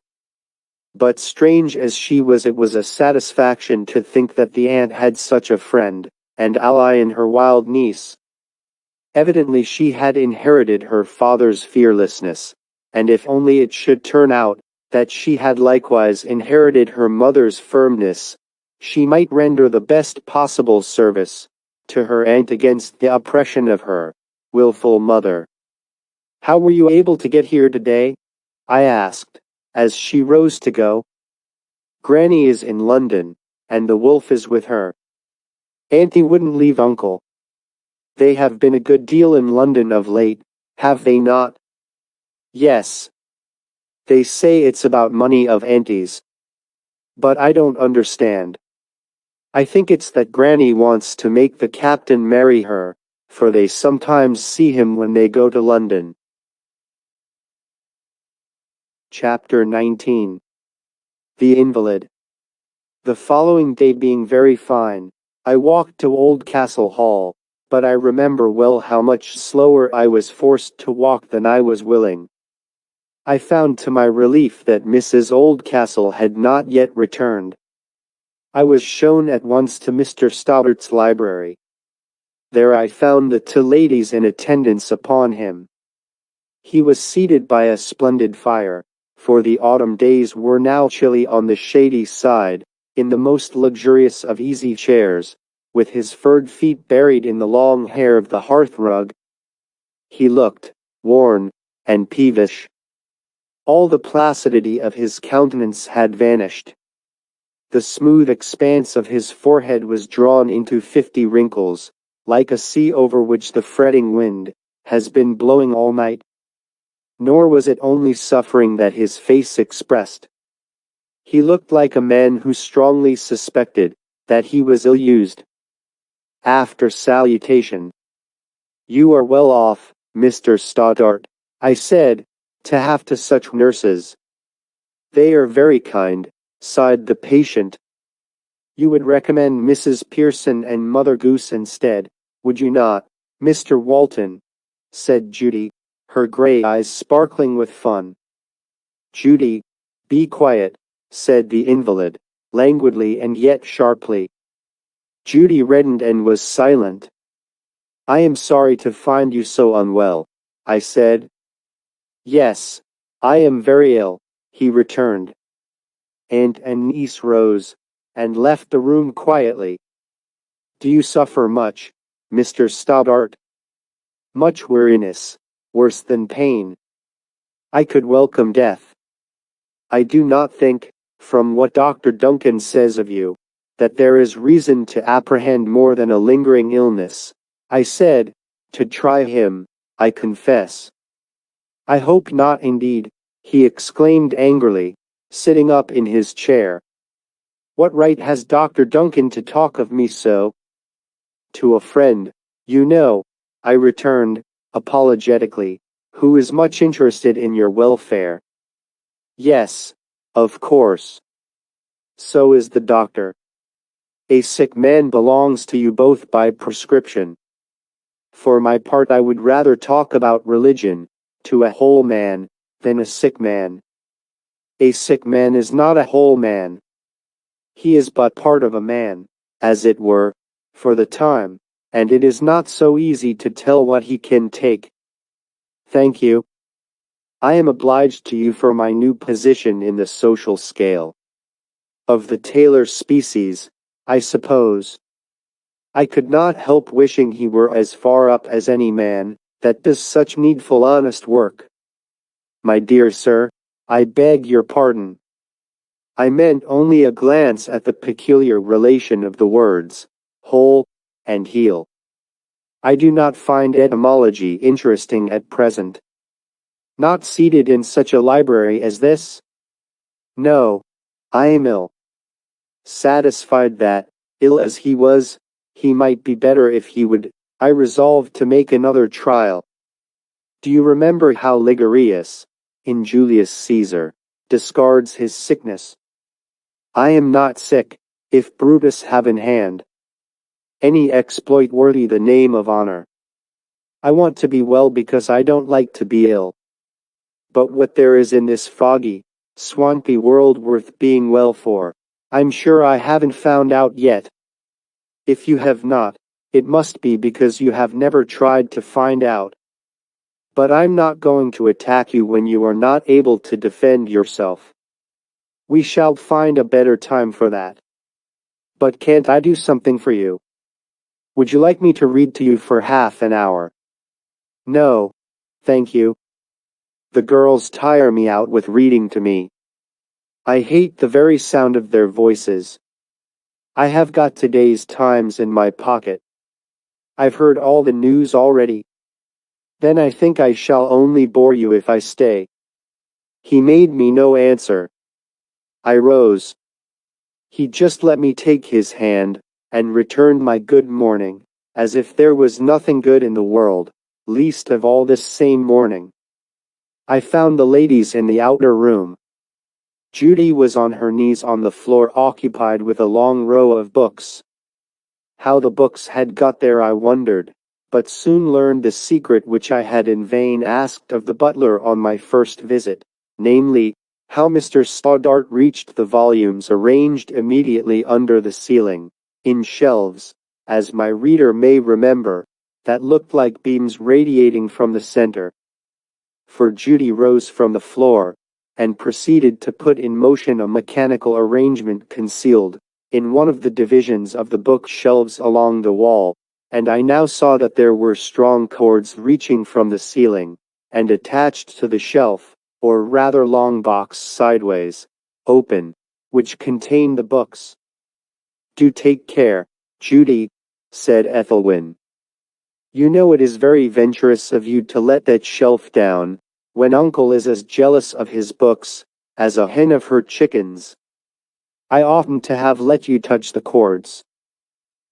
But strange as she was, it was a satisfaction to think that the aunt had such a friend and ally in her wild niece. Evidently she had inherited her father's fearlessness, and if only it should turn out that she had likewise inherited her mother's firmness, she might render the best possible service to her aunt against the oppression of her wilful mother. "How were you able to get here today?" I asked, as she rose to go. "Granny is in London, and the wolf is with her. Auntie wouldn't leave Uncle. They have been a good deal in London of late, have they not?" "Yes. They say it's about money of Auntie's. But I don't understand. I think it's that Granny wants to make the captain marry her, for they sometimes see him when they go to London." Chapter 19. The Invalid. The following day being very fine, I walked to Oldcastle Hall, but I remember well how much slower I was forced to walk than I was willing. I found to my relief that Mrs. Oldcastle had not yet returned. I was shown at once to Mr. Stoddart's library. There I found the two ladies in attendance upon him. He was seated by a splendid fire, for the autumn days were now chilly on the shady side, in the most luxurious of easy chairs, with his furred feet buried in the long hair of the hearth-rug. He looked worn and peevish. All the placidity of his countenance had vanished. The smooth expanse of his forehead was drawn into 50 wrinkles, like a sea over which the fretting wind has been blowing all night. Nor was it only suffering that his face expressed. He looked like a man who strongly suspected that he was ill-used. After salutation, "You are well off, Mr. Stoddart," I said, "to have to such nurses." "They are very kind," sighed the patient. "You would recommend Mrs. Pearson and Mother Goose instead, would you not, Mr. Walton?" said Judy, her gray eyes sparkling with fun. "Judy, be quiet," said the invalid, languidly and yet sharply. Judy reddened and was silent. "I am sorry to find you so unwell," I said. "Yes, I am very ill," he returned. Aunt and niece rose, and left the room quietly. "Do you suffer much, Mr. Stoddart?" "Much weariness, worse than pain. I could welcome death. I do not think, from what Dr. Duncan says of you, that there is reason to apprehend more than a lingering illness," I said, to try him, I confess. "I hope not indeed," he exclaimed angrily, sitting up in his chair. "What right has Dr. Duncan to talk of me so?" "To a friend, you know," I returned, apologetically, "who is much interested in your welfare." "Yes, of course. So is the doctor. A sick man belongs to you both by prescription." For my part, I would rather talk about religion to a whole man than a sick man. A sick man is not a whole man. He is but part of a man, as it were, for the time, and it is not so easy to tell what he can take. Thank you. I am obliged to you for my new position in the social scale. Of the tailor species, I suppose. I could not help wishing he were as far up as any man that does such needful honest work. My dear sir, I beg your pardon. I meant only a glance at the peculiar relation of the words whole and heal. I do not find etymology interesting at present. Not seated in such a library as this? No, I am ill. Satisfied that, ill as he was, he might be better if he would, I resolved to make another trial. Do you remember how Ligurius, in Julius Caesar, discards his sickness? I am not sick, if Brutus have in hand any exploit worthy the name of honor. I want to be well because I don't like to be ill. But what there is in this foggy, swampy world worth being well for, I'm sure I haven't found out yet. If you have not, it must be because you have never tried to find out. But I'm not going to attack you when you are not able to defend yourself. We shall find a better time for that. But can't I do something for you? Would you like me to read to you for half an hour? No, thank you. The girls tire me out with reading to me. I hate the very sound of their voices. I have got today's Times in my pocket. I've heard all the news already. Then I think I shall only bore you if I stay. He made me no answer. I rose. He just let me take his hand, and returned my good morning, as if there was nothing good in the world, least of all this same morning. I found the ladies in the outer room. Judy was on her knees on the floor occupied with a long row of books. How the books had got there I wondered, but soon learned the secret which I had in vain asked of the butler on my first visit, namely, how Mr. Stoddart reached the volumes arranged immediately under the ceiling, in shelves, as my reader may remember, that looked like beams radiating from the center. For Judy rose from the floor, and proceeded to put in motion a mechanical arrangement concealed in one of the divisions of the bookshelves along the wall, and I now saw that there were strong cords reaching from the ceiling, and attached to the shelf, or rather long box sideways, open, which contained the books. Do take care, Judy, said Ethelwyn. You know it is very venturous of you to let that shelf down, when Uncle is as jealous of his books as a hen of her chickens. I oughtn't to have let you touch the cords.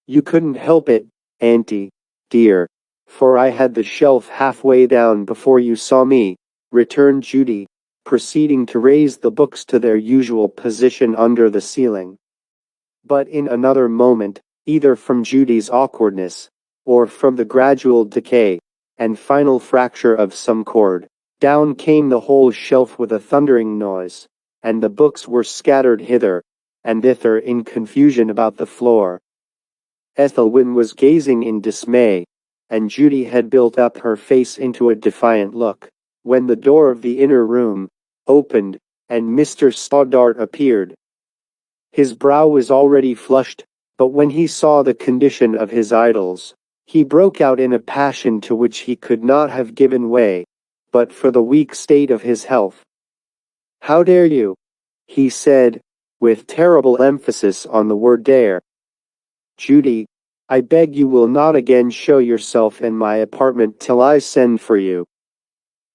You couldn't help it, Auntie, dear, for I had the shelf halfway down before you saw me, returned Judy, proceeding to raise the books to their usual position under the ceiling. But in another moment, either from Judy's awkwardness, or from the gradual decay and final fracture of some cord, down came the whole shelf with a thundering noise, and the books were scattered hither and thither in confusion about the floor. Ethelwyn was gazing in dismay, and Judy had built up her face into a defiant look, when the door of the inner room opened, and Mr. Stoddart appeared. His brow was already flushed, but when he saw the condition of his idols, he broke out in a passion to which he could not have given way, but for the weak state of his health. How dare you? He said, with terrible emphasis on the word dare. Judy, I beg you will not again show yourself in my apartment till I send for you.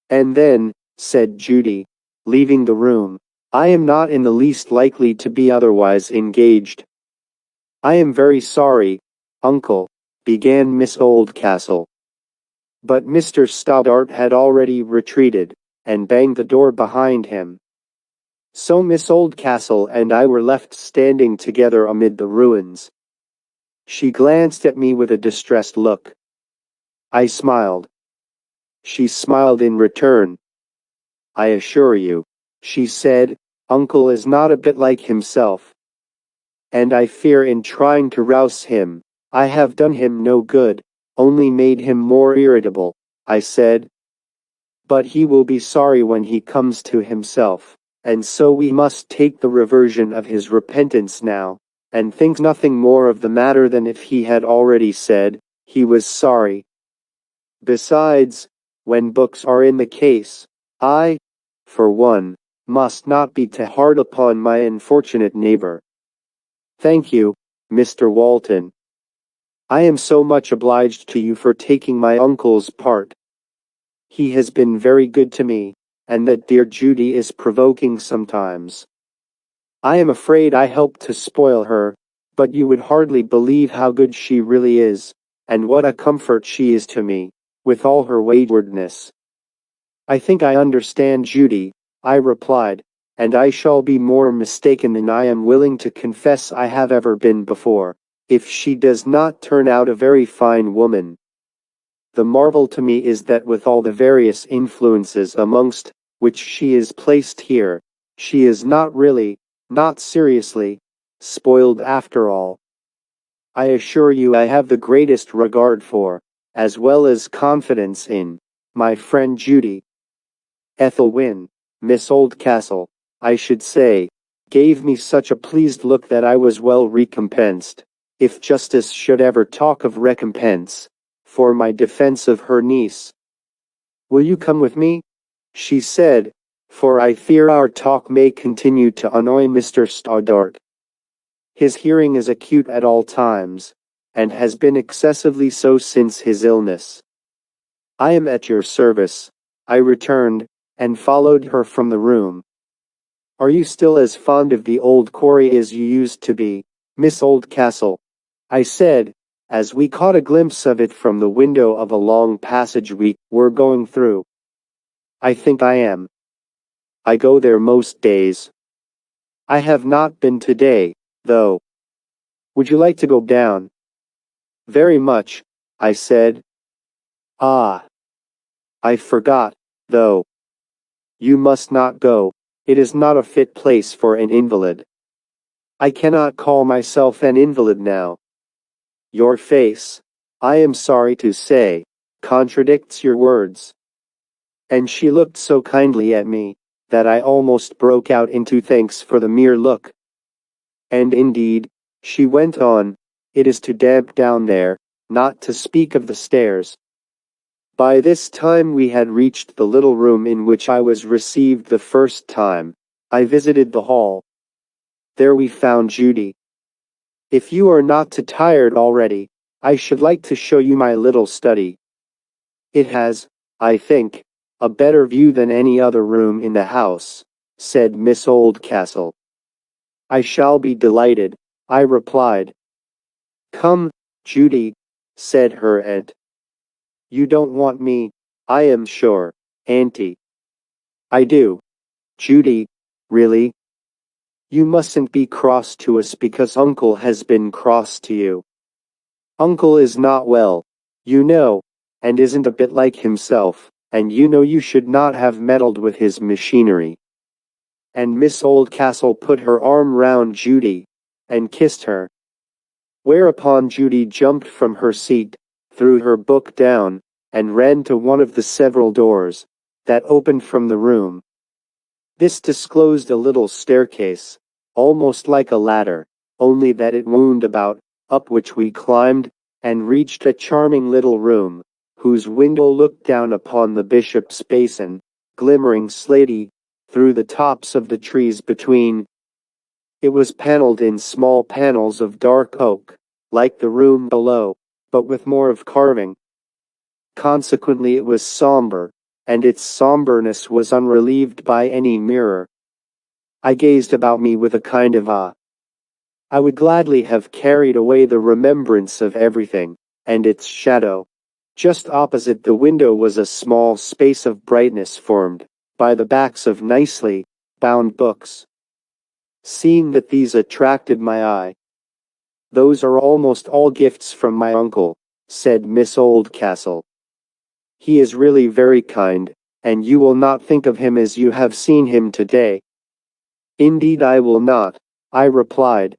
And then, said Judy, leaving the room, I am not in the least likely to be otherwise engaged. I am very sorry, Uncle, began Miss Oldcastle. But Mr. Stoddart had already retreated, and banged the door behind him. So Miss Oldcastle and I were left standing together amid the ruins. She glanced at me with a distressed look. I smiled. She smiled in return. I assure you, she said, Uncle is not a bit like himself. And I fear in trying to rouse him, I have done him no good, only made him more irritable, I said. But he will be sorry when he comes to himself, and so we must take the reversion of his repentance now, and think nothing more of the matter than if he had already said, he was sorry. Besides, when books are in the case, I, for one, must not be too hard upon my unfortunate neighbor. Thank you, Mr. Walton. I am so much obliged to you for taking my uncle's part. He has been very good to me, and that dear Judy is provoking sometimes. I am afraid I helped to spoil her, but you would hardly believe how good she really is, and what a comfort she is to me, with all her waywardness. I think I understand Judy, I replied, and I shall be more mistaken than I am willing to confess I have ever been before, if she does not turn out a very fine woman. The marvel to me is that with all the various influences amongst which she is placed here, she is not really, not seriously, spoiled after all. I assure you I have the greatest regard for, as well as confidence in, my friend Judy. Ethelwyn, Miss Oldcastle, I should say, gave me such a pleased look that I was well recompensed, if justice should ever talk of recompense, for my defense of her niece. Will you come with me? She said, for I fear our talk may continue to annoy Mr. Stoddart. His hearing is acute at all times, and has been excessively so since his illness. I am at your service, I returned, and followed her from the room. Are you still as fond of the old quarry as you used to be, Miss Oldcastle? I said, as we caught a glimpse of it from the window of a long passage we were going through. I think I am. I go there most days. I have not been today, though. Would you like to go down? Very much, I said. Ah. I forgot, though. You must not go, it is not a fit place for an invalid. I cannot call myself an invalid now. Your face, I am sorry to say, contradicts your words. And she looked so kindly at me, that I almost broke out into thanks for the mere look. And indeed, she went on, it is too damp down there, not to speak of the stairs. By this time we had reached the little room in which I was received the first time. I visited the hall. There we found Judy. If you are not too tired already, I should like to show you my little study. It has, I think, a better view than any other room in the house, said Miss Oldcastle. I shall be delighted, I replied. Come, Judy, said her aunt. You don't want me, I am sure, Auntie. I do. Judy, really? You mustn't be cross to us because Uncle has been cross to you. Uncle is not well, you know, and isn't a bit like himself, and you know you should not have meddled with his machinery. And Miss Oldcastle put her arm round Judy, and kissed her. Whereupon Judy jumped from her seat, threw her book down, and ran to one of the several doors that opened from the room. This disclosed a little staircase, almost like a ladder, only that it wound about, up which we climbed, and reached a charming little room, whose window looked down upon the bishop's basin, glimmering slaty, through the tops of the trees between. It was panelled in small panels of dark oak, like the room below, but with more of carving. Consequently it was somber, and its somberness was unrelieved by any mirror. I gazed about me with a kind of awe. I would gladly have carried away the remembrance of everything, and its shadow. Just opposite the window was a small space of brightness formed by the backs of nicely bound books. Seeing that these attracted my eye. Those are almost all gifts from my uncle, said Miss Oldcastle. He is really very kind, and you will not think of him as you have seen him today. Indeed I will not, I replied.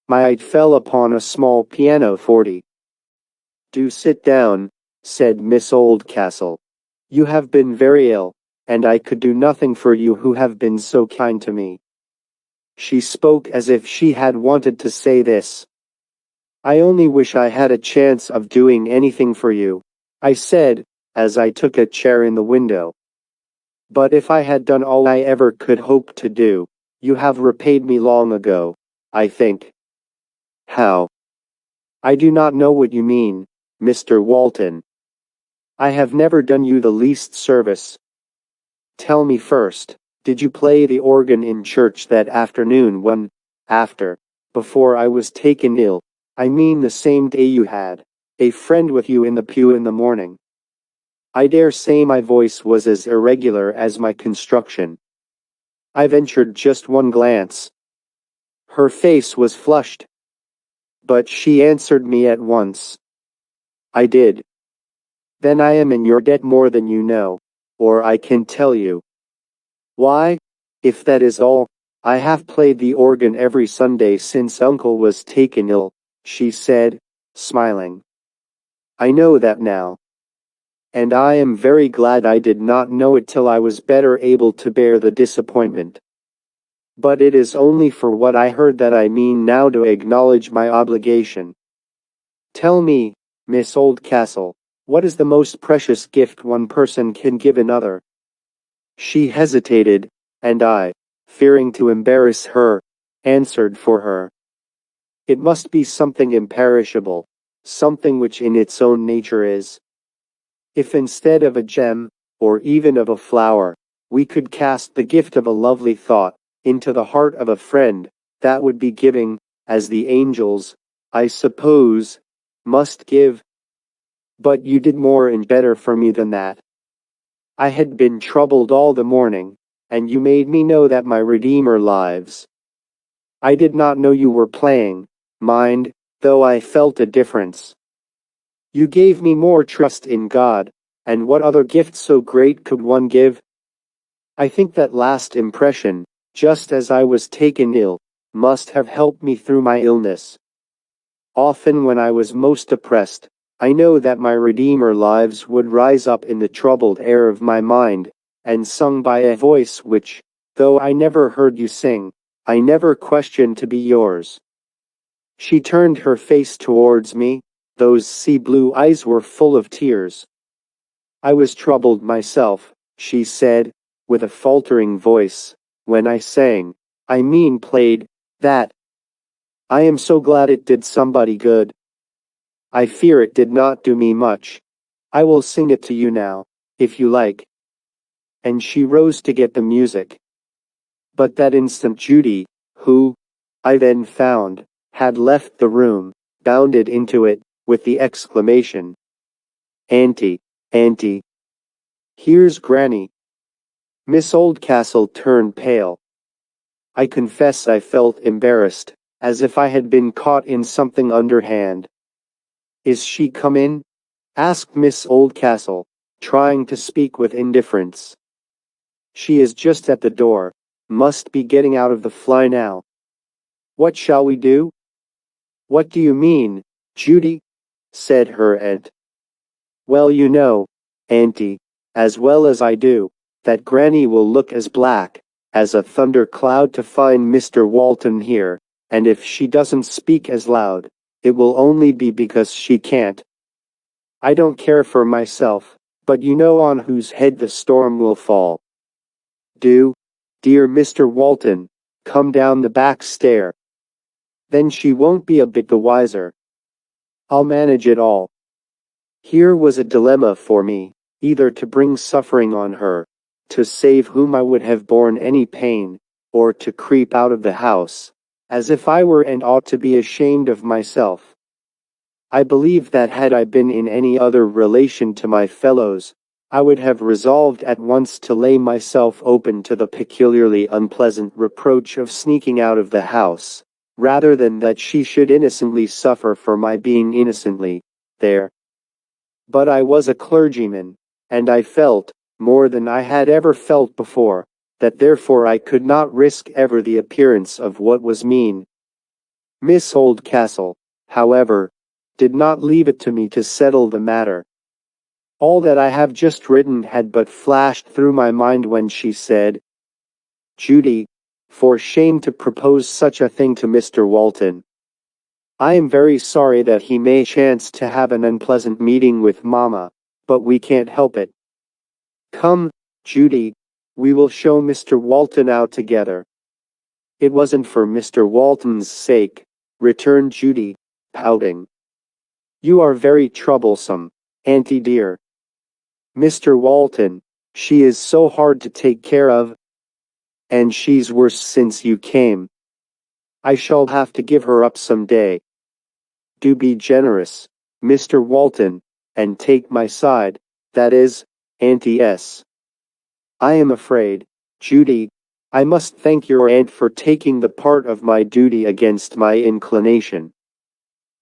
My eye fell upon a small pianoforte. Do sit down, said Miss Oldcastle. You have been very ill, and I could do nothing for you who have been so kind to me. She spoke as if she had wanted to say this. I only wish I had a chance of doing anything for you, I said, as I took a chair in the window. But if I had done all I ever could hope to do, you have repaid me long ago, I think. How? I do not know what you mean, Mr. Walton. I have never done you the least service. Tell me first, did you play the organ in church that afternoon when, before I was taken ill, I mean the same day you had a friend with you in the pew in the morning? I dare say my voice was as irregular as my construction. I ventured just one glance. Her face was flushed, but she answered me at once. I did. Then I am in your debt more than you know, or I can tell you. Why, if that is all, I have played the organ every Sunday since Uncle was taken ill, she said, smiling. I know that now. And I am very glad I did not know it till I was better able to bear the disappointment. But it is only for what I heard that I mean now to acknowledge my obligation. Tell me, Miss Oldcastle, what is the most precious gift one person can give another? She hesitated, and I, fearing to embarrass her, answered for her. It must be something imperishable, something which in its own nature is. If instead of a gem, or even of a flower, we could cast the gift of a lovely thought into the heart of a friend, that would be giving, as the angels, I suppose, must give. But you did more and better for me than that. I had been troubled all the morning, and you made me know that my Redeemer lives. I did not know you were playing, mind, though I felt a difference. You gave me more trust in God, and what other gift so great could one give? I think that last impression, just as I was taken ill, must have helped me through my illness. Often when I was most oppressed, I know that my Redeemer lives would rise up in the troubled air of my mind, and sung by a voice which, though I never heard you sing, I never questioned to be yours. She turned her face towards me, those sea-blue eyes were full of tears. I was troubled myself, she said, with a faltering voice, when I sang, I mean played, that. I am so glad it did somebody good. I fear it did not do me much. I will sing it to you now, if you like. And she rose to get the music. But that instant Judy, who, I then found, had left the room, bounded into it, with the exclamation, Auntie, Auntie. Here's Granny. Miss Oldcastle turned pale. I confess I felt embarrassed, as if I had been caught in something underhand. Is she come in? Asked Miss Oldcastle, trying to speak with indifference. She is just at the door, must be getting out of the fly now. What shall we do? What do you mean, Judy? Said her aunt. Well, you know, Auntie, as well as I do, that Granny will look as black as a thunder cloud to find Mr. Walton here, and if she doesn't speak as loud, it will only be because she can't. I don't care for myself, but you know on whose head the storm will fall. Do, dear Mr. Walton, come down the back stair. Then she won't be a bit the wiser. I'll manage it all. Here was a dilemma for me, either to bring suffering on her, to save whom I would have borne any pain, or to creep out of the house, as if I were and ought to be ashamed of myself. I believe that had I been in any other relation to my fellows, I would have resolved at once to lay myself open to the peculiarly unpleasant reproach of sneaking out of the house, rather than that she should innocently suffer for my being innocently there. But I was a clergyman, and I felt, more than I had ever felt before, that therefore I could not risk ever the appearance of what was mean. Miss Oldcastle, however, did not leave it to me to settle the matter. All that I have just written had but flashed through my mind when she said, "Judy, for shame to propose such a thing to Mr. Walton. I am very sorry that he may chance to have an unpleasant meeting with Mamma, but we can't help it. Come, Judy, we will show Mr. Walton out together." "It wasn't for Mr. Walton's sake," returned Judy, pouting. "You are very troublesome, auntie dear. Mr. Walton, she is so hard to take care of. And she's worse since you came. I shall have to give her up some day. Do be generous, Mr. Walton, and take my side, that is, Auntie S. I am afraid, Judy, I must thank your aunt for taking the part of my duty against my inclination.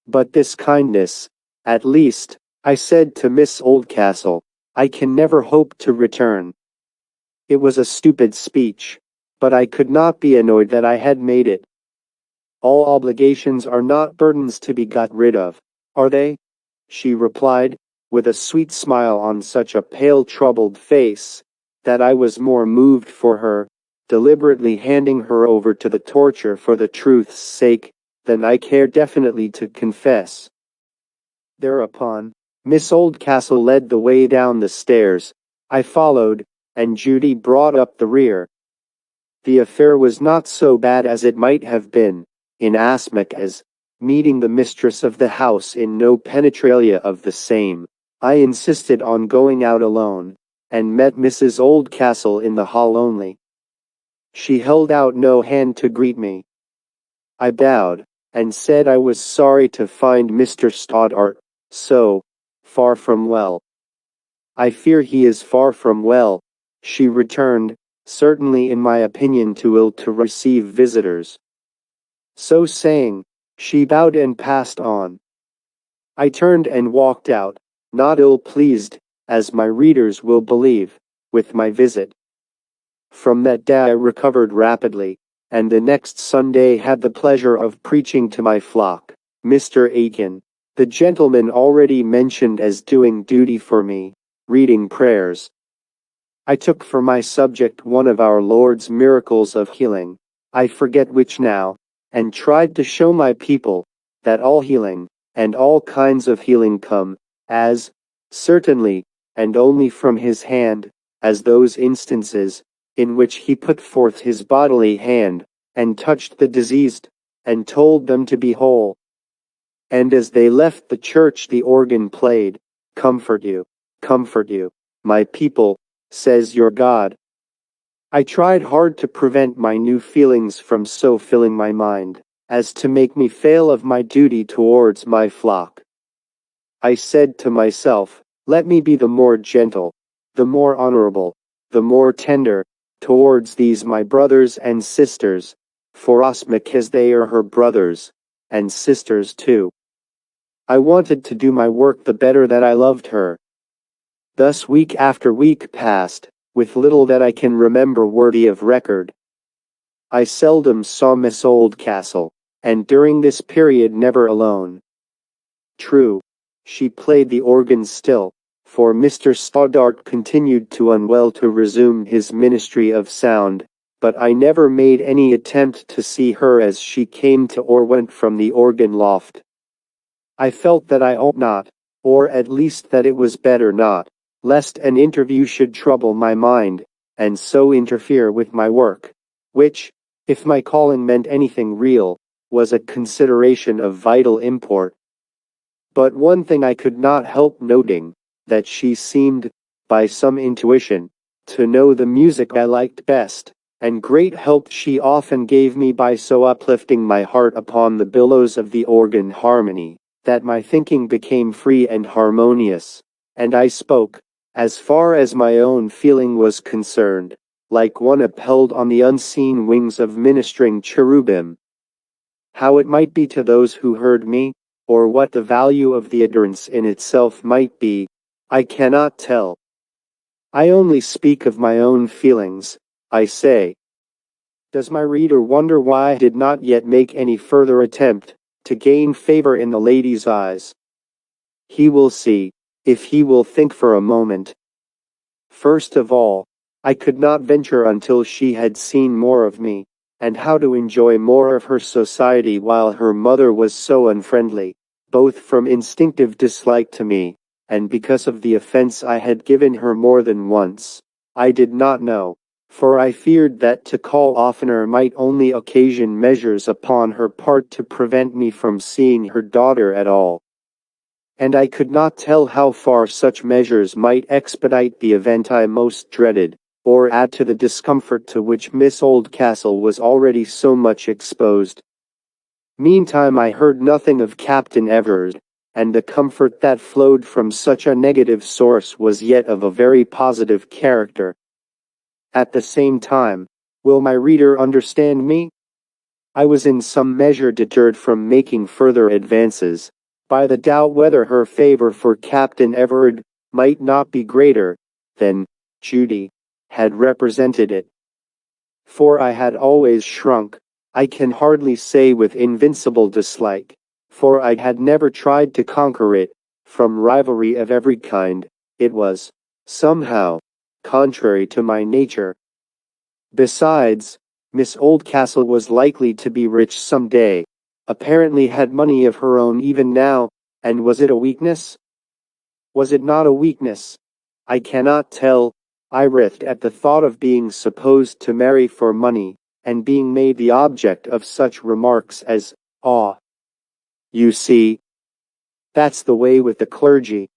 But this kindness, at least, I said to Miss Oldcastle, I can never hope to return." It was a stupid speech, but I could not be annoyed that I had made it. "All obligations are not burdens to be got rid of, are they?" she replied, with a sweet smile on such a pale troubled face, that I was more moved for her, deliberately handing her over to the torture for the truth's sake, than I cared definitely to confess. Thereupon, Miss Oldcastle led the way down the stairs, I followed, and Judy brought up the rear. The affair was not so bad as it might have been, inasmuch as, meeting the mistress of the house in no penetralia of the same, I insisted on going out alone, and met Mrs. Oldcastle in the hall only. She held out no hand to greet me. I bowed, and said I was sorry to find Mr. Stoddart so far from well. "I fear he is far from well," she returned, "certainly in my opinion too ill to receive visitors." So saying, she bowed and passed on. I turned and walked out, not ill-pleased, as my readers will believe, with my visit. From that day I recovered rapidly, and the next Sunday had the pleasure of preaching to my flock, Mr. Aiken, the gentleman already mentioned as doing duty for me, reading prayers. I took for my subject one of our Lord's miracles of healing, I forget which now, and tried to show my people, that all healing, and all kinds of healing come, as, certainly, and only from his hand, as those instances, in which he put forth his bodily hand, and touched the diseased, and told them to be whole. And as they left the church the organ played, comfort you, my people, says your God." I tried hard to prevent my new feelings from so filling my mind, as to make me fail of my duty towards my flock. I said to myself, let me be the more gentle, the more honorable, the more tender, towards these my brothers and sisters, forasmuch as they are her brothers, and sisters too. I wanted to do my work the better that I loved her. Thus week after week passed, with little that I can remember worthy of record. I seldom saw Miss Oldcastle, and during this period never alone. True, she played the organ still, for Mr. Stoddart continued too unwell to resume his ministry of sound, but I never made any attempt to see her as she came to or went from the organ loft. I felt that I ought not, or at least that it was better not, lest an interview should trouble my mind, and so interfere with my work, which, if my calling meant anything real, was a consideration of vital import. But one thing I could not help noting, that she seemed, by some intuition, to know the music I liked best, and great help she often gave me by so uplifting my heart upon the billows of the organ harmony, that my thinking became free and harmonious, and I spoke, as far as my own feeling was concerned, like one upheld on the unseen wings of ministering cherubim. How it might be to those who heard me, or what the value of the utterance in itself might be, I cannot tell. I only speak of my own feelings, I say. Does my reader wonder why I did not yet make any further attempt to gain favor in the lady's eyes? He will see, if he will think for a moment. First of all, I could not venture until she had seen more of me, and how to enjoy more of her society while her mother was so unfriendly, both from instinctive dislike to me, and because of the offense I had given her more than once. I did not know, for I feared that to call oftener might only occasion measures upon her part to prevent me from seeing her daughter at all. And I could not tell how far such measures might expedite the event I most dreaded, or add to the discomfort to which Miss Oldcastle was already so much exposed. Meantime I heard nothing of Captain Everard, and the comfort that flowed from such a negative source was yet of a very positive character. At the same time, will my reader understand me? I was in some measure deterred from making further advances by the doubt whether her favor for Captain Everard might not be greater than Judy had represented it. For I had always shrunk, I can hardly say with invincible dislike, for I had never tried to conquer it, from rivalry of every kind. It was, somehow, contrary to my nature. Besides, Miss Oldcastle was likely to be rich some day, apparently had money of her own even now, and was it a weakness? Was it not a weakness? I cannot tell. I writhed at the thought of being supposed to marry for money, and being made the object of such remarks as, "Ah, you see, that's the way with the clergy.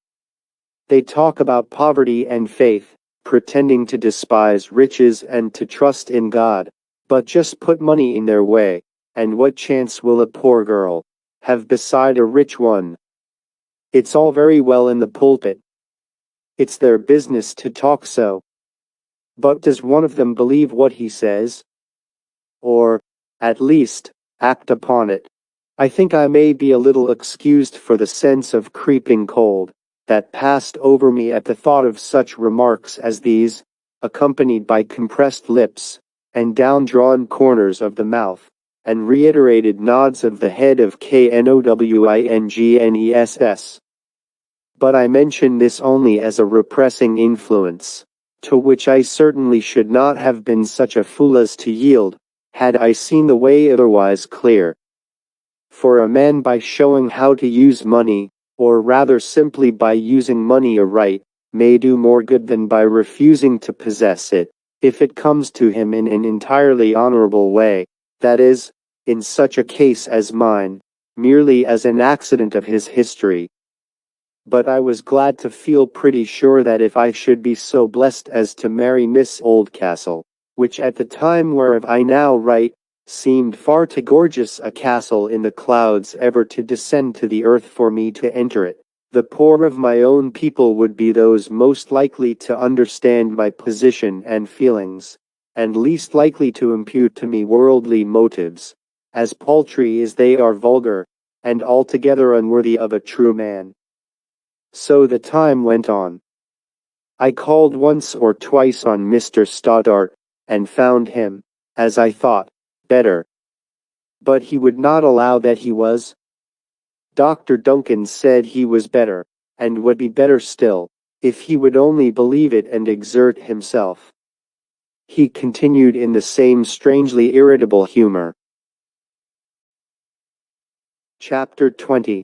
They talk about poverty and faith, pretending to despise riches and to trust in God, but just put money in their way, and what chance will a poor girl have beside a rich one? It's all very well in the pulpit. It's their business to talk so. But does one of them believe what he says? Or, at least, act upon it? I think I may be a little excused for the sense of creeping cold that passed over me at the thought of such remarks as these, accompanied by compressed lips, and down-drawn corners of the mouth, and reiterated nods of the head of Knowingnes. But I mention this only as a repressing influence, to which I certainly should not have been such a fool as to yield, had I seen the way otherwise clear. For a man by showing how to use money, or rather simply by using money aright, may do more good than by refusing to possess it, if it comes to him in an entirely honorable way, that is, in such a case as mine, merely as an accident of his history. But I was glad to feel pretty sure that if I should be so blessed as to marry Miss Oldcastle, which at the time whereof I now write, seemed far too gorgeous a castle in the clouds ever to descend to the earth for me to enter it, the poor of my own people would be those most likely to understand my position and feelings, and least likely to impute to me worldly motives, as paltry as they are vulgar, and altogether unworthy of a true man. So the time went on. I called once or twice on Mr. Stoddart, and found him, as I thought, better. But he would not allow that he was. Dr. Duncan said he was better, and would be better still, if he would only believe it and exert himself. He continued in the same strangely irritable humor. Chapter 20.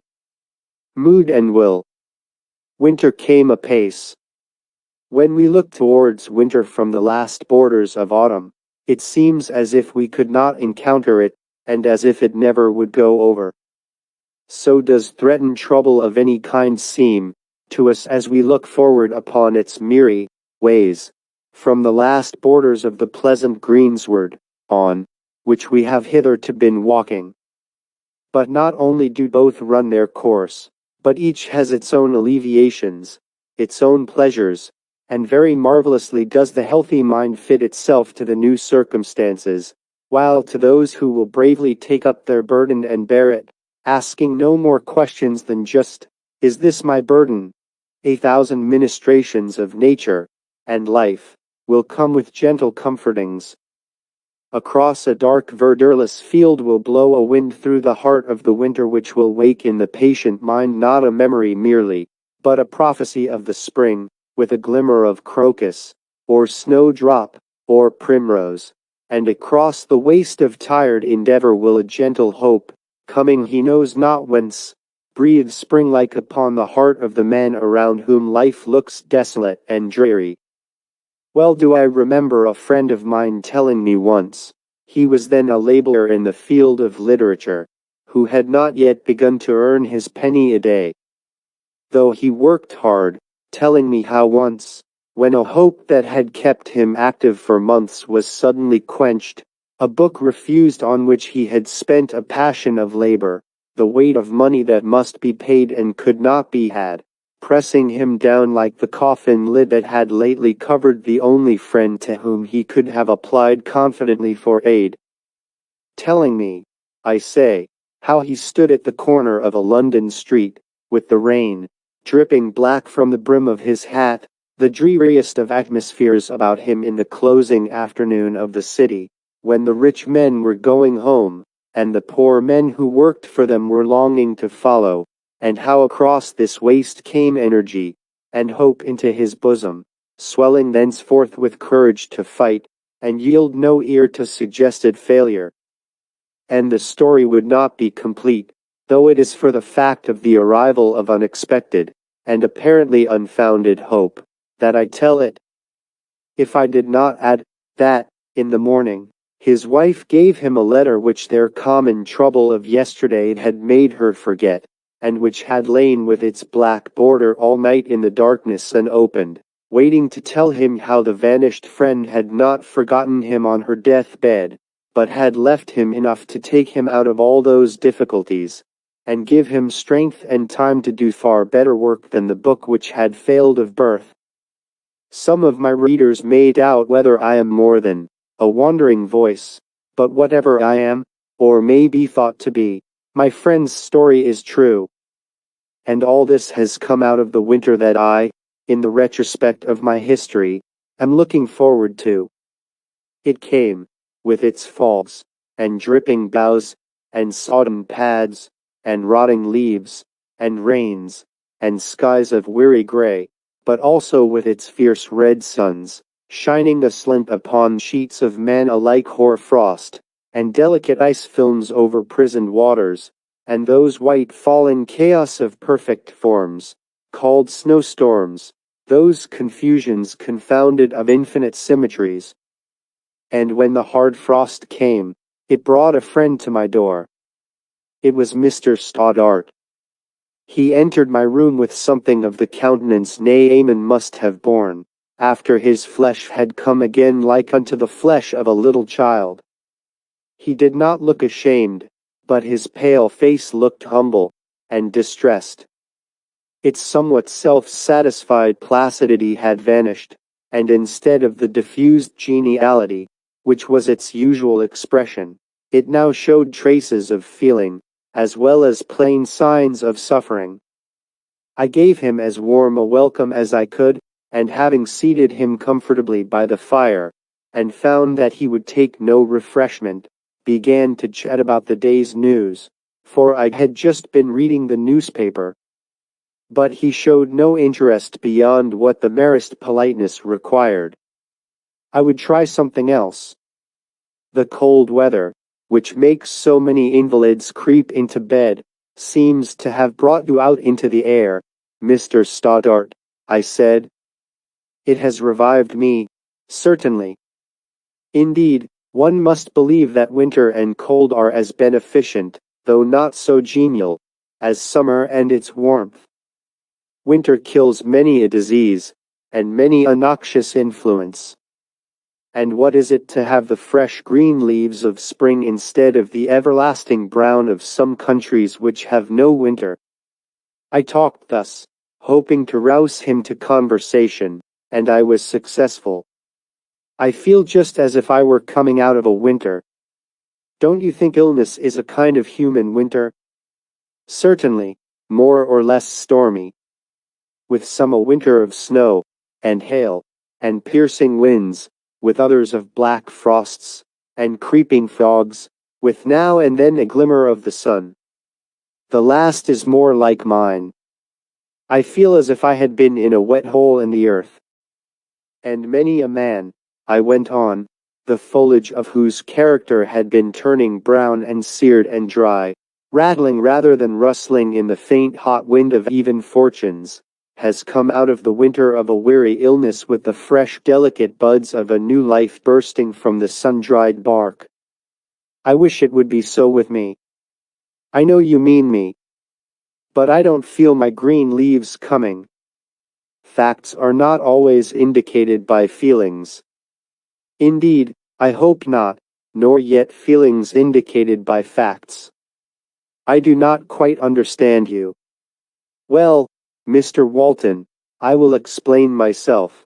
Mood and Will. Winter came apace. When we look towards winter from the last borders of autumn, it seems as if we could not encounter it, and as if it never would go over. So does threatened trouble of any kind seem to us as we look forward upon its myriad ways, from the last borders of the pleasant greensward, on which we have hitherto been walking. But not only do both run their course, but each has its own alleviations, its own pleasures, and very marvelously does the healthy mind fit itself to the new circumstances, while to those who will bravely take up their burden and bear it, asking no more questions than just, "Is this my burden?" 1,000 ministrations of nature and life will come with gentle comfortings. Across a dark verdureless field will blow a wind through the heart of the winter, which will wake in the patient mind not a memory merely, but a prophecy of the spring, with a glimmer of crocus, or snowdrop, or primrose. And across the waste of tired endeavor will a gentle hope, coming he knows not whence, breathe spring-like upon the heart of the man around whom life looks desolate and dreary. Well do I remember a friend of mine telling me once, he was then a laborer in the field of literature, who had not yet begun to earn his penny a day, though he worked hard, telling me how once, when a hope that had kept him active for months was suddenly quenched, a book refused on which he had spent a passion of labor, the weight of money that must be paid and could not be had, pressing him down like the coffin lid that had lately covered the only friend to whom he could have applied confidently for aid. Telling me, I say, how he stood at the corner of a London street, with the rain dripping black from the brim of his hat, the dreariest of atmospheres about him in the closing afternoon of the city, when the rich men were going home, and the poor men who worked for them were longing to follow, and how across this waste came energy and hope into his bosom, swelling thenceforth with courage to fight, and yield no ear to suggested failure. And the story would not be complete, though it is for the fact of the arrival of unexpected, and apparently unfounded hope, that I tell it. If I did not add, that, in the morning, his wife gave him a letter which their common trouble of yesterday had made her forget, and which had lain with its black border all night in the darkness unopened, waiting to tell him how the vanished friend had not forgotten him on her deathbed, but had left him enough to take him out of all those difficulties, and give him strength and time to do far better work than the book which had failed of birth. Some of my readers may doubt whether I am more than a wandering voice, but whatever I am, or may be thought to be, my friend's story is true. And all this has come out of the winter that I, in the retrospect of my history, am looking forward to. It came, with its falls, and dripping boughs, and sodden pads, and rotting leaves, and rains, and skies of weary gray, but also with its fierce red suns, shining aslant upon sheets of manna-like hoar frost, and delicate ice films over prisoned waters, and those white falling chaos of perfect forms, called snowstorms, those confusions confounded of infinite symmetries. And when the hard frost came, it brought a friend to my door. It was Mr. Stoddart. He entered my room with something of the countenance Naaman must have borne, after his flesh had come again like unto the flesh of a little child. He did not look ashamed, but his pale face looked humble and distressed. Its somewhat self-satisfied placidity had vanished, and instead of the diffused geniality, which was its usual expression, it now showed traces of feeling, as well as plain signs of suffering. I gave him as warm a welcome as I could, and having seated him comfortably by the fire, and found that he would take no refreshment, began to chat about the day's news, for I had just been reading the newspaper. But he showed no interest beyond what the merest politeness required. I would try something else. The cold weather, which makes so many invalids creep into bed, seems to have brought you out into the air, Mr. Stoddart, I said. It has revived me, certainly. Indeed, one must believe that winter and cold are as beneficent, though not so genial, as summer and its warmth. Winter kills many a disease, and many a noxious influence. And what is it to have the fresh green leaves of spring instead of the everlasting brown of some countries which have no winter? I talked thus, hoping to rouse him to conversation, and I was successful. I feel just as if I were coming out of a winter. Don't you think illness is a kind of human winter? Certainly, more or less stormy. with some a winter of snow, and hail, and piercing winds, with others of black frosts, and creeping fogs, with now and then a glimmer of the sun. The last is more like mine. I feel as if I had been in a wet hole in the earth. And many a man, I went on, the foliage of whose character had been turning brown and seared and dry, rattling rather than rustling in the faint hot wind of even fortunes, has come out of the winter of a weary illness with the fresh delicate buds of a new life bursting from the sun-dried bark. I wish it would be so with me. I know you mean me. But I don't feel my green leaves coming. Facts are not always indicated by feelings. Indeed, I hope not, nor yet feelings indicated by facts. I do not quite understand you. Well, Mr. Walton, I will explain myself.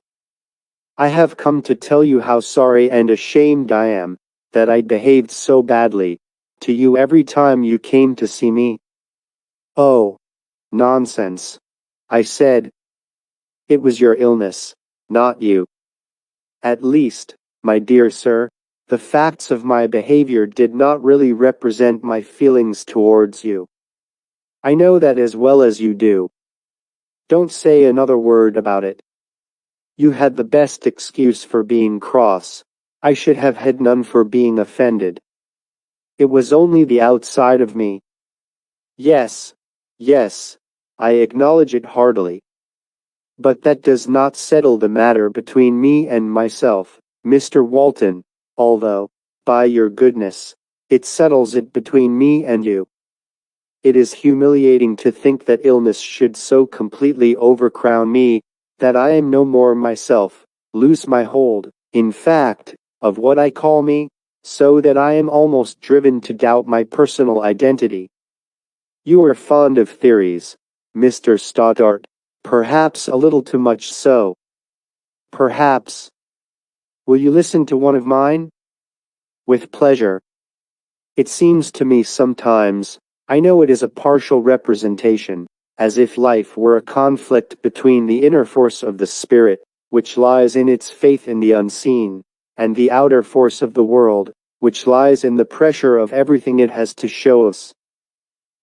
I have come to tell you how sorry and ashamed I am, that I behaved so badly, to you every time you came to see me. Oh, nonsense, I said. It was your illness, not you. At least, my dear sir, the facts of my behavior did not really represent my feelings towards you. I know that as well as you do. Don't say another word about it. You had the best excuse for being cross. I should have had none for being offended. It was only the outside of me. Yes, I acknowledge it heartily. But that does not settle the matter between me and myself, Mr. Walton, although, by your goodness, it settles it between me and you. It is humiliating to think that illness should so completely overcrown me, that I am no more myself, lose my hold, in fact, of what I call me, so that I am almost driven to doubt my personal identity. You are fond of theories, Mr. Stoddart, perhaps a little too much so. Perhaps. Will you listen to one of mine? With pleasure. It seems to me sometimes, I know it is a partial representation, as if life were a conflict between the inner force of the spirit, which lies in its faith in the unseen, and the outer force of the world, which lies in the pressure of everything it has to show us.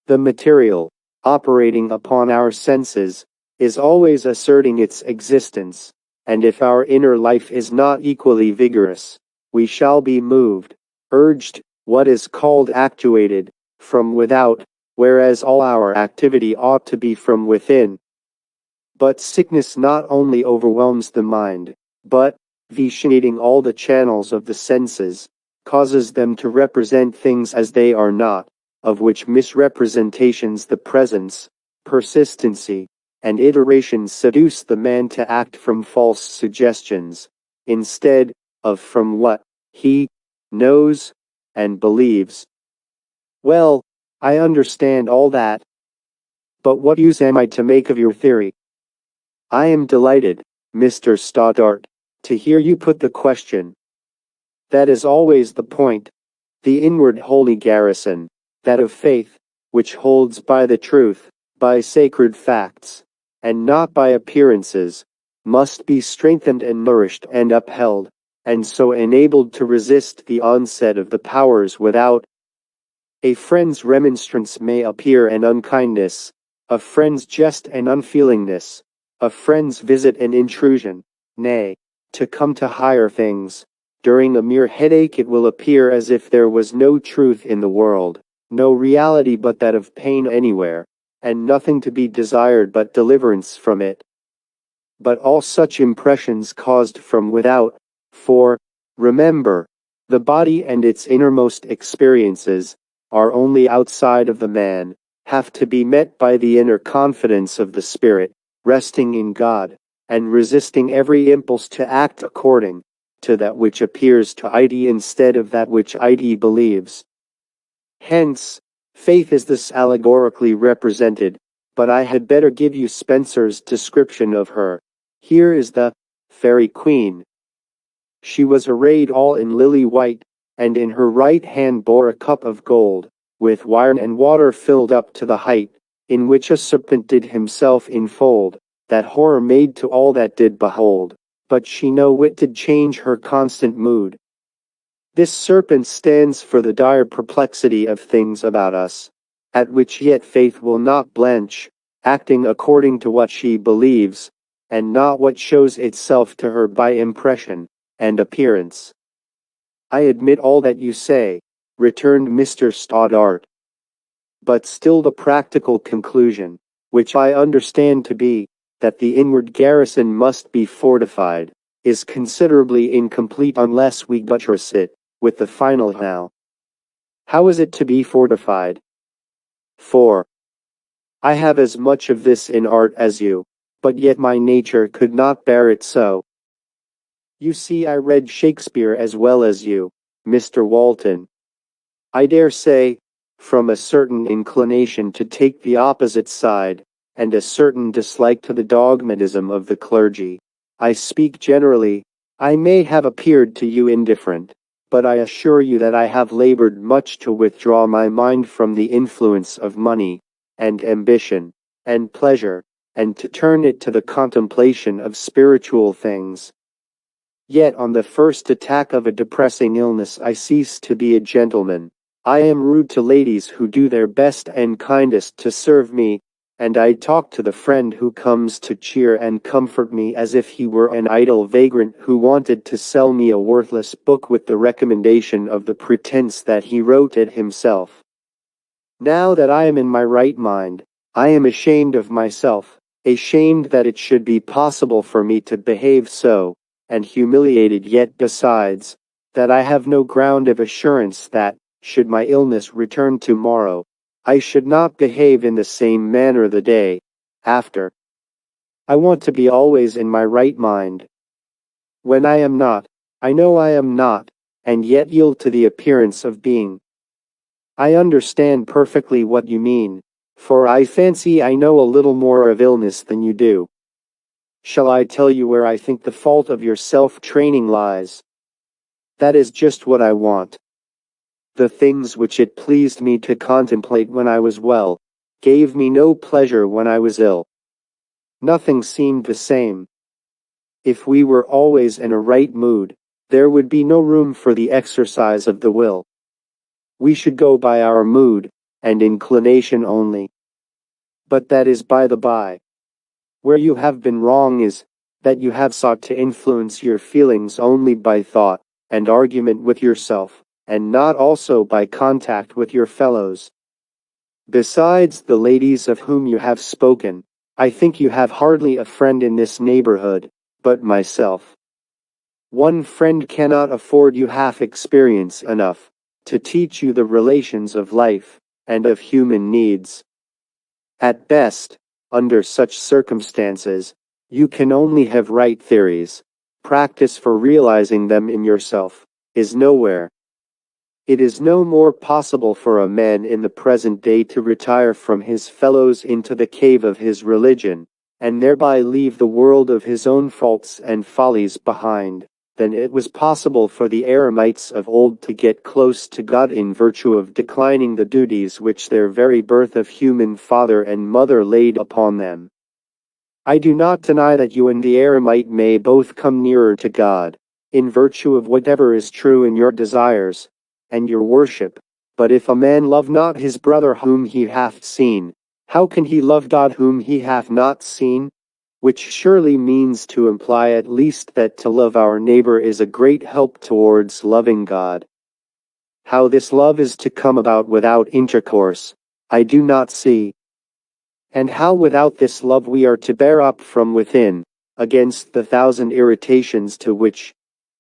The material, operating upon our senses, is always asserting its existence, and if our inner life is not equally vigorous, we shall be moved, urged, what is called actuated, from without, whereas all our activity ought to be from within. But sickness not only overwhelms the mind, but, vitiating all the channels of the senses, causes them to represent things as they are not, of which misrepresentations the presence, persistency, and iteration seduce the man to act from false suggestions, instead of from what he knows and believes. Well, I understand all that. But what use am I to make of your theory? I am delighted, Mr. Stoddart, to hear you put the question. That is always the point, the inward holy garrison, that of faith, which holds by the truth, by sacred facts, and not by appearances, must be strengthened and nourished and upheld, and so enabled to resist the onset of the powers without. A friend's remonstrance may appear an unkindness, a friend's jest an unfeelingness, a friend's visit an intrusion, nay, to come to higher things, during a mere headache it will appear as if there was no truth in the world, no reality but that of pain anywhere, and nothing to be desired but deliverance from it. But all such impressions caused from without, for, remember, the body and its innermost experiences, are only outside of the man, have to be met by the inner confidence of the spirit, resting in God, and resisting every impulse to act according to that which appears to it instead of that which it believes. Hence, faith is thus allegorically represented, but I had better give you Spencer's description of her. Here is the Fairy Queen. She was arrayed all in lily white, and in her right hand bore a cup of gold, with wine and water filled up to the height, in which a serpent did himself enfold, that horror made to all that did behold, but she no whit did change her constant mood. This serpent stands for the dire perplexity of things about us, at which yet faith will not blench, acting according to what she believes, and not what shows itself to her by impression and appearance. I admit all that you say, returned Mr. Stoddart. But still the practical conclusion, which I understand to be, that the inward garrison must be fortified, is considerably incomplete unless we buttress it with the final how. How is it to be fortified? For I have as much of this in art as you, but yet my nature could not bear it so. You see, I read Shakespeare as well as you, Mr. Walton. I dare say, from a certain inclination to take the opposite side, and a certain dislike to the dogmatism of the clergy, I speak generally, I may have appeared to you indifferent, but I assure you that I have labored much to withdraw my mind from the influence of money, and ambition, and pleasure, and to turn it to the contemplation of spiritual things. Yet on the first attack of a depressing illness I cease to be a gentleman. I am rude to ladies who do their best and kindest to serve me, and I talk to the friend who comes to cheer and comfort me as if he were an idle vagrant who wanted to sell me a worthless book with the recommendation of the pretense that he wrote it himself. Now that I am in my right mind, I am ashamed of myself, ashamed that it should be possible for me to behave so, and humiliated yet besides, that I have no ground of assurance that, should my illness return tomorrow, I should not behave in the same manner the day after. I want to be always in my right mind. When I am not, I know I am not, and yet yield to the appearance of being. I understand perfectly what you mean, for I fancy I know a little more of illness than you do. Shall I tell you where I think the fault of your self-training lies? That is just what I want. The things which it pleased me to contemplate when I was well, gave me no pleasure when I was ill. Nothing seemed the same. If we were always in a right mood, there would be no room for the exercise of the will. We should go by our mood and inclination only. But that is by the by. Where you have been wrong is, that you have sought to influence your feelings only by thought and argument with yourself, and not also by contact with your fellows. Besides the ladies of whom you have spoken, I think you have hardly a friend in this neighborhood, but myself. One friend cannot afford you half experience enough to teach you the relations of life and of human needs. At best, under such circumstances, you can only have right theories. Practice for realizing them in yourself is nowhere. It is no more possible for a man in the present day to retire from his fellows into the cave of his religion, and thereby leave the world of his own faults and follies behind, than it was possible for the eremites of old to get close to God in virtue of declining the duties which their very birth of human father and mother laid upon them. I do not deny that you and the eremite may both come nearer to God, in virtue of whatever is true in your desires, and your worship, but if a man love not his brother whom he hath seen, how can he love God whom he hath not seen? Which surely means to imply at least that to love our neighbor is a great help towards loving God. How this love is to come about without intercourse, I do not see. And how without this love we are to bear up from within, against the thousand irritations to which,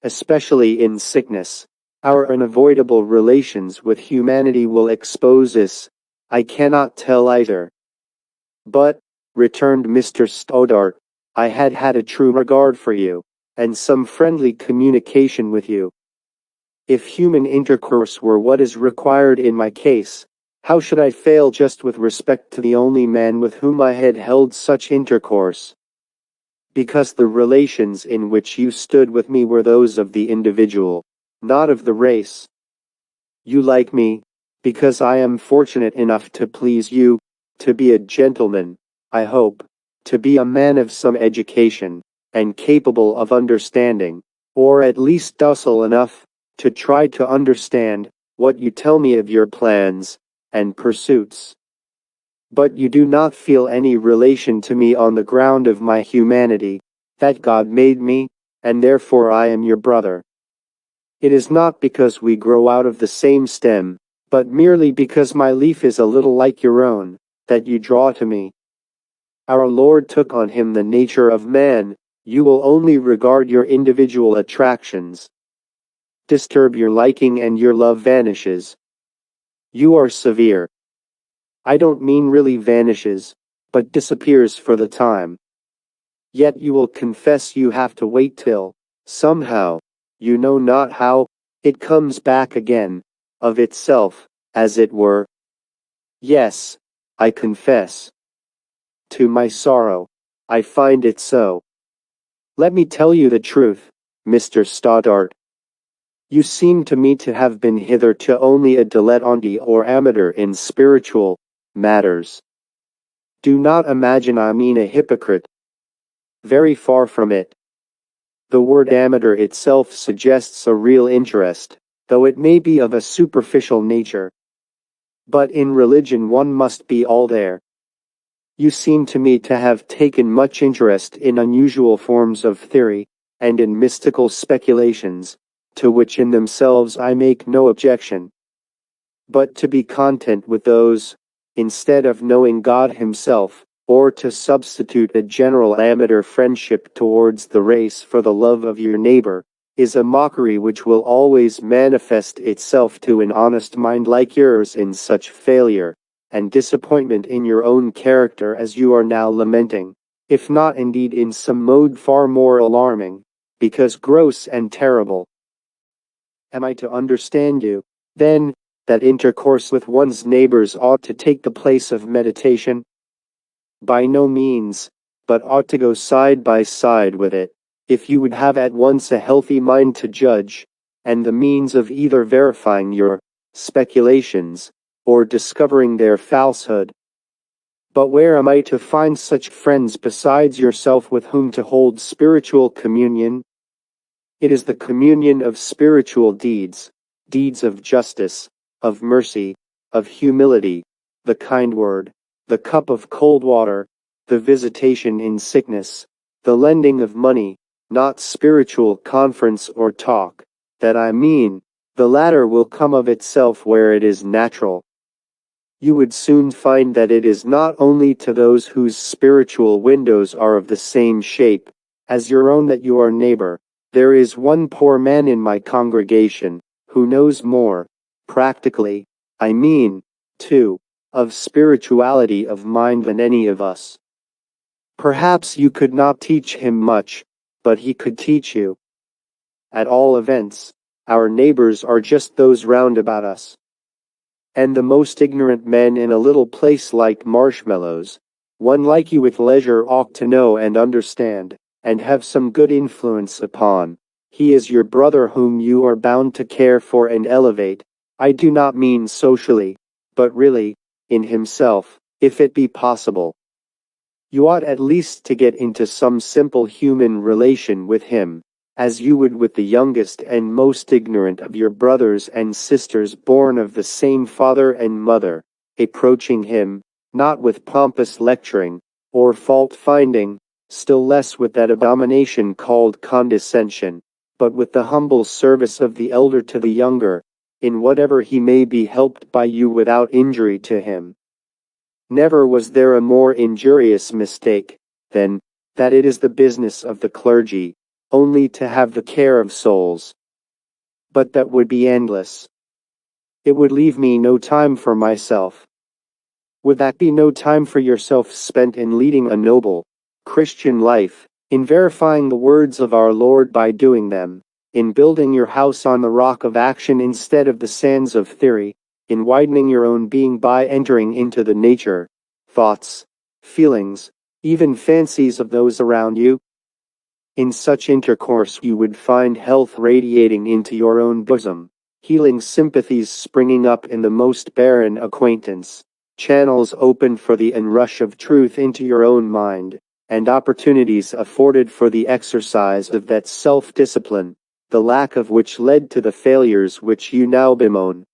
especially in sickness, our unavoidable relations with humanity will expose us, I cannot tell either. But, returned Mr. Stoddart, I had had a true regard for you, and some friendly communication with you. If human intercourse were what is required in my case, how should I fail just with respect to the only man with whom I had held such intercourse? Because the relations in which you stood with me were those of the individual, not of the race. You like me, because I am fortunate enough to please you, to be a gentleman, I hope, to be a man of some education, and capable of understanding, or at least docile enough, to try to understand, what you tell me of your plans, and pursuits. But you do not feel any relation to me on the ground of my humanity, that God made me, and therefore I am your brother. It is not because we grow out of the same stem, but merely because my leaf is a little like your own, that you draw to me. Our Lord took on him the nature of man. You will only regard your individual attractions. Disturb your liking and your love vanishes. You are severe. I don't mean really vanishes, but disappears for the time. Yet you will confess you have to wait till, somehow, you know not how, it comes back again, of itself, as it were. Yes, I confess. To my sorrow, I find it so. Let me tell you the truth, Mr. Stoddart. You seem to me to have been hitherto only a dilettante or amateur in spiritual matters. Do not imagine I mean a hypocrite. Very far from it. The word amateur itself suggests a real interest, though it may be of a superficial nature. But in religion one must be all there. You seem to me to have taken much interest in unusual forms of theory, and in mystical speculations, to which in themselves I make no objection. But to be content with those, instead of knowing God himself, or to substitute a general amateur friendship towards the race for the love of your neighbor, is a mockery which will always manifest itself to an honest mind like yours in such failure and disappointment in your own character as you are now lamenting, if not indeed in some mode far more alarming, because gross and terrible. Am I to understand you, then, that intercourse with one's neighbors ought to take the place of meditation? By no means, but ought to go side by side with it, if you would have at once a healthy mind to judge, and the means of either verifying your speculations, or discovering their falsehood. But where am I to find such friends besides yourself with whom to hold spiritual communion? It is the communion of spiritual deeds, deeds of justice, of mercy, of humility, the kind word, the cup of cold water, the visitation in sickness, the lending of money, not spiritual conference or talk, that I mean. The latter will come of itself where it is natural. You would soon find that it is not only to those whose spiritual windows are of the same shape as your own that you are neighbor. There is one poor man in my congregation who knows more, practically, I mean, too, of spirituality of mind than any of us. Perhaps you could not teach him much, but he could teach you. At all events, our neighbors are just those round about us. And the most ignorant men in a little place like Marshmallows, one like you with leisure ought to know and understand, and have some good influence upon. He is your brother whom you are bound to care for and elevate. I do not mean socially, but really, in himself, if it be possible. You ought at least to get into some simple human relation with him, as you would with the youngest and most ignorant of your brothers and sisters born of the same father and mother, approaching him, not with pompous lecturing, or fault-finding, still less with that abomination called condescension, but with the humble service of the elder to the younger, in whatever he may be helped by you without injury to him. Never was there a more injurious mistake, than that it is the business of the clergy only to have the care of souls. But that would be endless. It would leave me no time for myself. Would that be no time for yourself spent in leading a noble, Christian life, in verifying the words of our Lord by doing them, in building your house on the rock of action instead of the sands of theory, in widening your own being by entering into the nature, thoughts, feelings, even fancies of those around you? In such intercourse you would find health radiating into your own bosom, healing sympathies springing up in the most barren acquaintance, channels open for the inrush of truth into your own mind, and opportunities afforded for the exercise of that self-discipline, the lack of which led to the failures which you now bemoan.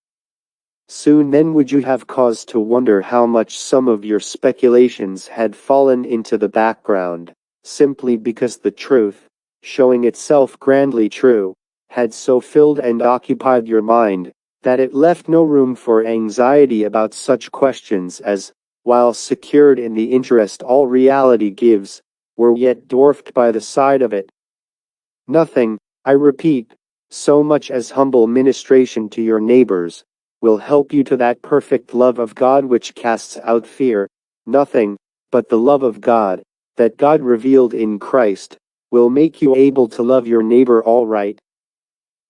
Soon then would you have cause to wonder how much some of your speculations had fallen into the background, simply because the truth, showing itself grandly true, had so filled and occupied your mind, that it left no room for anxiety about such questions as, while secured in the interest all reality gives, were yet dwarfed by the side of it. Nothing, I repeat, so much as humble ministration to your neighbors, will help you to that perfect love of God which casts out fear. Nothing, but the love of God, that God revealed in Christ, will make you able to love your neighbor aright.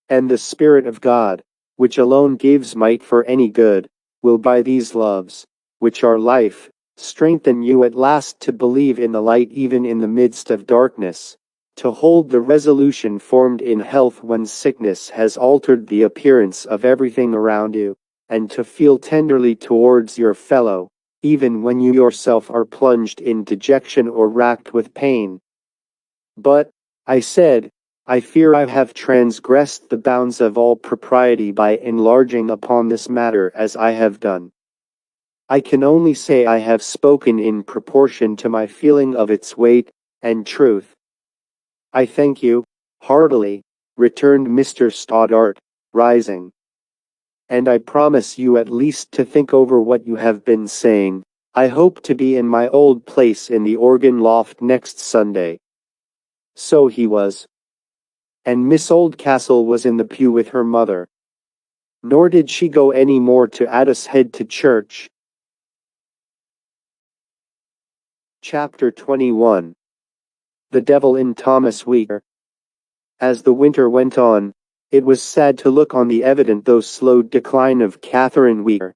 And the Spirit of God, which alone gives might for any good, will by these loves, which are life, strengthen you at last to believe in the light even in the midst of darkness, to hold the resolution formed in health when sickness has altered the appearance of everything around you, and to feel tenderly towards your fellow, even when you yourself are plunged in dejection or racked with pain. But, I said, I fear I have transgressed the bounds of all propriety by enlarging upon this matter as I have done. I can only say I have spoken in proportion to my feeling of its weight and truth. I thank you, heartily, returned Mr. Stoddart, rising. And I promise you at least to think over what you have been saying. I hope to be in my old place in the organ loft next Sunday. So he was. And Miss Oldcastle was in the pew with her mother. Nor did she go any more to Addicehead to church. Chapter 21. The Devil in Thomas Weir. As the winter went on, it was sad to look on the evident though slow decline of Catherine Weir.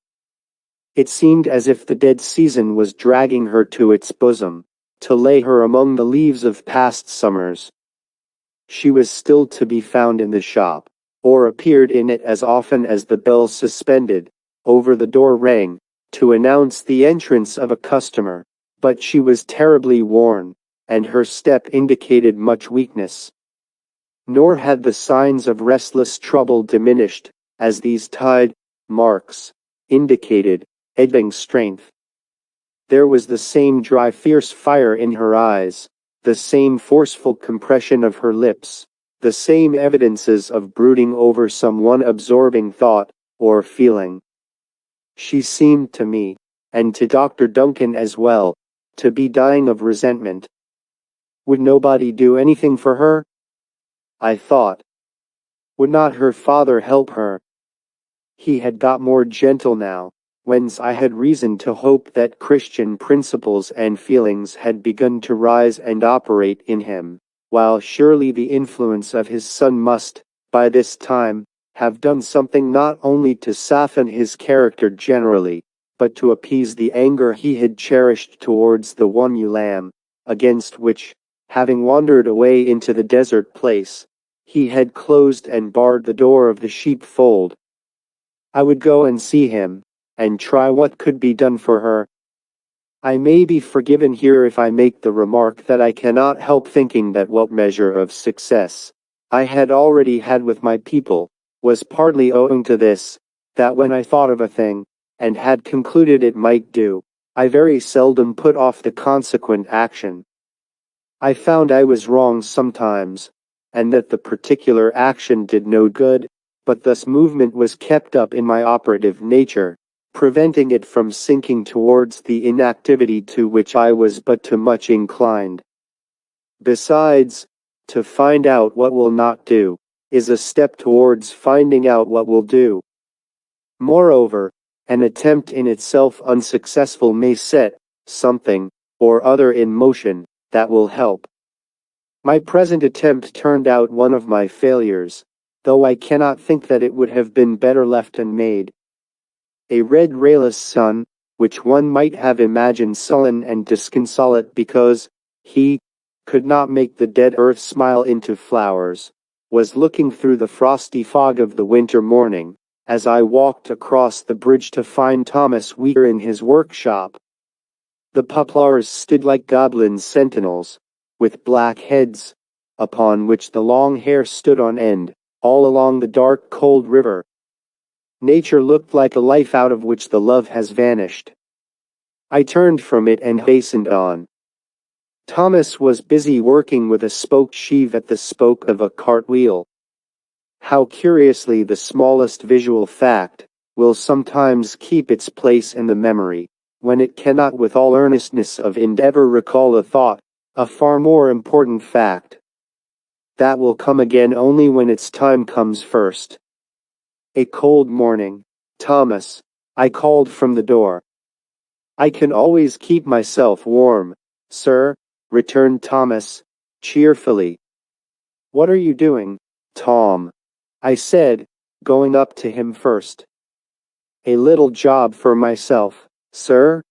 It seemed as if the dead season was dragging her to its bosom, to lay her among the leaves of past summers. She was still to be found in the shop, or appeared in it as often as the bell suspended over the door rang, to announce the entrance of a customer, but she was terribly worn, and her step indicated much weakness. Nor had the signs of restless trouble diminished, as these tide marks indicated ebbing strength. There was the same dry fierce fire in her eyes, the same forceful compression of her lips, the same evidences of brooding over some one absorbing thought or feeling. She seemed to me, and to Dr. Duncan as well, to be dying of resentment. Would nobody do anything for her? I thought. Would not her father help her? He had got more gentle now, whence I had reason to hope that Christian principles and feelings had begun to rise and operate in him, while surely the influence of his son must, by this time, have done something not only to soften his character generally, but to appease the anger he had cherished towards the one ewe lamb, against which, having wandered away into the desert place, he had closed and barred the door of the sheepfold. I would go and see him, and try what could be done for her. I may be forgiven here if I make the remark that I cannot help thinking that what measure of success I had already had with my people was partly owing to this, that when I thought of a thing, and had concluded it might do, I very seldom put off the consequent action. I found I was wrong sometimes, and that the particular action did no good, but thus movement was kept up in my operative nature, preventing it from sinking towards the inactivity to which I was but too much inclined. Besides, to find out what will not do, is a step towards finding out what will do. Moreover, an attempt in itself unsuccessful may set something or other in motion that will help. My present attempt turned out one of my failures, though I cannot think that it would have been better left unmade. A red rayless sun, which one might have imagined sullen and disconsolate because he could not make the dead earth smile into flowers, was looking through the frosty fog of the winter morning, as I walked across the bridge to find Thomas Weir in his workshop. The poplars stood like goblin sentinels, with black heads, upon which the long hair stood on end, all along the dark cold river. Nature looked like a life out of which the love has vanished. I turned from it and hastened on. Thomas was busy working with a spoke sheave at the spoke of a cartwheel. How curiously the smallest visual fact will sometimes keep its place in the memory, when it cannot with all earnestness of endeavor recall a thought, a far more important fact. That will come again only when its time comes first. A cold morning, Thomas, I called from the door. I can always keep myself warm, sir, returned Thomas, cheerfully. What are you doing, Tom? I said, going up to him first. A little job for myself, sir.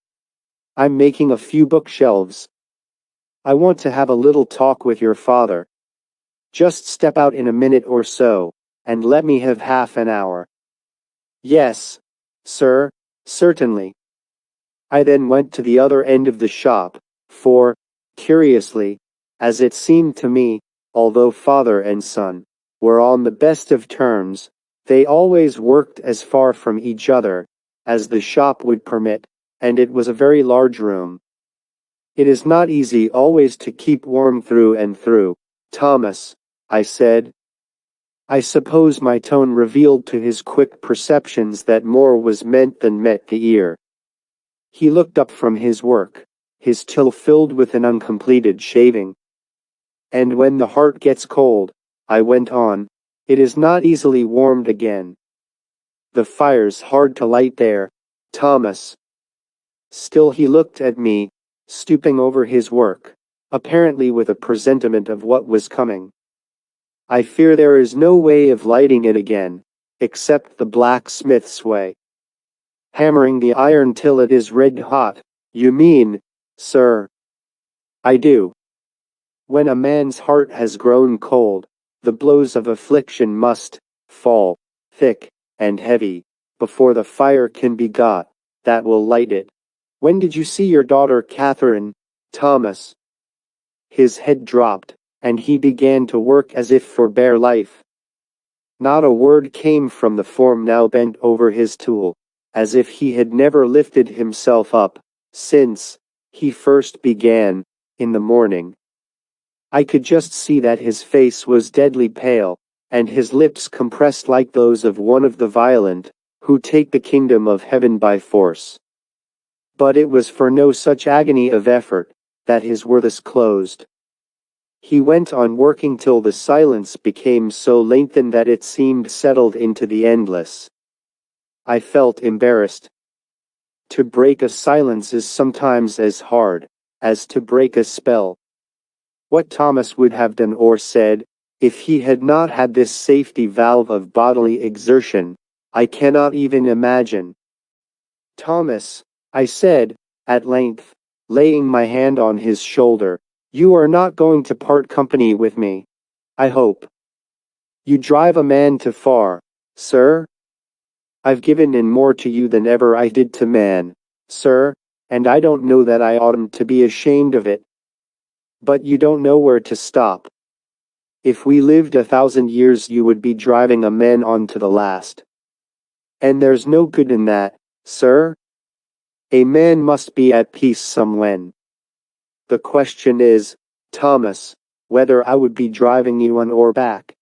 I'm making a few bookshelves. I want to have a little talk with your father. Just step out in a minute or so, and let me have half an hour. Yes, sir, certainly. I then went to the other end of the shop, for, curiously, as it seemed to me, although father and son were on the best of terms, they always worked as far from each other as the shop would permit, and it was a very large room. It is not easy always to keep warm through and through, Thomas, I said. I suppose my tone revealed to his quick perceptions that more was meant than met the ear. He looked up from his work, his till filled with an uncompleted shaving. And when the heart gets cold, I went on, it is not easily warmed again. The fire's hard to light there, Thomas. Still he looked at me, stooping over his work, apparently with a presentiment of what was coming. I fear there is no way of lighting it again, except the blacksmith's way. Hammering the iron till it is red hot, you mean, sir? I do. When a man's heart has grown cold, the blows of affliction must fall, thick and heavy, before the fire can be got that will light it. When did you see your daughter Catherine, Thomas? His head dropped, and he began to work as if for bare life. Not a word came from the form now bent over his tool, as if he had never lifted himself up since he first began, in the morning. I could just see that his face was deadly pale, and his lips compressed like those of one of the violent, who take the kingdom of heaven by force. But it was for no such agony of effort that his words closed. He went on working till the silence became so lengthened that it seemed settled into the endless. I felt embarrassed. To break a silence is sometimes as hard as to break a spell. What Thomas would have done or said, if he had not had this safety valve of bodily exertion, I cannot even imagine. Thomas, I said, at length, laying my hand on his shoulder, you are not going to part company with me, I hope. You drive a man too far, sir. I've given in more to you than ever I did to man, sir, and I don't know that I oughtn't to be ashamed of it. But you don't know where to stop. If we lived 1,000 years you would be driving a man on to the last. And there's no good in that, sir. A man must be at peace somewhen. The question is, Thomas, whether I would be driving you on or back.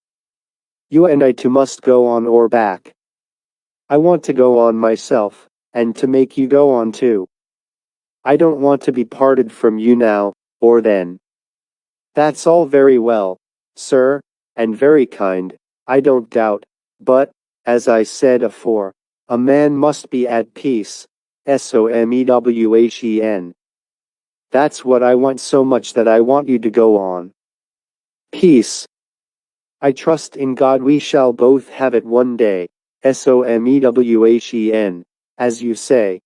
You and I too must go on or back. I want to go on myself, and to make you go on too. I don't want to be parted from you now, or then. That's all very well, sir, and very kind, I don't doubt, but, as I said afore, a man must be at peace, somewhen. That's what I want so much that I want you to go on. Peace. I trust in God we shall both have it one day, somewhen, as you say.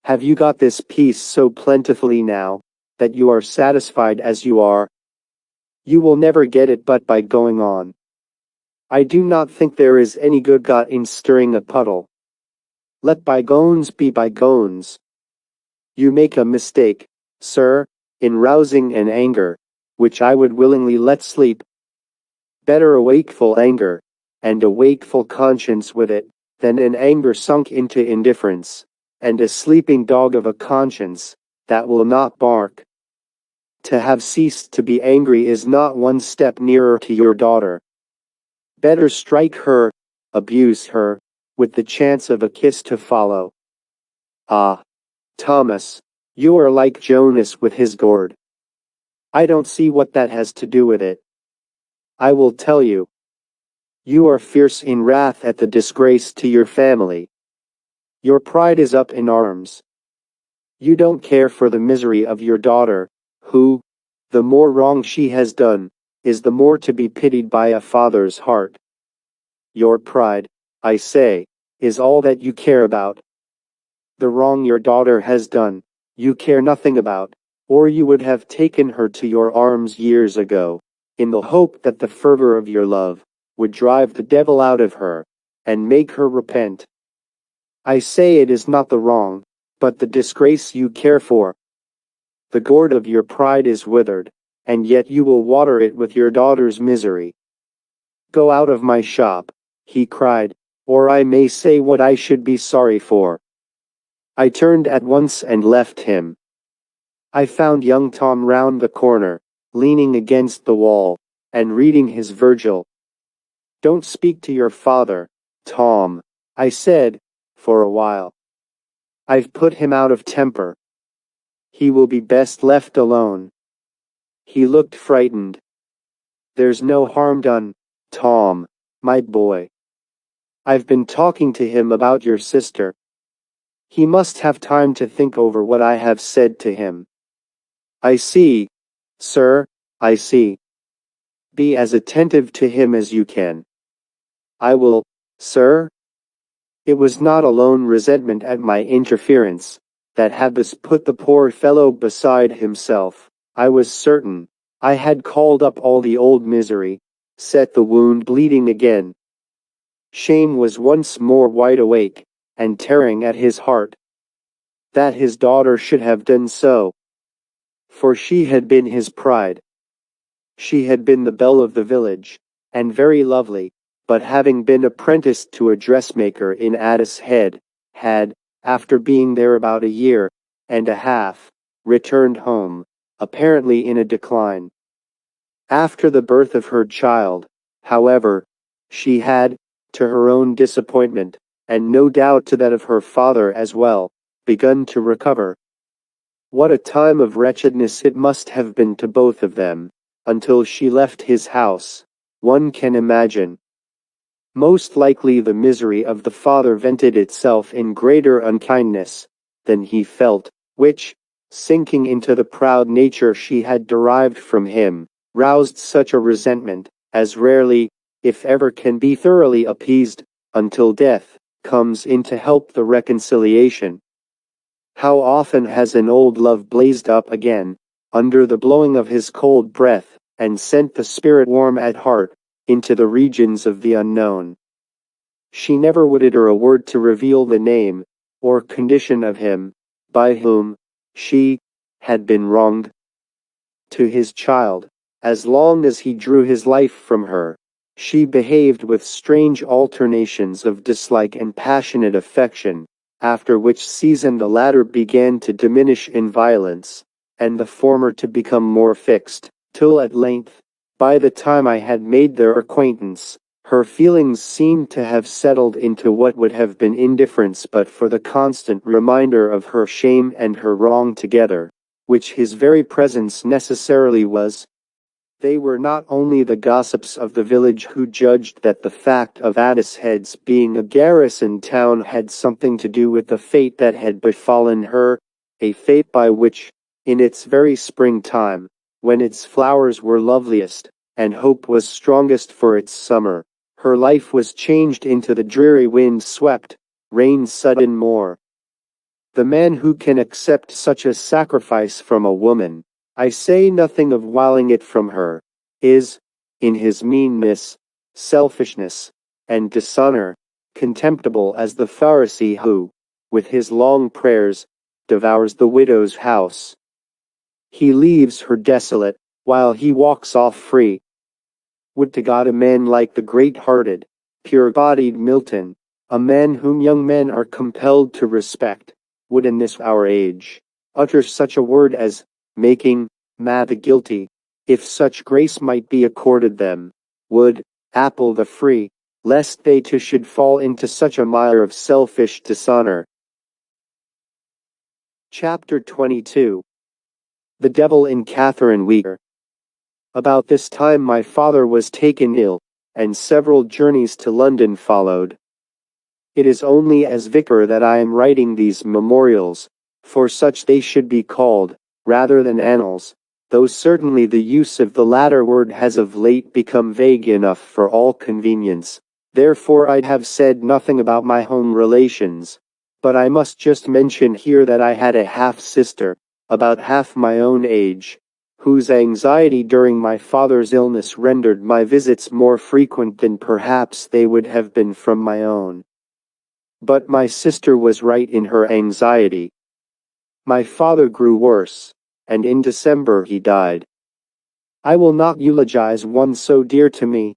Have you got this peace so plentifully now, that you are satisfied as you are? You will never get it but by going on. I do not think there is any good got in stirring a puddle. Let bygones be bygones. You make a mistake, sir, in rousing an anger, which I would willingly let sleep. Better a wakeful anger, and a wakeful conscience with it, than an anger sunk into indifference, and a sleeping dog of a conscience, that will not bark. To have ceased to be angry is not one step nearer to your daughter. Better strike her, abuse her, with the chance of a kiss to follow. Ah, Thomas, you are like Jonas with his gourd. I don't see what that has to do with it. I will tell you. You are fierce in wrath at the disgrace to your family. Your pride is up in arms. You don't care for the misery of your daughter, who, the more wrong she has done, is the more to be pitied by a father's heart. Your pride, I say, is all that you care about. The wrong your daughter has done, you care nothing about, or you would have taken her to your arms years ago, in the hope that the fervor of your love would drive the devil out of her, and make her repent. I say it is not the wrong, but the disgrace you care for. The gourd of your pride is withered, and yet you will water it with your daughter's misery. Go out of my shop, he cried, or I may say what I should be sorry for. I turned at once and left him. I found young Tom round the corner, leaning against the wall, and reading his Virgil. Don't speak to your father, Tom, I said, for a while. I've put him out of temper. He will be best left alone. He looked frightened. There's no harm done, Tom, my boy. I've been talking to him about your sister. He must have time to think over what I have said to him. I see, sir, I see. Be as attentive to him as you can. I will, sir. It was not alone resentment at my interference that had thus put the poor fellow beside himself. I was certain I had called up all the old misery, set the wound bleeding again. Shame was once more wide awake, and tearing at his heart. That his daughter should have done so. For she had been his pride. She had been the belle of the village, and very lovely, but having been apprenticed to a dressmaker in Addicehead, had, after being there about a year and a half, returned home, apparently in a decline. After the birth of her child, however, she had, to her own disappointment, and no doubt to that of her father as well, begun to recover. What a time of wretchedness it must have been to both of them, until she left his house, one can imagine. Most likely the misery of the father vented itself in greater unkindness than he felt, which, sinking into the proud nature she had derived from him, roused such a resentment as rarely, if ever, can be thoroughly appeased, until death comes in to help the reconciliation. How often has an old love blazed up again, under the blowing of his cold breath, and sent the spirit warm at heart, into the regions of the unknown. She never would utter a word to reveal the name, or condition of him, by whom she had been wronged. To his child, as long as he drew his life from her, she behaved with strange alternations of dislike and passionate affection, after which season the latter began to diminish in violence, and the former to become more fixed, till at length, by the time I had made their acquaintance, her feelings seemed to have settled into what would have been indifference but for the constant reminder of her shame and her wrong together, which his very presence necessarily was. They were not only the gossips of the village who judged that the fact of Addicehead's being a garrison town had something to do with the fate that had befallen her, a fate by which, in its very springtime, when its flowers were loveliest, and hope was strongest for its summer, her life was changed into the dreary wind-swept, rain-sodden moor. The man who can accept such a sacrifice from a woman, I say nothing of wiling it from her, is, in his meanness, selfishness, and dishonor, contemptible as the Pharisee who, with his long prayers, devours the widow's house. He leaves her desolate, while he walks off free. Would to God a man like the great-hearted, pure-bodied Milton, a man whom young men are compelled to respect, would in this our age utter such a word as, making mad the guilty, if such grace might be accorded them, would apple the free, lest they too should fall into such a mire of selfish dishonor. Chapter 22. The Devil in Catherine WEIR. About this time my father was taken ill, and several journeys to London followed. It is only as vicar that I am writing these memorials, for such they should be called, rather than annals, though certainly the use of the latter word has of late become vague enough for all convenience. Therefore I'd have said nothing about my home relations, but I must just mention here that I had a half-sister, about half my own age, whose anxiety during my father's illness rendered my visits more frequent than perhaps they would have been from my own. But my sister was right in her anxiety. My father grew worse, and in December he died. I will not eulogize one so dear to me.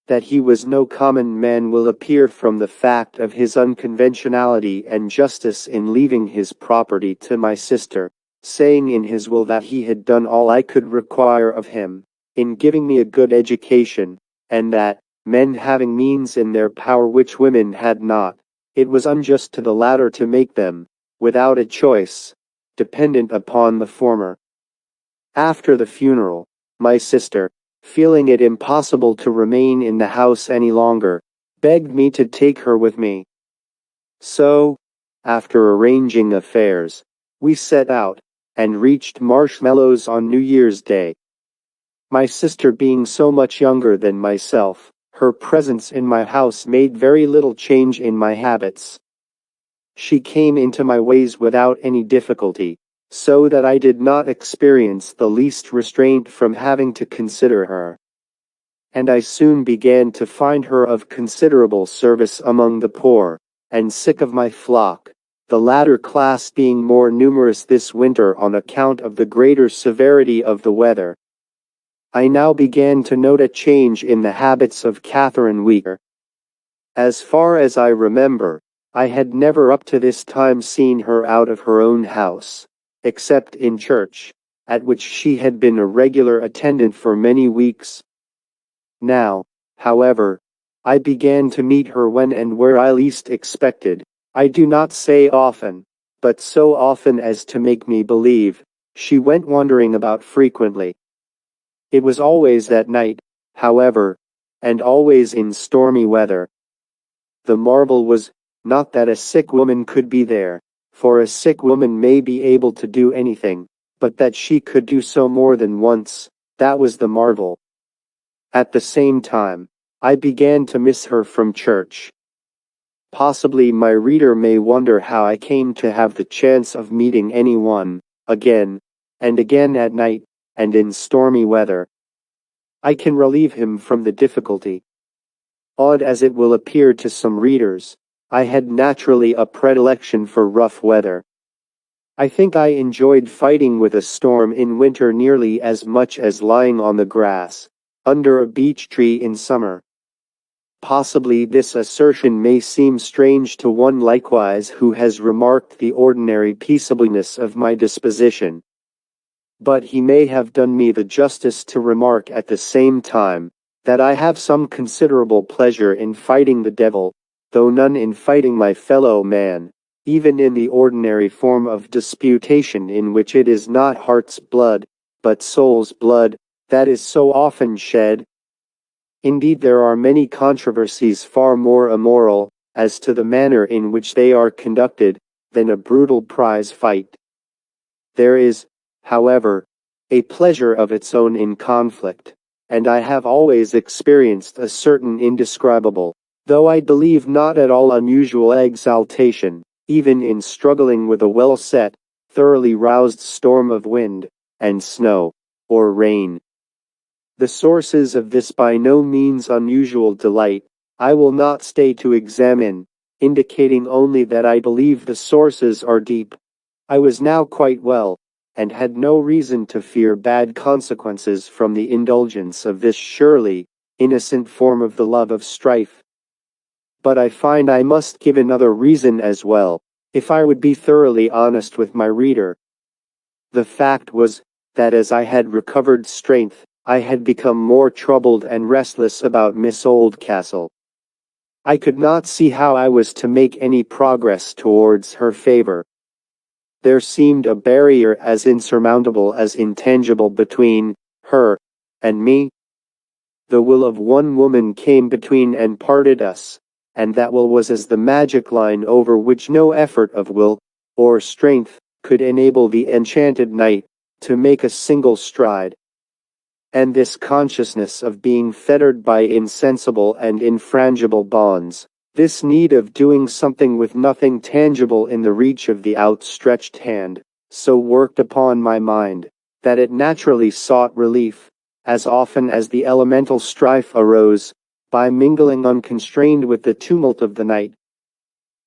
That he was no common man will appear from the fact of his unconventionality and justice in leaving his property to my sister, saying in his will that he had done all I could require of him, in giving me a good education, and that, men having means in their power which women had not, it was unjust to the latter to make them, without a choice, dependent upon the former. After the funeral, my sister, feeling it impossible to remain in the house any longer, begged me to take her with me. So, after arranging affairs, we set out, and reached Marshmallows on New Year's Day. My sister being so much younger than myself, her presence in my house made very little change in my habits. She came into my ways without any difficulty, so that I did not experience the least restraint from having to consider her. And I soon began to find her of considerable service among the poor, and sick of my flock, the latter class being more numerous this winter on account of the greater severity of the weather. I now began to note a change in the habits of Catherine WEIR. As far as I remember, I had never up to this time seen her out of her own house, except in church, at which she had been a regular attendant for many weeks. Now, however, I began to meet her when and where I least expected. I do not say often, but so often as to make me believe, she went wandering about frequently. It was always at night, however, and always in stormy weather. The marvel was, not that a sick woman could be there, for a sick woman may be able to do anything, but that she could do so more than once, that was the marvel. At the same time, I began to miss her from church. Possibly my reader may wonder how I came to have the chance of meeting anyone, again, and again at night, and in stormy weather. I can relieve him from the difficulty. Odd as it will appear to some readers, I had naturally a predilection for rough weather. I think I enjoyed fighting with a storm in winter nearly as much as lying on the grass, under a beech tree in summer. Possibly this assertion may seem strange to one likewise who has remarked the ordinary peaceableness of my disposition. But he may have done me the justice to remark at the same time, that I have some considerable pleasure in fighting the devil, though none in fighting my fellow man, even in the ordinary form of disputation in which it is not heart's blood, but soul's blood, that is so often shed. Indeed there are many controversies far more immoral, as to the manner in which they are conducted, than a brutal prize fight. There is, however, a pleasure of its own in conflict, and I have always experienced a certain indescribable, though I believe not at all unusual exaltation, even in struggling with a well-set, thoroughly roused storm of wind, and snow, or rain. The sources of this by no means unusual delight, I will not stay to examine, indicating only that I believe the sources are deep. I was now quite well, and had no reason to fear bad consequences from the indulgence of this surely innocent form of the love of strife. But I find I must give another reason as well, if I would be thoroughly honest with my reader. The fact was, that as I had recovered strength, I had become more troubled and restless about Miss Oldcastle. I could not see how I was to make any progress towards her favor. There seemed a barrier as insurmountable as intangible between her and me. The will of one woman came between and parted us, and that will was as the magic line over which no effort of will or strength could enable the enchanted knight to make a single stride. And this consciousness of being fettered by insensible and infrangible bonds, this need of doing something with nothing tangible in the reach of the outstretched hand, so worked upon my mind, that it naturally sought relief, as often as the elemental strife arose, by mingling unconstrained with the tumult of the night.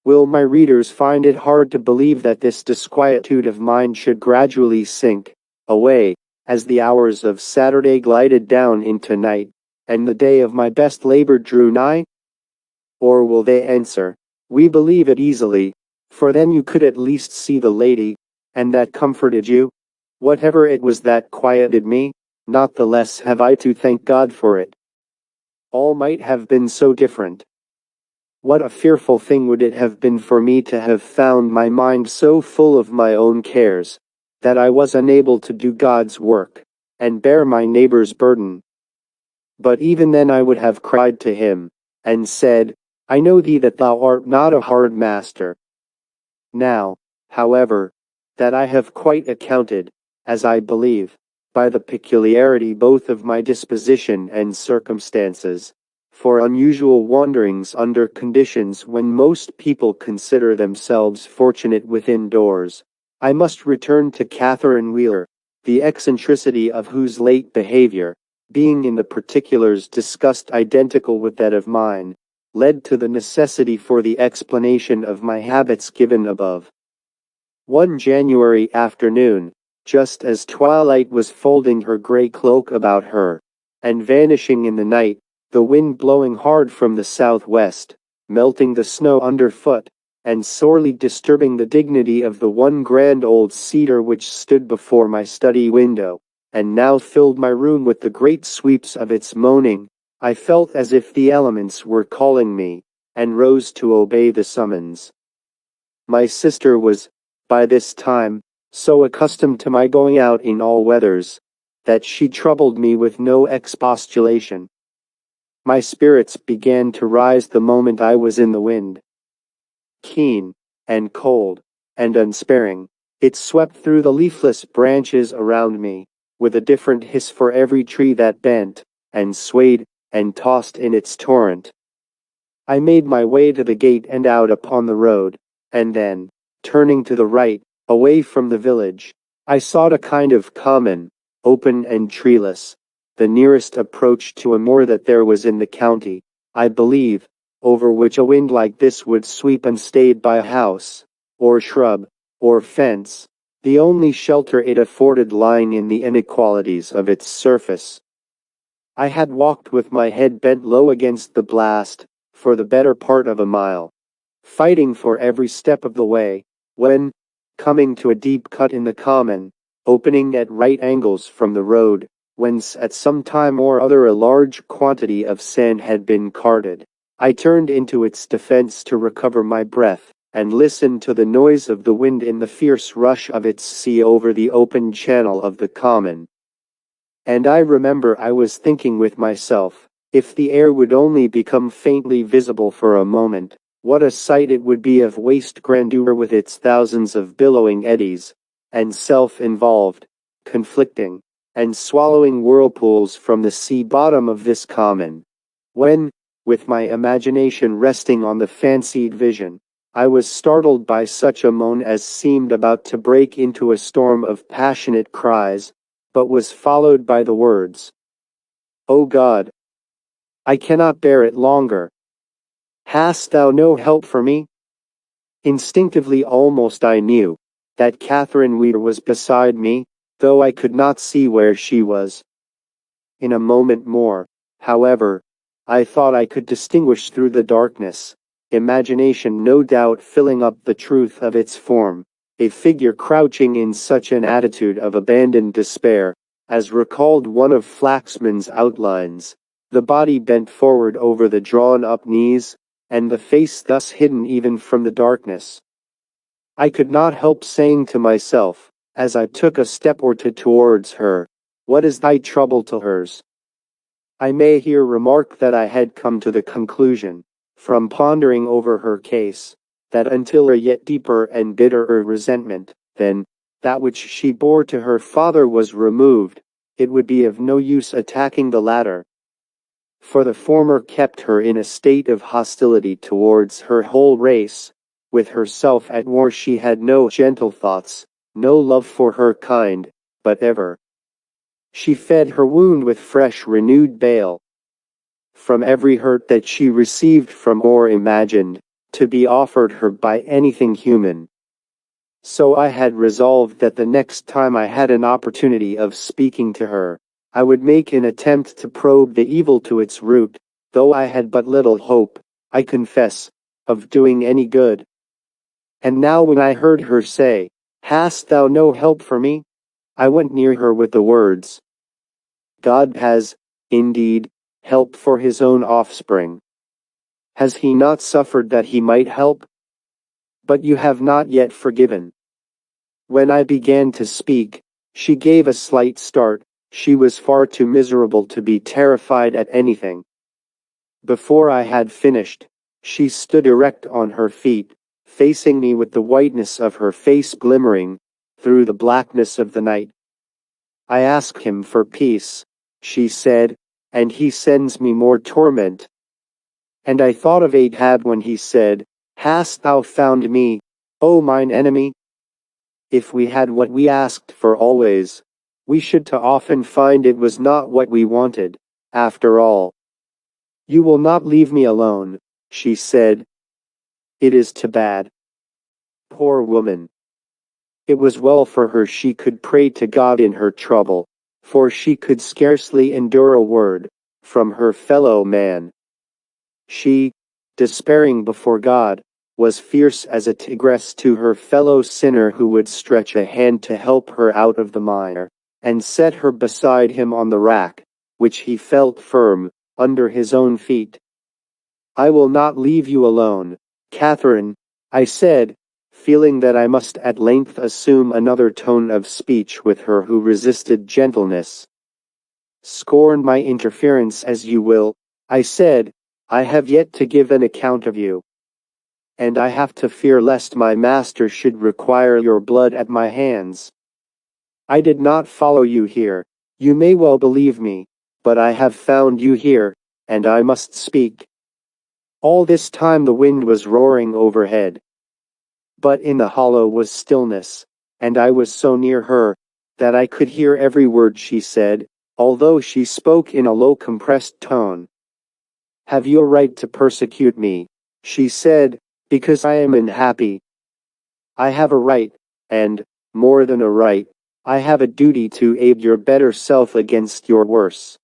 Will my readers find it hard to believe that this disquietude of mind should gradually sink away, as the hours of Saturday glided down into night, and the day of my best labor drew nigh? Or will they answer, "We believe it easily, for then you could at least see the lady, and that comforted you? Whatever it was that quieted me, not the less have I to thank God for it. All might have been so different. What a fearful thing would it have been for me to have found my mind so full of my own cares, that I was unable to do God's work, and bear my neighbor's burden. But even then I would have cried to him, and said, I know thee that thou art not a hard master. Now, however, that I have quite accounted, as I believe, by the peculiarity both of my disposition and circumstances, for unusual wanderings under conditions when most people consider themselves fortunate within doors, I must return to Catherine Wheeler, the eccentricity of whose late behavior, being in the particulars discussed identical with that of mine, led to the necessity for the explanation of my habits given above. One January afternoon, just as twilight was folding her gray cloak about her, and vanishing in the night, the wind blowing hard from the southwest, melting the snow underfoot, and sorely disturbing the dignity of the one grand old cedar which stood before my study window, and now filled my room with the great sweeps of its moaning, I felt as if the elements were calling me, and rose to obey the summons. My sister was, by this time, so accustomed to my going out in all weathers, that she troubled me with no expostulation. My spirits began to rise the moment I was in the wind. Keen, and cold, and unsparing, it swept through the leafless branches around me, with a different hiss for every tree that bent, and swayed, and tossed in its torrent. I made my way to the gate and out upon the road, and then, turning to the right, away from the village, I sought a kind of common, open and treeless, the nearest approach to a moor that there was in the county, I believe, over which a wind like this would sweep unstayed by house, or shrub, or fence, the only shelter it afforded lying in the inequalities of its surface. I had walked with my head bent low against the blast, for the better part of a mile, fighting for every step of the way, when, coming to a deep cut in the common, opening at right angles from the road, whence at some time or other a large quantity of sand had been carted, I turned into its defense to recover my breath, and listened to the noise of the wind in the fierce rush of its sea over the open channel of the common. And I remember I was thinking with myself, if the air would only become faintly visible for a moment, what a sight it would be of waste grandeur with its thousands of billowing eddies, and self-involved, conflicting, and swallowing whirlpools from the sea bottom of this common. When, with my imagination resting on the fancied vision, I was startled by such a moan as seemed about to break into a storm of passionate cries, but was followed by the words, O God, I cannot bear it longer. Hast thou no help for me? Instinctively almost I knew that Catherine WEIR was beside me, though I could not see where she was. In a moment more, however, I thought I could distinguish through the darkness, imagination no doubt filling up the truth of its form, a figure crouching in such an attitude of abandoned despair, as recalled one of Flaxman's outlines, the body bent forward over the drawn-up knees, and the face thus hidden even from the darkness. I could not help saying to myself, as I took a step or two towards her, "What is thy trouble to hers?" I may here remark that I had come to the conclusion, from pondering over her case, that until a yet deeper and bitterer resentment than that which she bore to her father was removed, it would be of no use attacking the latter. For the former kept her in a state of hostility towards her whole race. With herself at war, she had no gentle thoughts, no love for her kind, but ever she fed her wound with fresh renewed bale. From every hurt that she received from or imagined to be offered her by anything human. So I had resolved that the next time I had an opportunity of speaking to her, I would make an attempt to probe the evil to its root, though I had but little hope, I confess, of doing any good. And now when I heard her say, "Hast thou no help for me?" I went near her with the words, "God has, indeed, help for his own offspring. Has he not suffered that he might help? But you have not yet forgiven." When I began to speak, she gave a slight start. She was far too miserable to be terrified at anything. Before I had finished, she stood erect on her feet, facing me with the whiteness of her face glimmering through the blackness of the night. "I ask him for peace," she said, "and he sends me more torment." And I thought of Ahab when he said, "Hast thou found me, O mine enemy?" If we had what we asked for always, we should too often find it was not what we wanted, after all. "You will not leave me alone," she said. "It is too bad." Poor woman. It was well for her she could pray to God in her trouble, for she could scarcely endure a word from her fellow man. She, despairing before God, was fierce as a tigress to her fellow sinner who would stretch a hand to help her out of the mire, and set her beside him on the rack, which he felt firm, under his own feet. "I will not leave you alone, Catherine," I said, feeling that I must at length assume another tone of speech with her who resisted gentleness. "Scorn my interference as you will," I said, "I have yet to give an account of you. And I have to fear lest my master should require your blood at my hands. I did not follow you here, you may well believe me, but I have found you here, and I must speak." All this time the wind was roaring overhead. But in the hollow was stillness, and I was so near her that I could hear every word she said, although she spoke in a low compressed tone. "Have you a right to persecute me?" she said, "because I am unhappy?" "I have a right, and, more than a right, I have a duty to aid your better self against your worse.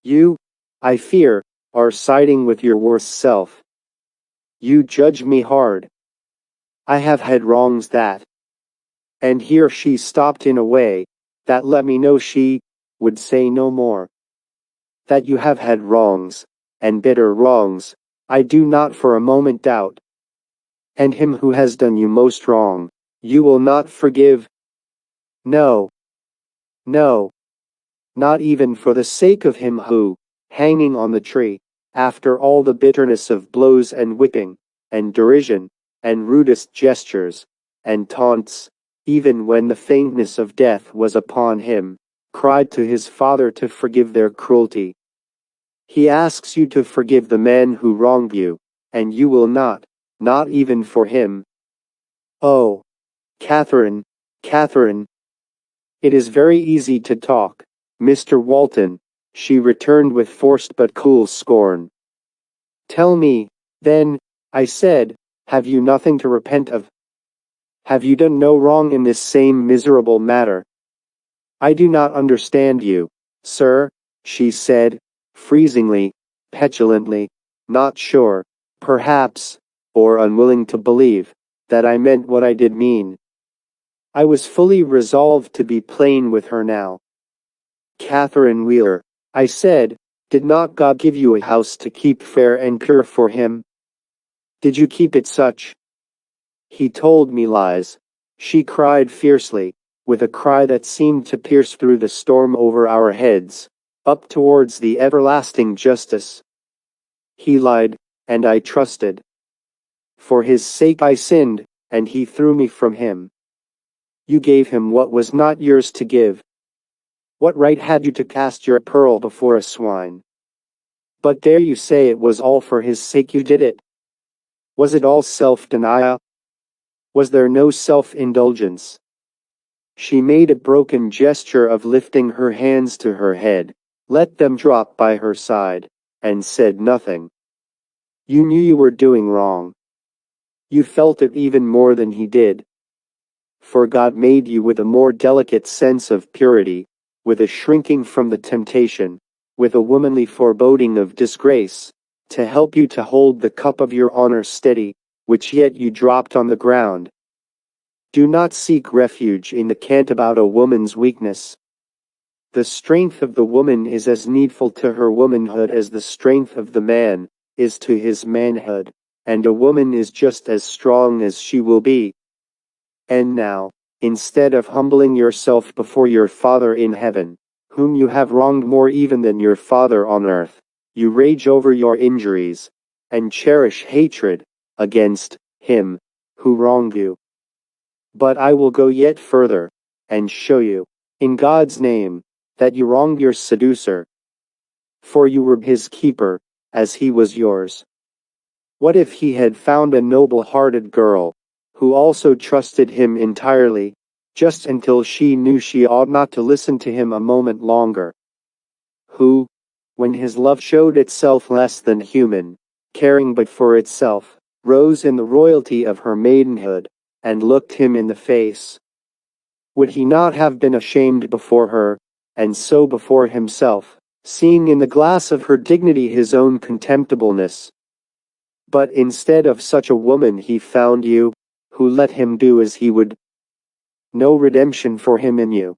You, I fear, are siding with your worse self. You judge me hard. I have had wrongs that—" And here she stopped in a way that let me know she would say no more. "That you have had wrongs, and bitter wrongs, I do not for a moment doubt. And him who has done you most wrong, you will not forgive? No. No. Not even for the sake of him who, hanging on the tree, after all the bitterness of blows and whipping, and derision, and rudest gestures, and taunts, even when the faintness of death was upon him, cried to his Father to forgive their cruelty. He asks you to forgive the man who wronged you, and you will not even for him. Oh, Catherine, Catherine. It is very easy to talk, Mr. Walton, she returned with forced but cool scorn. "Tell me, then," I said, "have you nothing to repent of?" Have you done no wrong in this same miserable matter? I do not understand you, sir, she said, freezingly, petulantly, not sure, perhaps, or unwilling to believe, that I meant what I did mean. I was fully resolved to be plain with her now. Catherine WEIR, I said, did not God give you a house to keep fair and pure for him? Did you keep it such? He told me lies, she cried fiercely, with a cry that seemed to pierce through the storm over our heads, up towards the everlasting justice. He lied, and I trusted. For his sake I sinned, and he threw me from him. You gave him what was not yours to give. What right had you to cast your pearl before a swine? But there you say it was all for his sake you did it. Was it all self-denial? Was there no self-indulgence? She made a broken gesture of lifting her hands to her head, let them drop by her side, and said nothing. You knew you were doing wrong. You felt it even more than he did. For God made you with a more delicate sense of purity, with a shrinking from the temptation, with a womanly foreboding of disgrace, to help you to hold the cup of your honor steady, which yet you dropped on the ground. Do not seek refuge in the cant about a woman's weakness. The strength of the woman is as needful to her womanhood as the strength of the man is to his manhood, and a woman is just as strong as she will be. And now, instead of humbling yourself before your Father in heaven, whom you have wronged more even than your Father on earth, you rage over your injuries, and cherish hatred against him who wronged you. But I will go yet further, and show you, in God's name, that you wronged your seducer. For you were his keeper, as he was yours. What if he had found a noble-hearted girl, who also trusted him entirely, just until she knew she ought not to listen to him a moment longer? Who, when his love showed itself less than human, caring but for itself, rose in the royalty of her maidenhood, and looked him in the face. Would he not have been ashamed before her, and so before himself, seeing in the glass of her dignity his own contemptibleness? But instead of such a woman he found you, who let him do as he would. No redemption for him in you.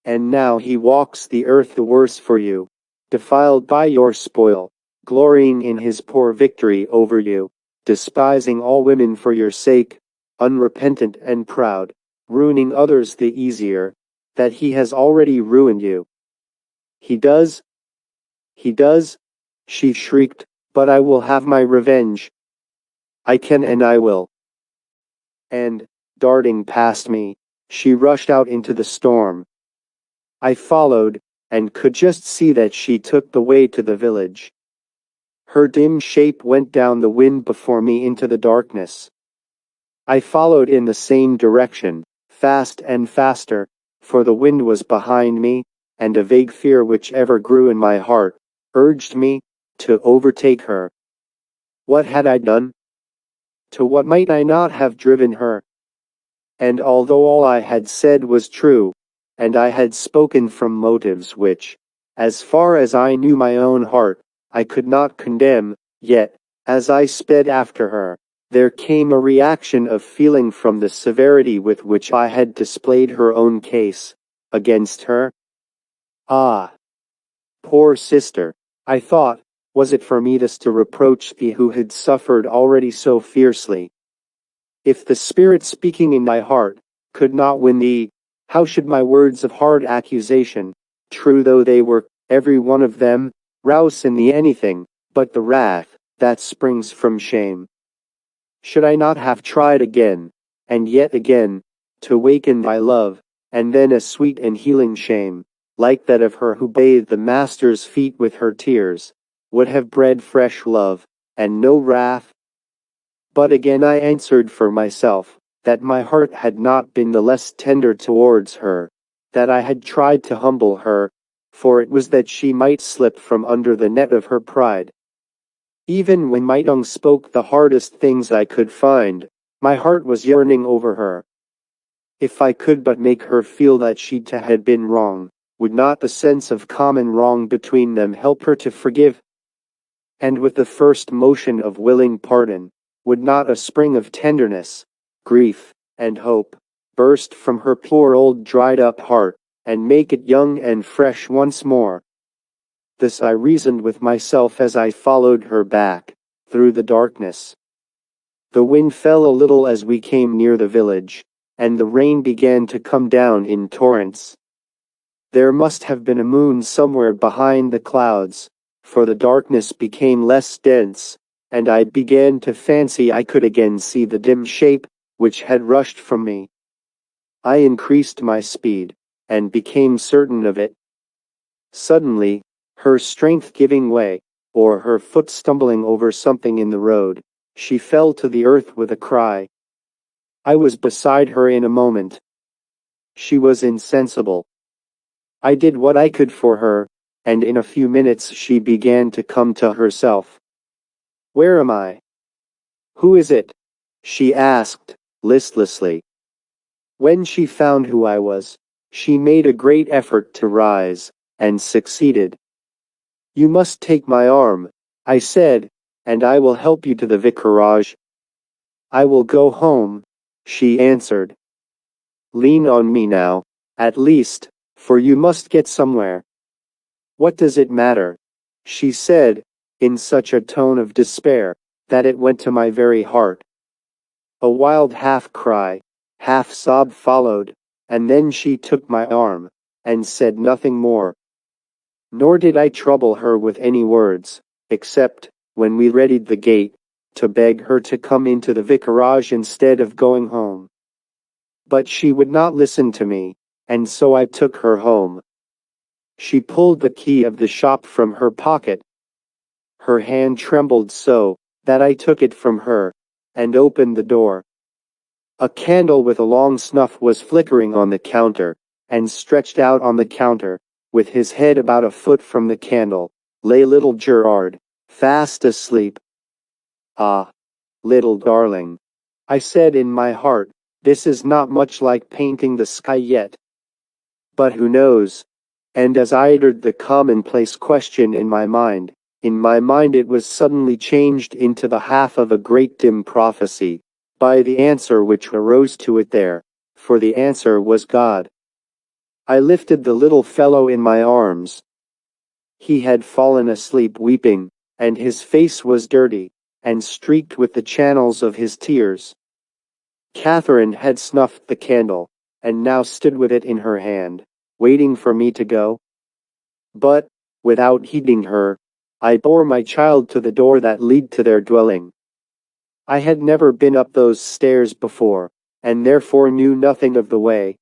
And now he walks the earth the worse for you, defiled by your spoil, glorying in his poor victory over you, despising all women for your sake, unrepentant and proud, ruining others the easier, that he has already ruined you. He does, she shrieked, but I will have my revenge. I can and I will. And, darting past me, she rushed out into the storm. I followed, and could just see that she took the way to the village. Her dim shape went down the wind before me into the darkness. I followed in the same direction, fast and faster, for the wind was behind me, and a vague fear which ever grew in my heart, urged me to overtake her. What had I done? To what might I not have driven her? And although all I had said was true, and I had spoken from motives which, as far as I knew my own heart, I could not condemn, yet, as I sped after her, there came a reaction of feeling from the severity with which I had displayed her own case against her. Ah! Poor sister, I thought, was it for me thus to reproach thee who had suffered already so fiercely? If the Spirit speaking in thy heart could not win thee, how should my words of hard accusation, true though they were, every one of them, rouse in thee anything but the wrath that springs from shame? Should I not have tried again, and yet again, to waken thy love, and then a sweet and healing shame, like that of her who bathed the Master's feet with her tears, would have bred fresh love, and no wrath? But again I answered for myself, that my heart had not been the less tender towards her, that I had tried to humble her, for it was that she might slip from under the net of her pride. Even when my tongue spoke the hardest things I could find, My heart was yearning over her. If I could but make her feel that she too had been wrong, would not the sense of common wrong between them help her to forgive? And with the first motion of willing pardon, would not a spring of tenderness, grief, and hope burst from her poor old dried-up heart, and make it young and fresh once more? This I reasoned with myself as I followed her back, through the darkness. The wind fell a little as we came near the village, and the rain began to come down in torrents. There must have been a moon somewhere behind the clouds, for the darkness became less dense, and I began to fancy I could again see the dim shape which had rushed from me. I increased my speed, and became certain of it. Suddenly, her strength giving way, or her foot stumbling over something in the road, she fell to the earth with a cry. I was beside her in a moment. She was insensible. I did what I could for her, and in a few minutes she began to come to herself. "Where am I? Who is it?" she asked, listlessly. When she found who I was, she made a great effort to rise, and succeeded. "You must take my arm," I said, "and I will help you to the vicarage." "I will go home," she answered. "Lean on me now, at least, for you must get somewhere." "What does it matter?" she said, in such a tone of despair, that it went to my very heart. A wild half-cry, half-sob followed, and then she took my arm, and said nothing more. Nor did I trouble her with any words, except, when we readied the gate, to beg her to come into the vicarage instead of going home. But she would not listen to me, and so I took her home. She pulled the key of the shop from her pocket. Her hand trembled so, that I took it from her, and opened the door. A candle with a long snuff was flickering on the counter, and stretched out on the counter, with his head about a foot from the candle, lay little Gerard, fast asleep. "Ah, little darling," I said in my heart, "this is not much like painting the sky yet. But who knows?" And as I uttered the commonplace question in my mind it was suddenly changed into the half of a great dim prophecy, by the answer which arose to it there, for the answer was God. I lifted the little fellow in my arms. He had fallen asleep weeping, and his face was dirty, and streaked with the channels of his tears. Catherine had snuffed the candle, and now stood with it in her hand, waiting for me to go. But, without heeding her, I bore my child to the door that led to their dwelling. I had never been up those stairs before, and therefore knew nothing of the way.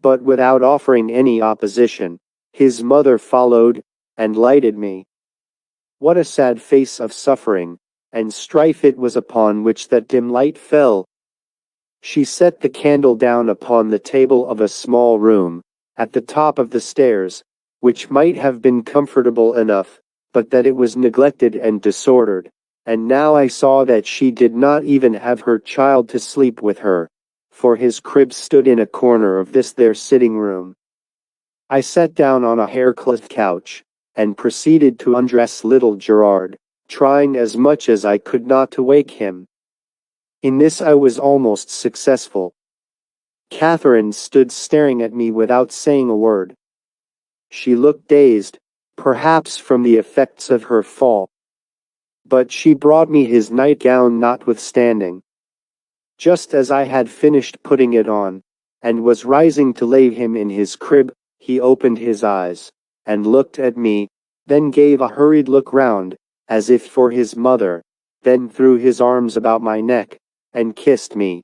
But without offering any opposition, his mother followed, and lighted me. What a sad face of suffering and strife it was upon which that dim light fell! She set the candle down upon the table of a small room, at the top of the stairs, which might have been comfortable enough, but that it was neglected and disordered, and now I saw that she did not even have her child to sleep with her, for his crib stood in a corner of this their sitting room. I sat down on a haircloth couch, and proceeded to undress little Gerard, trying as much as I could not to wake him. In this I was almost successful. Catherine stood staring at me without saying a word. She looked dazed, perhaps from the effects of her fall. But she brought me his nightgown notwithstanding. Just as I had finished putting it on, and was rising to lay him in his crib, he opened his eyes, and looked at me, then gave a hurried look round, as if for his mother, then threw his arms about my neck, and kissed me.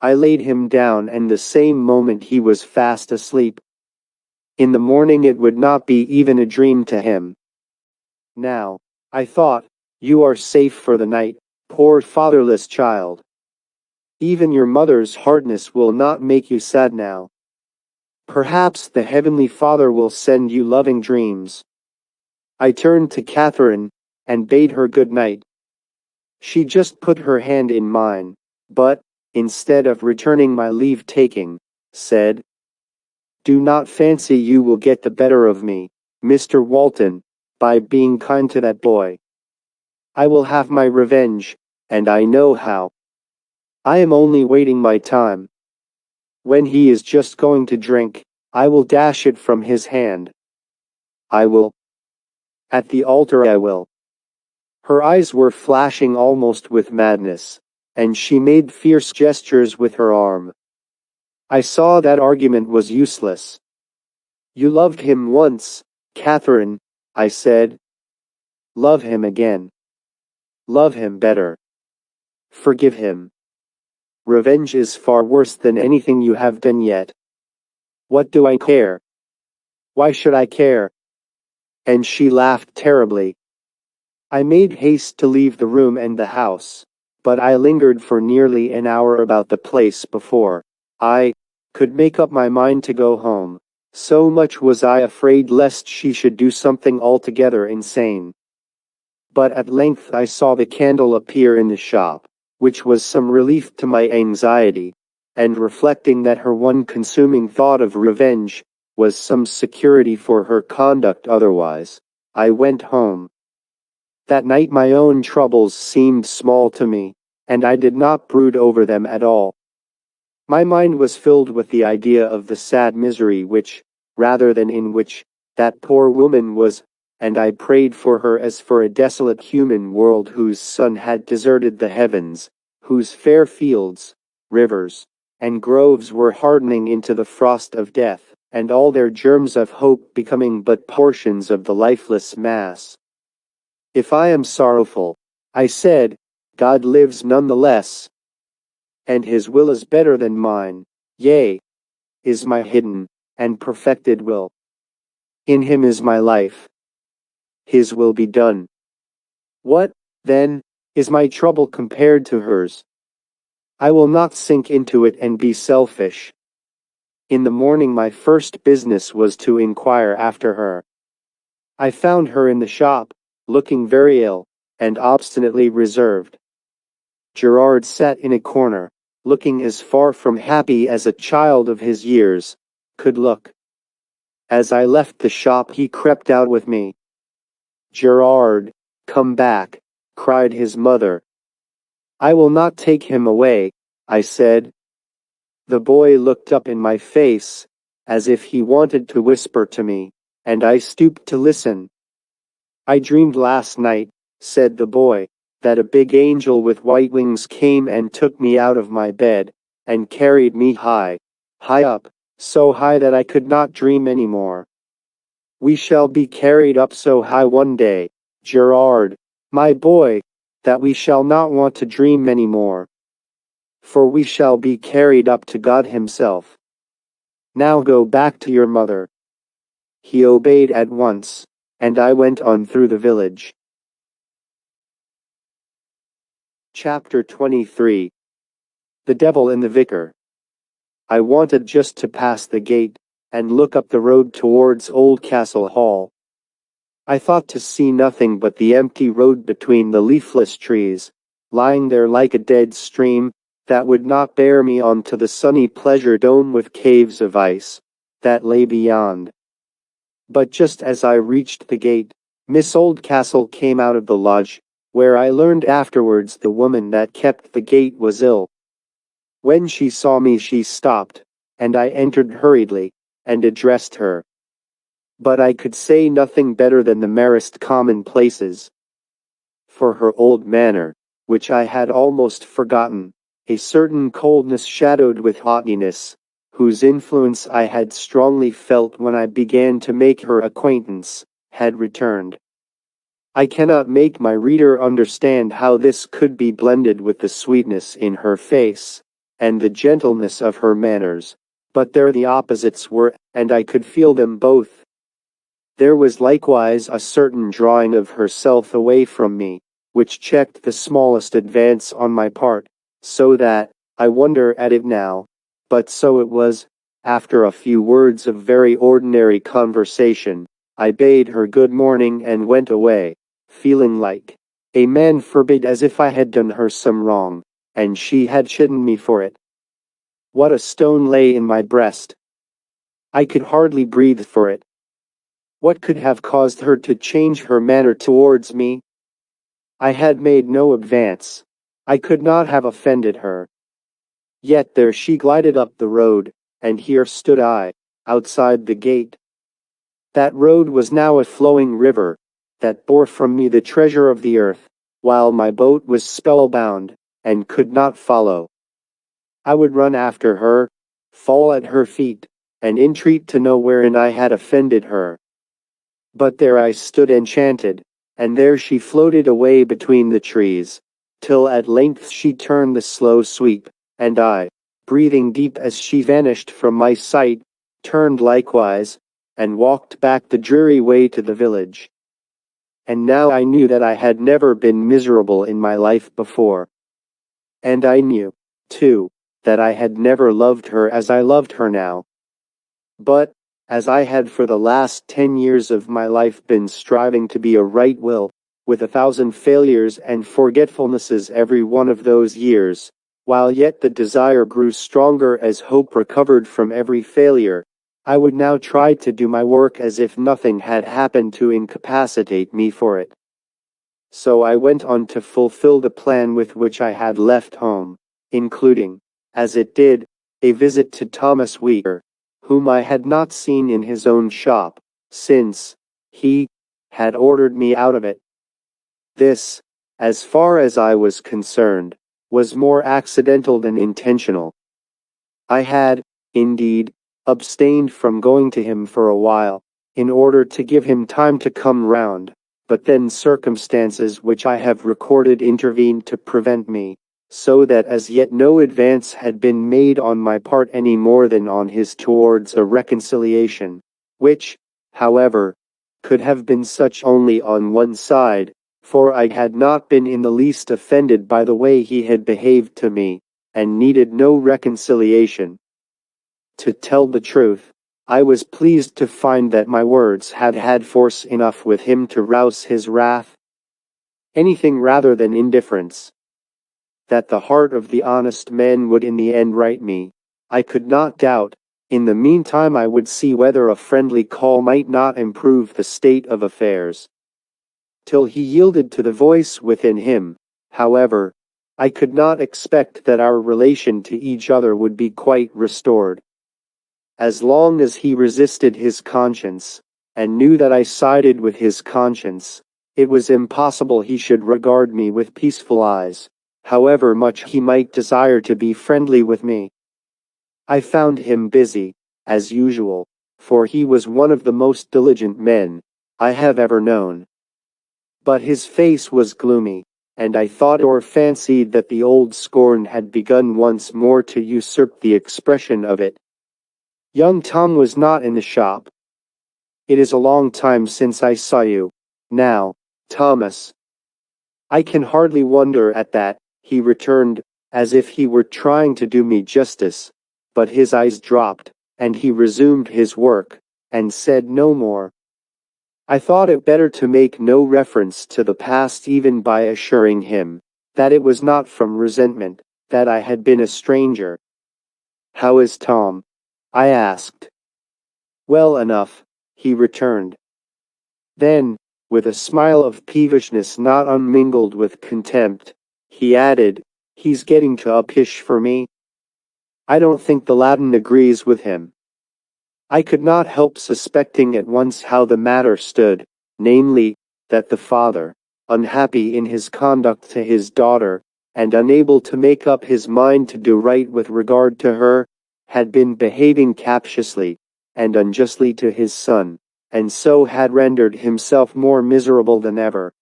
I laid him down, and the same moment he was fast asleep. In the morning it would not be even a dream to him. Now, I thought, you are safe for the night, poor fatherless child. Even your mother's hardness will not make you sad now. Perhaps the Heavenly Father will send you loving dreams. I turned to Catherine, and bade her good night. She just put her hand in mine, but, instead of returning my leave-taking, said, "Do not fancy you will get the better of me, Mr. Walton, by being kind to that boy. I will have my revenge, and I know how. I am only waiting my time. When he is just going to drink, I will dash it from his hand. I will. At the altar I will." Her eyes were flashing almost with madness, and she made fierce gestures with her arm. I saw that argument was useless. "You loved him once, Catherine," I said. "Love him again. Love him better. Forgive him. Revenge is far worse than anything you have done yet. What do I care? Why should I care?" And she laughed terribly. I made haste to leave the room and the house, but I lingered for nearly an hour about the place before I could make up my mind to go home. So much was I afraid lest she should do something altogether insane. But at length I saw the candle appear in the shop, which was some relief to my anxiety, and reflecting that her one consuming thought of revenge was some security for her conduct otherwise, I went home. That night my own troubles seemed small to me, and I did not brood over them at all. My mind was filled with the idea of the sad misery which, rather than in which, that poor woman was, and I prayed for her as for a desolate human world whose sun had deserted the heavens, whose fair fields, rivers, and groves were hardening into the frost of death, and all their germs of hope becoming but portions of the lifeless mass. "If I am sorrowful," I said, "God lives none the less. And his will is better than mine, yea, is my hidden and perfected will. In him is my life. His will be done. What, then, is my trouble compared to hers? I will not sink into it and be selfish." In the morning my first business was to inquire after her. I found her in the shop, looking very ill, and obstinately reserved. Gerard sat in a corner, looking as far from happy as a child of his years could look. As I left the shop he crept out with me. "Gerard, come back," cried his mother. "I will not take him away," I said. The boy looked up in my face, as if he wanted to whisper to me, and I stooped to listen. "I dreamed last night," said the boy, "that a big angel with white wings came and took me out of my bed, and carried me high, high up, so high that I could not dream any more. We shall be carried up so high one day, Gerard, my boy, that we shall not want to dream any more. For we shall be carried up to God himself. Now go back to your mother." He obeyed at once, and I went on through the village. Chapter 23. The Devil in the Vicar. I wanted just to pass the gate, and look up the road towards Oldcastle Hall. I thought to see nothing but the empty road between the leafless trees, lying there like a dead stream, that would not bear me on to the sunny pleasure dome with caves of ice, that lay beyond. But just as I reached the gate, Miss Oldcastle came out of the lodge, where I learned afterwards the woman that kept the gate was ill. When she saw me she stopped, and I entered hurriedly, and addressed her. But I could say nothing better than the merest commonplaces. For her old manner, which I had almost forgotten, a certain coldness shadowed with haughtiness, whose influence I had strongly felt when I began to make her acquaintance, had returned. I cannot make my reader understand how this could be blended with the sweetness in her face, and the gentleness of her manners, but there the opposites were, and I could feel them both. There was likewise a certain drawing of herself away from me, which checked the smallest advance on my part, so that, I wonder at it now, but so it was, after a few words of very ordinary conversation, I bade her good morning and went away, feeling like a man forbid as if I had done her some wrong, and she had chidden me for it. What a stone lay in my breast! I could hardly breathe for it. What could have caused her to change her manner towards me? I had made no advance. I could not have offended her. Yet there she glided up the road, and here stood I, outside the gate. That road was now a flowing river, that bore from me the treasure of the earth, while my boat was spellbound, and could not follow. I would run after her, fall at her feet, and entreat to know wherein I had offended her. But there I stood enchanted, and there she floated away between the trees, till at length she turned the slow sweep, and I, breathing deep as she vanished from my sight, turned likewise, and walked back the dreary way to the village. And now I knew that I had never been miserable in my life before. And I knew, too, that I had never loved her as I loved her now. But, as I had for the last 10 years of my life been striving to be a right will, with 1,000 failures and forgetfulnesses every one of those years, while yet the desire grew stronger as hope recovered from every failure, I would now try to do my work as if nothing had happened to incapacitate me for it. So I went on to fulfill the plan with which I had left home, including, as it did, a visit to Thomas WEIR, whom I had not seen in his own shop, since he had ordered me out of it. This, as far as I was concerned, was more accidental than intentional. I had, indeed, abstained from going to him for a while, in order to give him time to come round, but then circumstances which I have recorded intervened to prevent me, so that as yet no advance had been made on my part any more than on his towards a reconciliation, which, however, could have been such only on one side, for I had not been in the least offended by the way he had behaved to me, and needed no reconciliation. To tell the truth, I was pleased to find that my words had had force enough with him to rouse his wrath. Anything rather than indifference. That the heart of the honest man would in the end right me, I could not doubt. In the meantime I would see whether a friendly call might not improve the state of affairs. Till he yielded to the voice within him, however, I could not expect that our relation to each other would be quite restored. As long as he resisted his conscience, and knew that I sided with his conscience, it was impossible he should regard me with peaceful eyes, however much he might desire to be friendly with me. I found him busy, as usual, for he was one of the most diligent men I have ever known. But his face was gloomy, and I thought or fancied that the old scorn had begun once more to usurp the expression of it. Young Tom was not in the shop. "It is a long time since I saw you, now, Thomas." "I can hardly wonder at that," he returned, as if he were trying to do me justice, but his eyes dropped, and he resumed his work, and said no more. I thought it better to make no reference to the past even by assuring him that it was not from resentment that I had been a stranger. "How is Tom?" I asked. "Well enough," he returned. Then, with a smile of peevishness not unmingled with contempt, he added, "He's getting too uppish for me. I don't think the Latin agrees with him." I could not help suspecting at once how the matter stood, namely, that the father, unhappy in his conduct to his daughter, and unable to make up his mind to do right with regard to her, had been behaving captiously and unjustly to his son, and so had rendered himself more miserable than ever.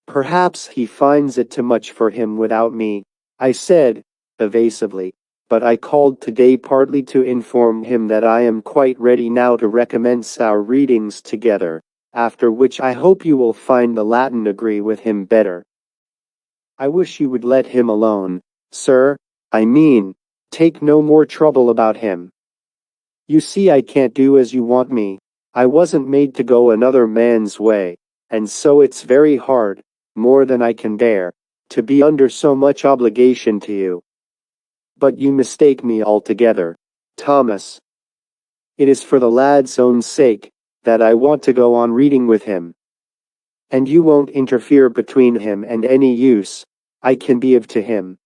"Perhaps he finds it too much for him without me," I said, evasively, "but I called today partly to inform him that I am quite ready now to recommence our readings together, after which I hope you will find the Latin agree with him better. I wish you would let him alone, sir, I mean, take no more trouble about him. You see I can't do as you want me. I wasn't made to go another man's way, and so it's very hard, more than I can bear, to be under so much obligation to you. But you mistake me altogether, Thomas. It is for the lad's own sake that I want to go on reading with him. And you won't interfere between him and any use I can be of to him.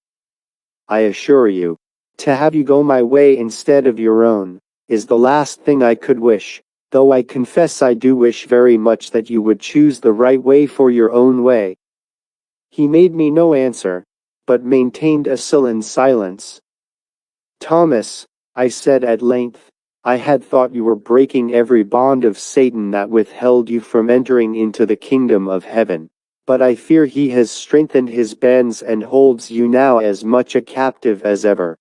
I assure you, to have you go my way instead of your own, is the last thing I could wish, though I confess I do wish very much that you would choose the right way for your own way. He made me no answer, but maintained a sullen silence. Thomas, I said at length, I had thought you were breaking every bond of Satan that withheld you from entering into the kingdom of heaven, but I fear he has strengthened his bands and holds you now as much a captive as ever.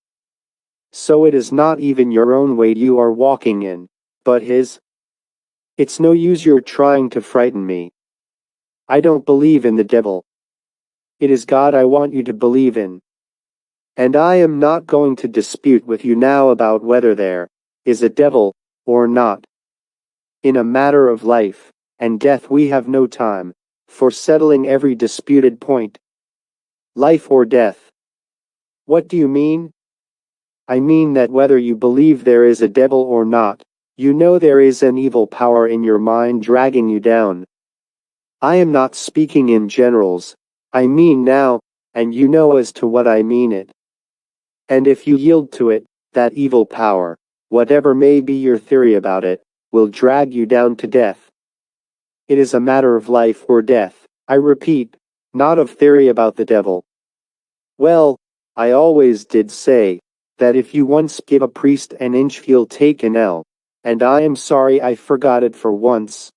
So it is not even your own way you are walking in, but his. It's no use your trying to frighten me. I don't believe in the devil. It is God I want you to believe in. And I am not going to dispute with you now about whether there is a devil or not. In a matter of life and death we have no time for settling every disputed point. Life or death. What do you mean? I mean that whether you believe there is a devil or not, you know there is an evil power in your mind dragging you down. I am not speaking in generals, I mean now, and you know as to what I mean it. And if you yield to it, that evil power, whatever may be your theory about it, will drag you down to death. It is a matter of life or death, I repeat, not of theory about the devil. Well, I always did say that if you once give a priest an inch he'll take an ell, and I am sorry I forgot it for once.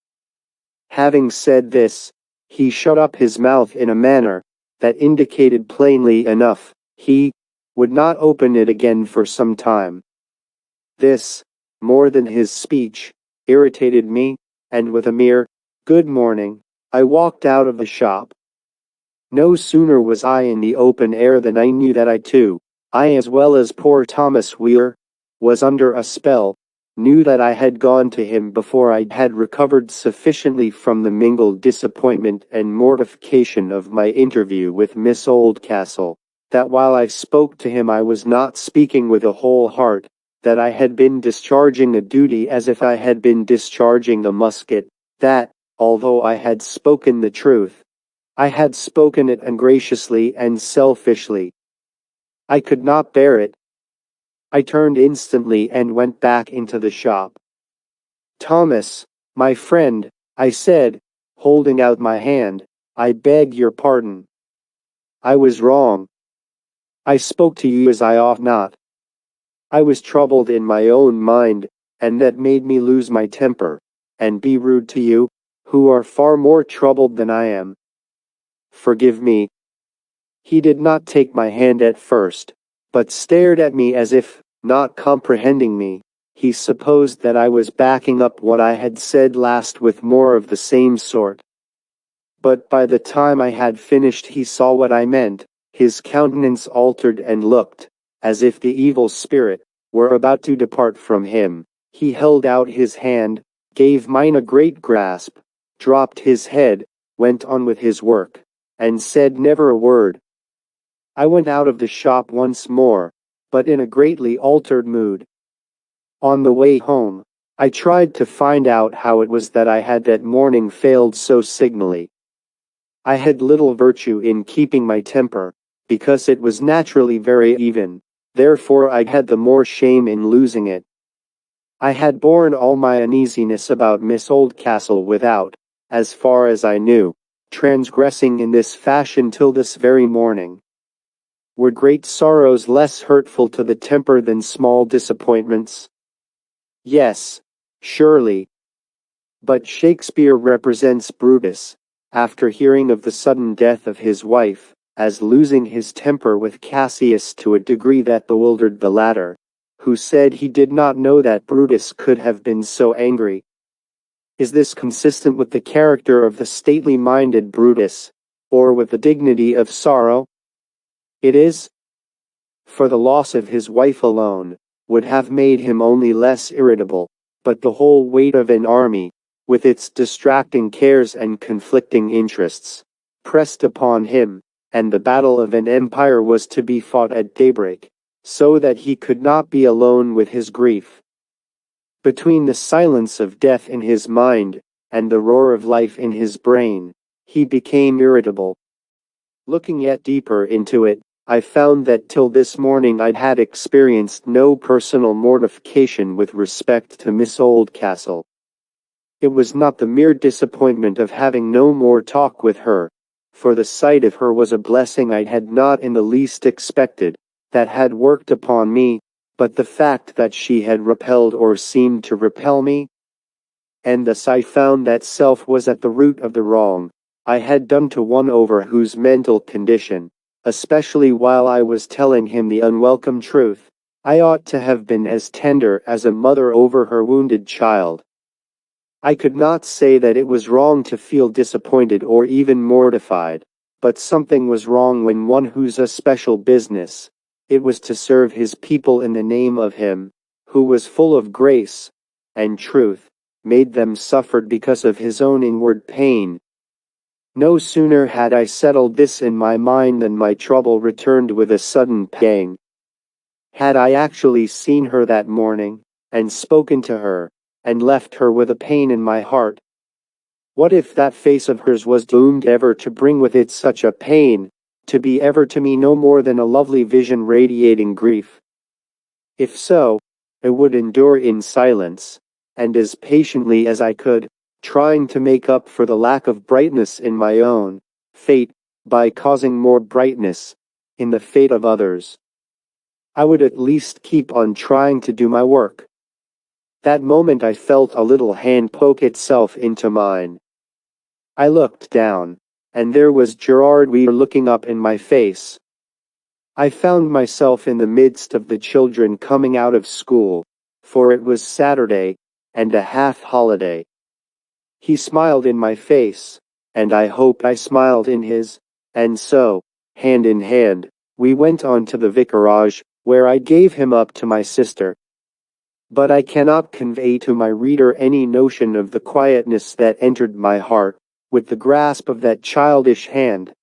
Having said this, he shut up his mouth in a manner that indicated plainly enough he would not open it again for some time. This, more than his speech, irritated me, and with a mere good morning, I walked out of the shop. No sooner was I in the open air than I knew that I too, I as well as poor Thomas WEIR, was under a spell, knew that I had gone to him before I had recovered sufficiently from the mingled disappointment and mortification of my interview with Miss Oldcastle, that while I spoke to him I was not speaking with a whole heart, that I had been discharging a duty as if I had been discharging a musket, that, although I had spoken the truth, I had spoken it ungraciously and selfishly. I could not bear it. I turned instantly and went back into the shop. Thomas, my friend, I said, holding out my hand, I beg your pardon. I was wrong. I spoke to you as I ought not. I was troubled in my own mind, and that made me lose my temper, and be rude to you, who are far more troubled than I am. Forgive me. He did not take my hand at first, but stared at me as if, not comprehending me, he supposed that I was backing up what I had said last with more of the same sort. But by the time I had finished he saw what I meant, his countenance altered and looked as if the evil spirit were about to depart from him. He held out his hand, gave mine a great grasp, dropped his head, went on with his work, and said never a word. I went out of the shop once more, but in a greatly altered mood. On the way home, I tried to find out how it was that I had that morning failed so signally. I had little virtue in keeping my temper, because it was naturally very even, therefore I had the more shame in losing it. I had borne all my uneasiness about Miss Oldcastle without, as far as I knew, transgressing in this fashion till this very morning. Were great sorrows less hurtful to the temper than small disappointments? Yes, surely. But Shakespeare represents Brutus, after hearing of the sudden death of his wife, as losing his temper with Cassius to a degree that bewildered the latter, who said he did not know that Brutus could have been so angry. Is this consistent with the character of the stately-minded Brutus, or with the dignity of sorrow? It is. For the loss of his wife alone would have made him only less irritable, but the whole weight of an army, with its distracting cares and conflicting interests, pressed upon him, and the battle of an empire was to be fought at daybreak, so that he could not be alone with his grief. Between the silence of death in his mind, and the roar of life in his brain, he became irritable. Looking yet deeper into it, I found that till this morning I had experienced no personal mortification with respect to Miss Oldcastle. It was not the mere disappointment of having no more talk with her, for the sight of her was a blessing I had not in the least expected, that had worked upon me, but the fact that she had repelled or seemed to repel me. And thus I found that self was at the root of the wrong I had done to one over whose mental condition, especially while I was telling him the unwelcome truth, I ought to have been as tender as a mother over her wounded child. I could not say that it was wrong to feel disappointed or even mortified, but something was wrong when one whose especial business it was to serve his people in the name of him, who was full of grace and truth, made them suffer because of his own inward pain. No sooner had I settled this in my mind than my trouble returned with a sudden pang. Had I actually seen her that morning, and spoken to her, and left her with a pain in my heart? What if that face of hers was doomed ever to bring with it such a pain, to be ever to me no more than a lovely vision radiating grief? If so, I would endure in silence, and as patiently as I could, trying to make up for the lack of brightness in my own fate, by causing more brightness in the fate of others. I would at least keep on trying to do my work. That moment I felt a little hand poke itself into mine. I looked down, and there was Gerard Weir looking up in my face. I found myself in the midst of the children coming out of school, for it was Saturday, and a half-holiday. He smiled in my face, and I hoped I smiled in his, and so, hand in hand, we went on to the vicarage, where I gave him up to my sister. But I cannot convey to my reader any notion of the quietness that entered my heart, with the grasp of that childish hand.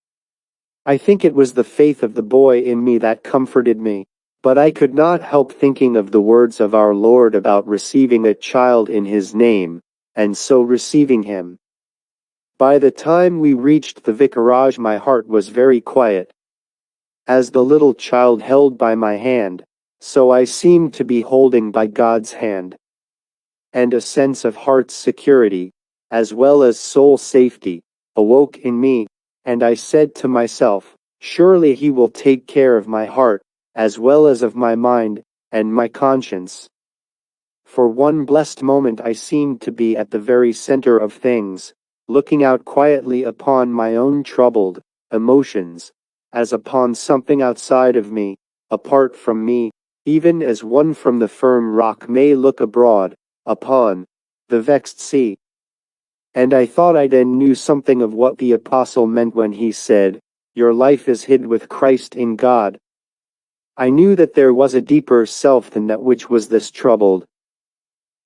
I think it was the faith of the boy in me that comforted me, but I could not help thinking of the words of our Lord about receiving a child in his name, and so receiving him. By the time we reached the vicarage my heart was very quiet. As the little child held by my hand, so I seemed to be holding by God's hand. And a sense of heart's security, as well as soul safety, awoke in me, and I said to myself, surely he will take care of my heart, as well as of my mind, and my conscience. For one blessed moment I seemed to be at the very center of things, looking out quietly upon my own troubled emotions, as upon something outside of me, apart from me, even as one from the firm rock may look abroad, upon the vexed sea. And I thought I then knew something of what the apostle meant when he said, "Your life is hid with Christ in God." I knew that there was a deeper self than that which was this troubled.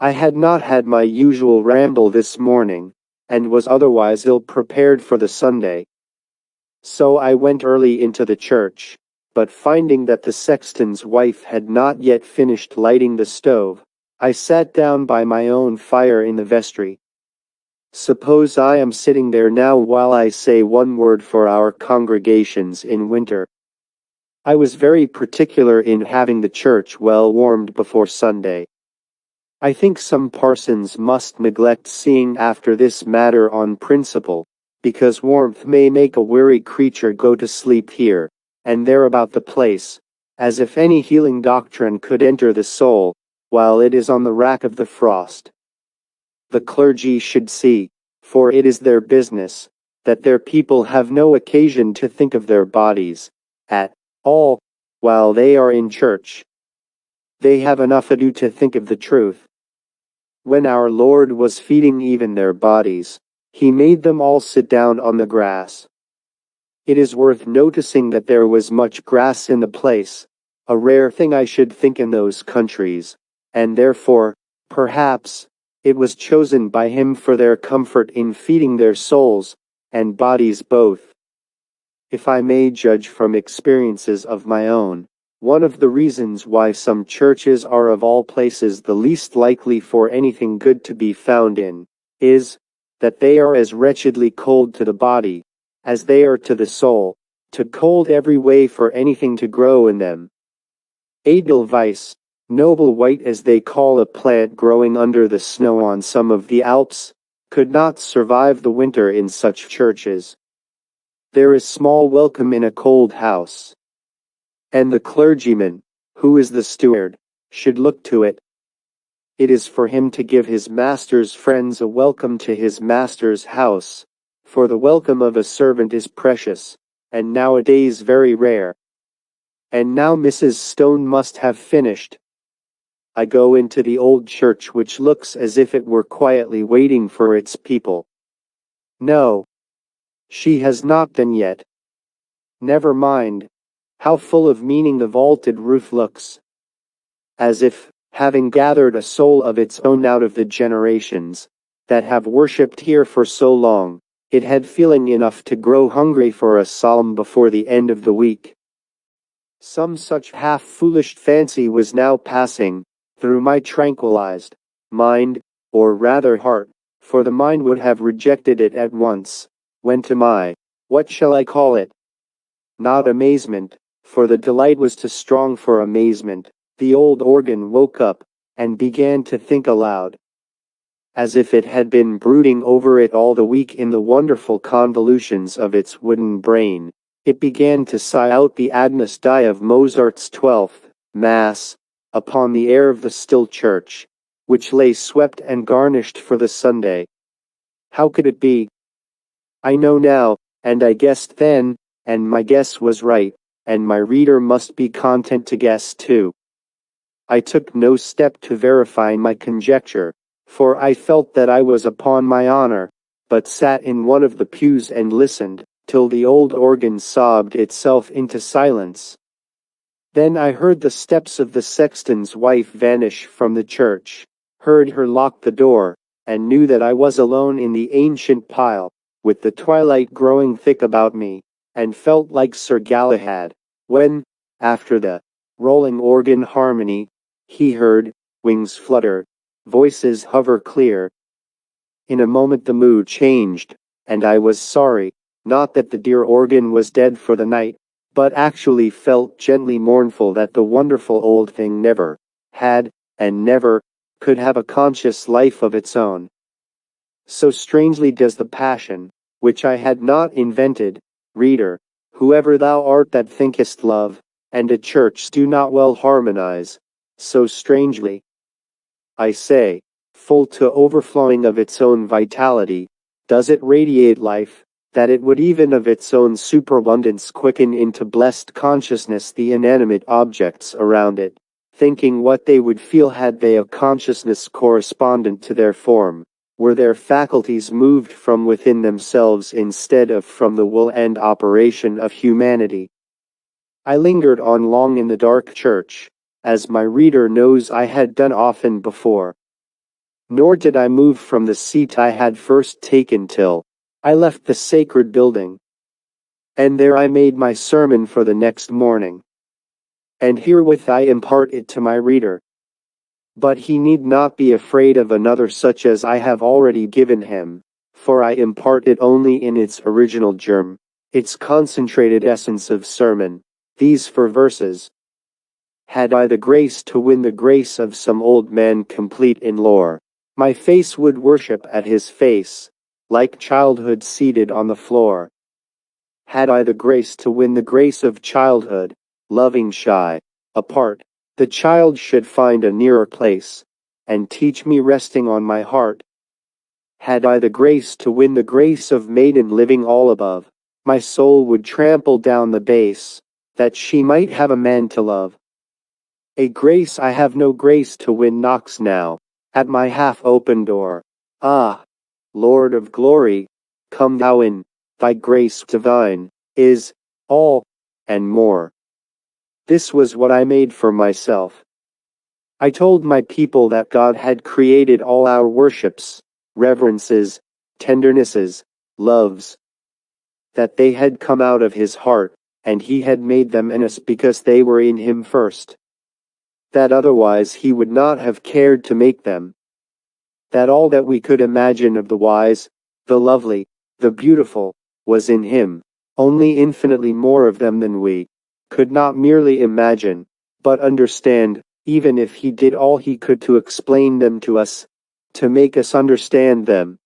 I had not had my usual ramble this morning, and was otherwise ill-prepared for the Sunday. So I went early into the church, but finding that the sexton's wife had not yet finished lighting the stove, I sat down by my own fire in the vestry. Suppose I am sitting there now while I say one word for our congregations in winter. I was very particular in having the church well warmed before Sunday. I think some parsons must neglect seeing after this matter on principle, because warmth may make a weary creature go to sleep here and there about the place, as if any healing doctrine could enter the soul, while it is on the rack of the frost. The clergy should see, for it is their business, that their people have no occasion to think of their bodies at all, while they are in church. They have enough ado to think of the truth. When our Lord was feeding even their bodies, he made them all sit down on the grass. It is worth noticing that there was much grass in the place, a rare thing I should think in those countries, and therefore, perhaps, it was chosen by him for their comfort in feeding their souls and bodies both. If I may judge from experiences of my own, one of the reasons why some churches are of all places the least likely for anything good to be found in, is that they are as wretchedly cold to the body as they are to the soul, too cold every way for anything to grow in them. Edelweiss, noble white as they call a plant growing under the snow on some of the Alps, could not survive the winter in such churches. There is small welcome in a cold house. And the clergyman, who is the steward, should look to it. It is for him to give his master's friends a welcome to his master's house, for the welcome of a servant is precious, and nowadays very rare. And now Mrs. Stone must have finished. I go into the old church which looks as if it were quietly waiting for its people. No. She has not done yet. Never mind. How full of meaning the vaulted roof looks. As if, having gathered a soul of its own out of the generations that have worshipped here for so long, it had feeling enough to grow hungry for a psalm before the end of the week. Some such half-foolish fancy was now passing through my tranquilized mind, or rather heart, for the mind would have rejected it at once, when to my, what shall I call it? Not amazement, for the delight was too strong for amazement, the old organ woke up, and began to think aloud. As if it had been brooding over it all the week in the wonderful convolutions of its wooden brain, it began to sigh out the Agnus Dei of Mozart's 12th Mass, upon the air of the still church, which lay swept and garnished for the Sunday. How could it be? I know now, and I guessed then, and my guess was right, and my reader must be content to guess too. I took no step to verify my conjecture, for I felt that I was upon my honor, but sat in one of the pews and listened, till the old organ sobbed itself into silence. Then I heard the steps of the sexton's wife vanish from the church, heard her lock the door, and knew that I was alone in the ancient pile, with the twilight growing thick about me, and felt like Sir Galahad, when, after the rolling organ harmony, he heard wings flutter, voices hover clear. In a moment the mood changed, and I was sorry, not that the dear organ was dead for the night, but actually felt gently mournful that the wonderful old thing never had, and never could have a conscious life of its own. So strangely does the passion, which I had not invented, reader, whoever thou art that thinkest love, and a church do not well harmonize, so strangely, I say, full to overflowing of its own vitality, does it radiate life, that it would even of its own superabundance quicken into blessed consciousness the inanimate objects around it, thinking what they would feel had they a consciousness correspondent to their form, were their faculties moved from within themselves instead of from the will and operation of humanity. I lingered on long in the dark church, as my reader knows I had done often before. Nor did I move from the seat I had first taken till I left the sacred building. And there I made my sermon for the next morning. And herewith I impart it to my reader. But he need not be afraid of another such as I have already given him, for I impart it only in its original germ, its concentrated essence of sermon, these 4 verses. Had I the grace to win the grace of some old man complete in lore, my face would worship at his face, like childhood seated on the floor. Had I the grace to win the grace of childhood, loving shy, apart, the child should find a nearer place, and teach me resting on my heart. Had I the grace to win the grace of maiden living all above, my soul would trample down the base, that she might have a man to love. A grace I have no grace to win knocks now, at my half-open door. Ah, Lord of glory, come thou in, thy grace divine, is, all, and more. This was what I made for myself. I told my people that God had created all our worships, reverences, tendernesses, loves, that they had come out of his heart, and he had made them in us because they were in him first. That otherwise he would not have cared to make them. That all that we could imagine of the wise, the lovely, the beautiful, was in him, only infinitely more of them than we could not merely imagine, but understand, even if he did all he could to explain them to us, to make us understand them.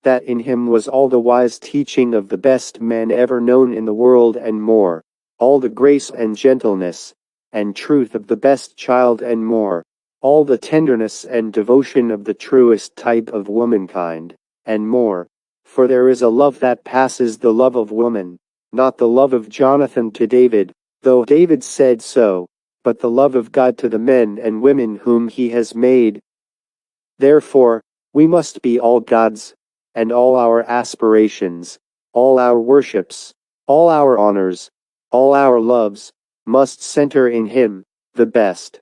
That in him was all the wise teaching of the best man ever known in the world and more, all the grace and gentleness, and truth of the best child and more, all the tenderness and devotion of the truest type of womankind, and more, for there is a love that passes the love of woman, not the love of Jonathan to David, though David said so, but the love of God to the men and women whom he has made. Therefore, we must be all God's, and all our aspirations, all our worships, all our honors, all our loves, must center in him, the best.